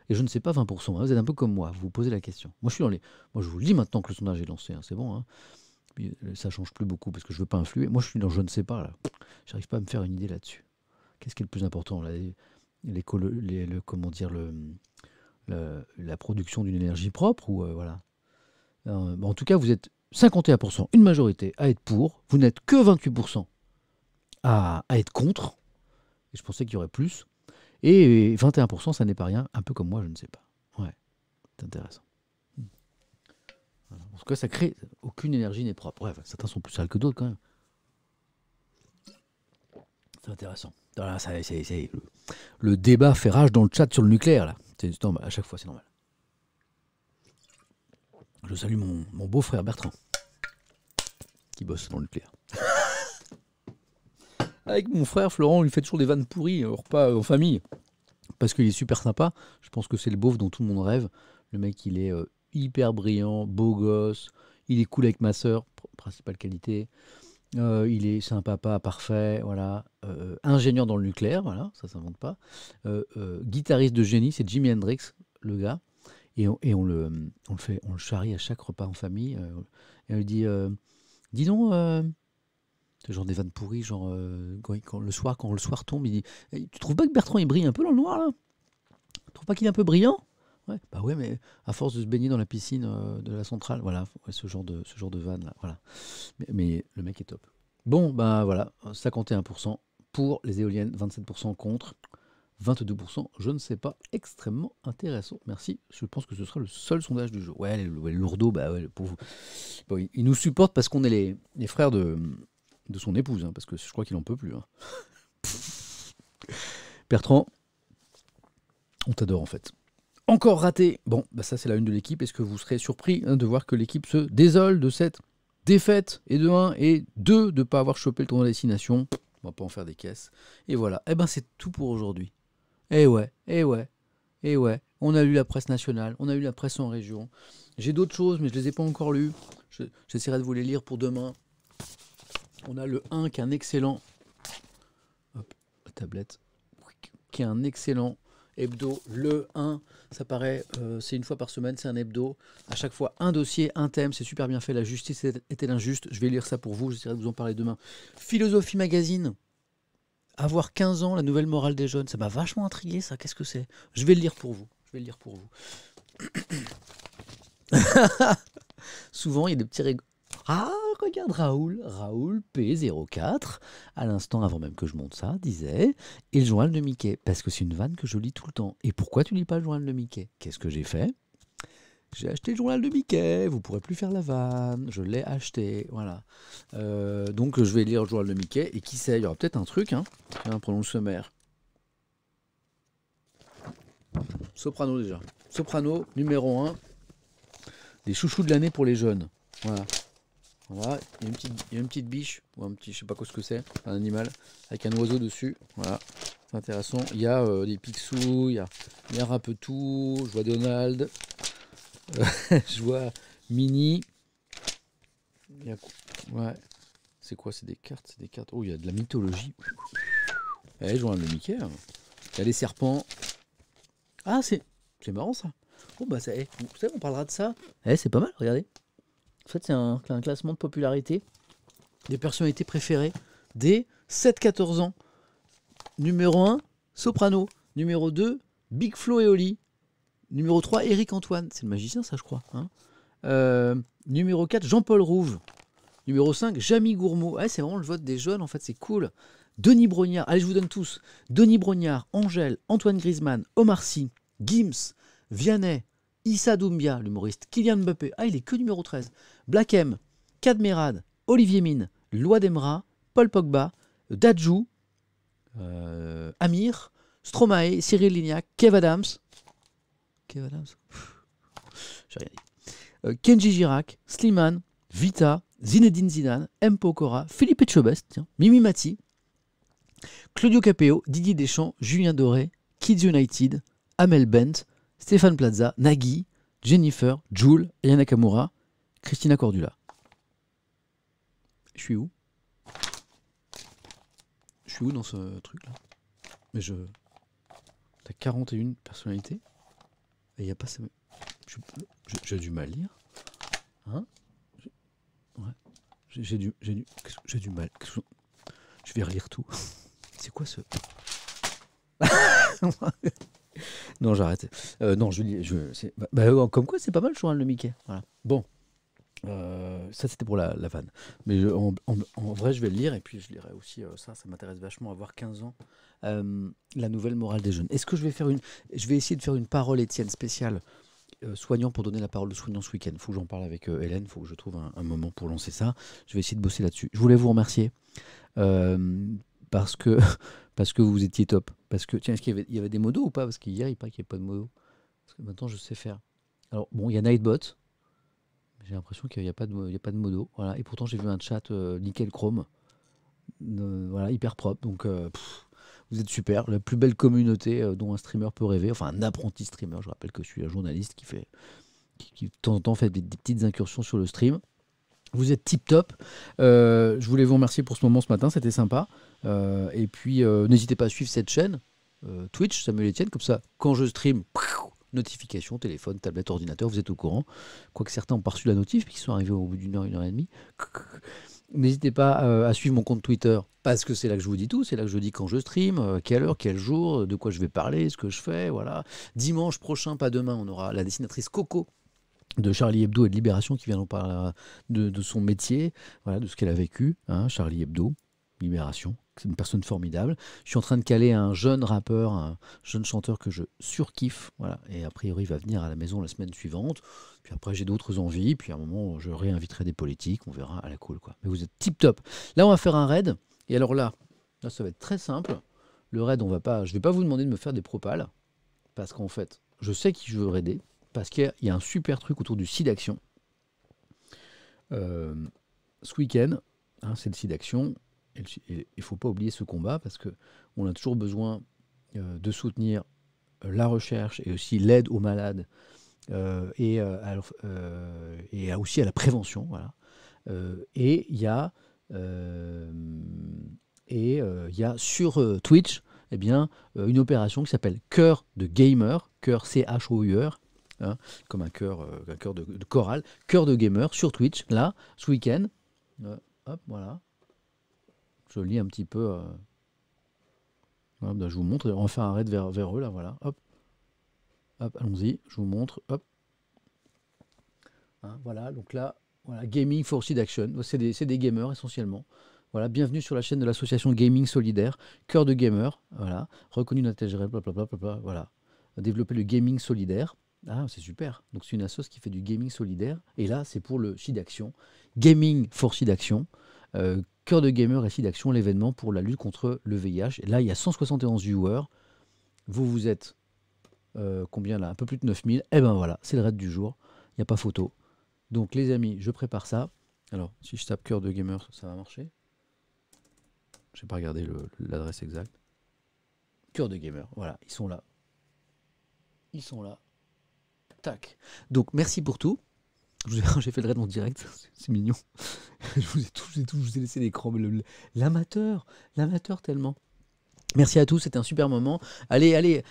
Et je ne sais pas 20%. Hein. Vous êtes un peu comme moi. Vous vous posez la question. Moi, je suis dans les. Moi, je vous le dis maintenant que le sondage est lancé. Hein. C'est bon. Hein. Puis, ça change plus beaucoup parce que je veux pas influer. Moi, je suis dans je ne sais pas là. J'arrive pas à me faire une idée là-dessus. Qu'est-ce qui est le plus important là, comment dire la production d'une énergie propre ou voilà. En tout cas, vous êtes 51%, une majorité à être pour. Vous n'êtes que 28% à être contre. Et je pensais qu'il y aurait plus. Et 21%, ça n'est pas rien. Un peu comme moi, je ne sais pas. Ouais, c'est intéressant. Voilà. En tout cas, ça crée... Aucune énergie n'est propre. Bref, certains sont plus sales que d'autres quand même. C'est intéressant. Voilà, le débat fait rage dans le chat sur le nucléaire, là. À chaque fois, c'est normal. Je salue mon beau-frère Bertrand, qui bosse dans le nucléaire. Avec mon frère Florent, on lui fait toujours des vannes pourries au repas en famille. Parce qu'il est super sympa. Je pense que c'est le beauf dont tout le monde rêve. Le mec, il est hyper brillant, beau gosse. Il est cool avec ma sœur, principale qualité. C'est un papa parfait, voilà. Ingénieur dans le nucléaire, voilà, ça s'invente pas. Guitariste de génie, c'est Jimi Hendrix, le gars. Et on le charrie à chaque repas en famille. Et on lui dit, dis donc, c'est genre des vannes pourries, genre quand le soir tombe, il dit, tu trouves pas que Bertrand il brille un peu dans le noir là? Tu trouves pas qu'il est un peu brillant? Ouais, bah ouais, mais à force de se baigner dans la piscine de la centrale, voilà, ouais, ce genre de vanne là, voilà. Mais le mec est top. Bon, ben voilà, 51% pour les éoliennes, 27% contre, 22%, je ne sais pas, extrêmement intéressant. Merci, je pense que ce sera le seul sondage du jour. Ouais, les lourdeaux, bah ouais, pour vous. Bon, il nous supporte parce qu'on est les frères de son épouse, hein, parce que je crois qu'il en peut plus. Hein. Bertrand, on t'adore en fait. Encore raté. Bon, bah ça c'est la une de l'équipe. Est-ce que vous serez surpris de voir que l'équipe se désole de cette défaite et de 1 et 2 de ne pas avoir chopé le tournoi de destination? On va pas en faire des caisses. Et voilà. Eh ben c'est tout pour aujourd'hui. Eh ouais. On a lu la presse nationale, on a lu la presse en région. J'ai d'autres choses, mais je les ai pas encore lues. J'essaierai de vous les lire pour demain. On a le 1 qui est un excellent. Hop, la tablette. Qui est un excellent hebdo. Le 1, ça paraît, c'est une fois par semaine, c'est un hebdo. À chaque fois, un dossier, un thème, c'est super bien fait. La justice est-elle injuste? Je vais lire ça pour vous, j'essaierai de vous en parler demain. Philosophie Magazine. Avoir 15 ans, la nouvelle morale des jeunes. Ça m'a vachement intrigué, ça. Qu'est-ce que c'est? Je vais le lire pour vous. Souvent, il y a des petits rigoles. Ah, regarde Raoul P04, à l'instant avant même que je monte ça, disait « Et le journal de Mickey ?» Parce que c'est une vanne que je lis tout le temps. Et pourquoi tu lis pas le journal de Mickey? Qu'est-ce que j'ai fait? J'ai acheté le journal de Mickey, vous pourrez plus faire la vanne, je l'ai acheté, voilà. Donc je vais lire le journal de Mickey, et qui sait, il y aura peut-être un truc, hein. Tiens, prenons le sommaire. Soprano déjà. Soprano, numéro 1. Les chouchous de l'année pour les jeunes. Voilà. Voilà, il y a une petite biche, ou un petit, je sais pas quoi ce que c'est, un animal, avec un oiseau dessus, voilà, c'est intéressant. Il y a des Picsou, il y a Rapetou, je vois Donald, je vois Minnie, ouais, c'est quoi, c'est des cartes, oh il y a de la mythologie, je vois le Mickey, il y a les serpents, ah c'est marrant ça, oh bah ça, vous savez on parlera de ça, c'est pas mal, regardez. En fait, c'est un classement de popularité des personnalités préférées des 7-14 ans. Numéro 1, Soprano. Numéro 2, Big Flo et Oli. Numéro 3, Éric Antoine. C'est le magicien, ça, je crois. Hein. Numéro 4, Jean-Paul Rouve. Numéro 5, Jamie Gourmaud. C'est vraiment le vote des jeunes, en fait, c'est cool. Denis Brognard. Allez, je vous donne tous. Denis Brognard, Angèle, Antoine Griezmann, Omar Sy, Gims, Vianney, Issa Doumbia, l'humoriste, Kylian Mbappé, il est que numéro 13, Black M, Kadmerad, Olivier Mine, Loi d'Emra, Paul Pogba, Dadju, Amir, Stromae, Cyril Lignac, Kev Adams, j'ai rien dit, Kenji Girac, Slimane, Vita, Zinedine Zidane, M. Pokora, Philippe Etchebest, Mimi Mati, Claudio Capéo, Didier Deschamps, Julien Doré, Kids United, Amel Bent, Stéphane Plaza, Nagui, Jennifer, Jules, Aya Nakamura, Christina Cordula. Je suis où? Je suis où dans ce truc-là? Mais t'as 41 personnalités et il n'y a pas ça. J'ai du mal à lire. Hein? Ouais. J'ai du mal. Je vais relire tout. C'est quoi ce... Non, j'arrête. Non, comme quoi, c'est pas mal le journal de Mickey. Voilà. Bon. Ça c'était pour la vanne. Mais en vrai, je vais le lire et puis je lirai aussi ça m'intéresse vachement, avoir 15 ans. La nouvelle morale des jeunes. Est-ce que je vais essayer de faire une parole Étienne spéciale soignant pour donner la parole de soignant ce week-end. Il faut que j'en parle avec Hélène, il faut que je trouve un moment pour lancer ça. Je vais essayer de bosser là-dessus. Je voulais vous remercier parce que vous étiez top. Parce que, tiens, est-ce qu'il y avait des modos ou pas? Parce qu'hier, il paraît qu'il n'y avait pas de modos. Parce que maintenant, je sais faire. Alors, bon, il y a Nightbot. J'ai l'impression qu'il n'y a pas de modo. Voilà. Et pourtant, j'ai vu un chat nickel chrome. Voilà, hyper propre. Donc, vous êtes super. La plus belle communauté dont un streamer peut rêver. Enfin, un apprenti streamer. Je rappelle que je suis un journaliste qui de temps en temps fait des petites incursions sur le stream. Vous êtes tip top. Je voulais vous remercier pour ce moment ce matin. C'était sympa. Et puis, n'hésitez pas à suivre cette chaîne. Twitch, Samuel Etienne. Comme ça, quand je stream... Notification, téléphone, tablette, ordinateur, vous êtes au courant. Quoique certains ont pas reçu la notif, puis qu'ils sont arrivés au bout d'une heure et demie. N'hésitez pas à suivre mon compte Twitter, parce que c'est là que je vous dis tout, c'est là que je dis quand je stream, quelle heure, quel jour, de quoi je vais parler, ce que je fais, voilà. Dimanche prochain, pas demain, on aura la dessinatrice Coco de Charlie Hebdo et de Libération qui vient nous parler de son métier, voilà, de ce qu'elle a vécu, hein, Charlie Hebdo, Libération. C'est une personne formidable. Je suis en train de caler un jeune rappeur, un jeune chanteur que je surkiffe. Voilà. Et a priori, il va venir à la maison la semaine suivante. Puis après, j'ai d'autres envies. Puis à un moment, je réinviterai des politiques. On verra à la cool, quoi. Mais vous êtes tip top. Là, on va faire un raid. Et alors là, ça va être très simple. Le raid, je ne vais pas vous demander de me faire des propals. Parce qu'en fait, je sais qui je veux raider. Parce qu'il y a un super truc autour du SIDAction. Ce week-end, hein, c'est le SIDAction. Il ne faut pas oublier ce combat parce qu'on a toujours besoin de soutenir la recherche et aussi l'aide aux malades et aussi à la prévention. Voilà. Et il y a sur Twitch une opération qui s'appelle Cœur de Gamer, Cœur C-H-O-U-R, hein, comme un cœur de chorale, Cœur de Gamer sur Twitch, là, ce week-end. Hop, voilà. Je lis un petit peu. Je vous montre. On va faire un raid vers eux, là, voilà. Hop. Hop, allons-y. Je vous montre. Hop. Hein, voilà, donc là, voilà, Gaming for SIDAction. C'est des gamers, essentiellement. Voilà, bienvenue sur la chaîne de l'association Gaming Solidaire. Cœur de Gamer, voilà. Reconnu d'intérêt, blablabla, voilà. Développer le gaming solidaire. Ah, c'est super. Donc, c'est une association qui fait du gaming solidaire. Et là, c'est pour le SIDAction. Gaming for SIDAction. Cœur de Gamer et SIDAction, l'événement pour la lutte contre le VIH. Et là, il y a 171 viewers. Vous êtes combien là? Un peu plus de 9000. Et ben voilà, c'est le raid du jour. Il n'y a pas photo. Donc les amis, je prépare ça. Alors, si je tape Cœur de Gamer, ça va marcher. Je n'ai pas regardé l'adresse exacte. Cœur de Gamer, voilà, ils sont là. Ils sont là. Tac. Donc merci pour tout. J'ai fait le raid en direct, c'est mignon. Je vous ai laissé l'écran, l'amateur tellement. Merci à tous, c'était un super moment. Allez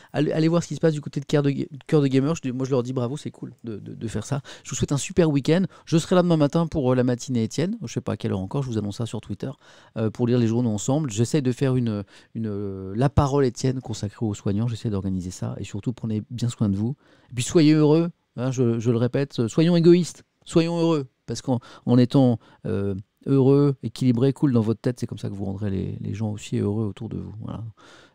voir ce qui se passe du côté de Cœur de Gamer. Moi, je leur dis bravo, c'est cool de faire ça. Je vous souhaite un super week-end. Je serai là demain matin pour la matinée Étienne. Je ne sais pas à quelle heure encore, je vous annonce ça sur Twitter, pour lire les journaux ensemble. J'essaie de faire la parole Étienne consacrée aux soignants. J'essaie d'organiser ça. Et surtout, prenez bien soin de vous. Et puis, soyez heureux. Hein, je le répète, soyons égoïstes. Soyons heureux. Parce qu'en étant heureux, équilibré, cool dans votre tête, c'est comme ça que vous rendrez les gens aussi heureux autour de vous. Voilà.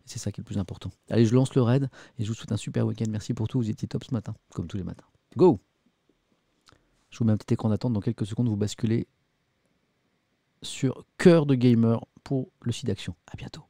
C'est ça qui est le plus important. Allez, je lance le raid et je vous souhaite un super week-end. Merci pour tout, vous étiez top ce matin, comme tous les matins. Go! Je vous mets un petit écran d'attente, dans quelques secondes, vous basculez sur Cœur de Gamer pour le SIDAction. À bientôt.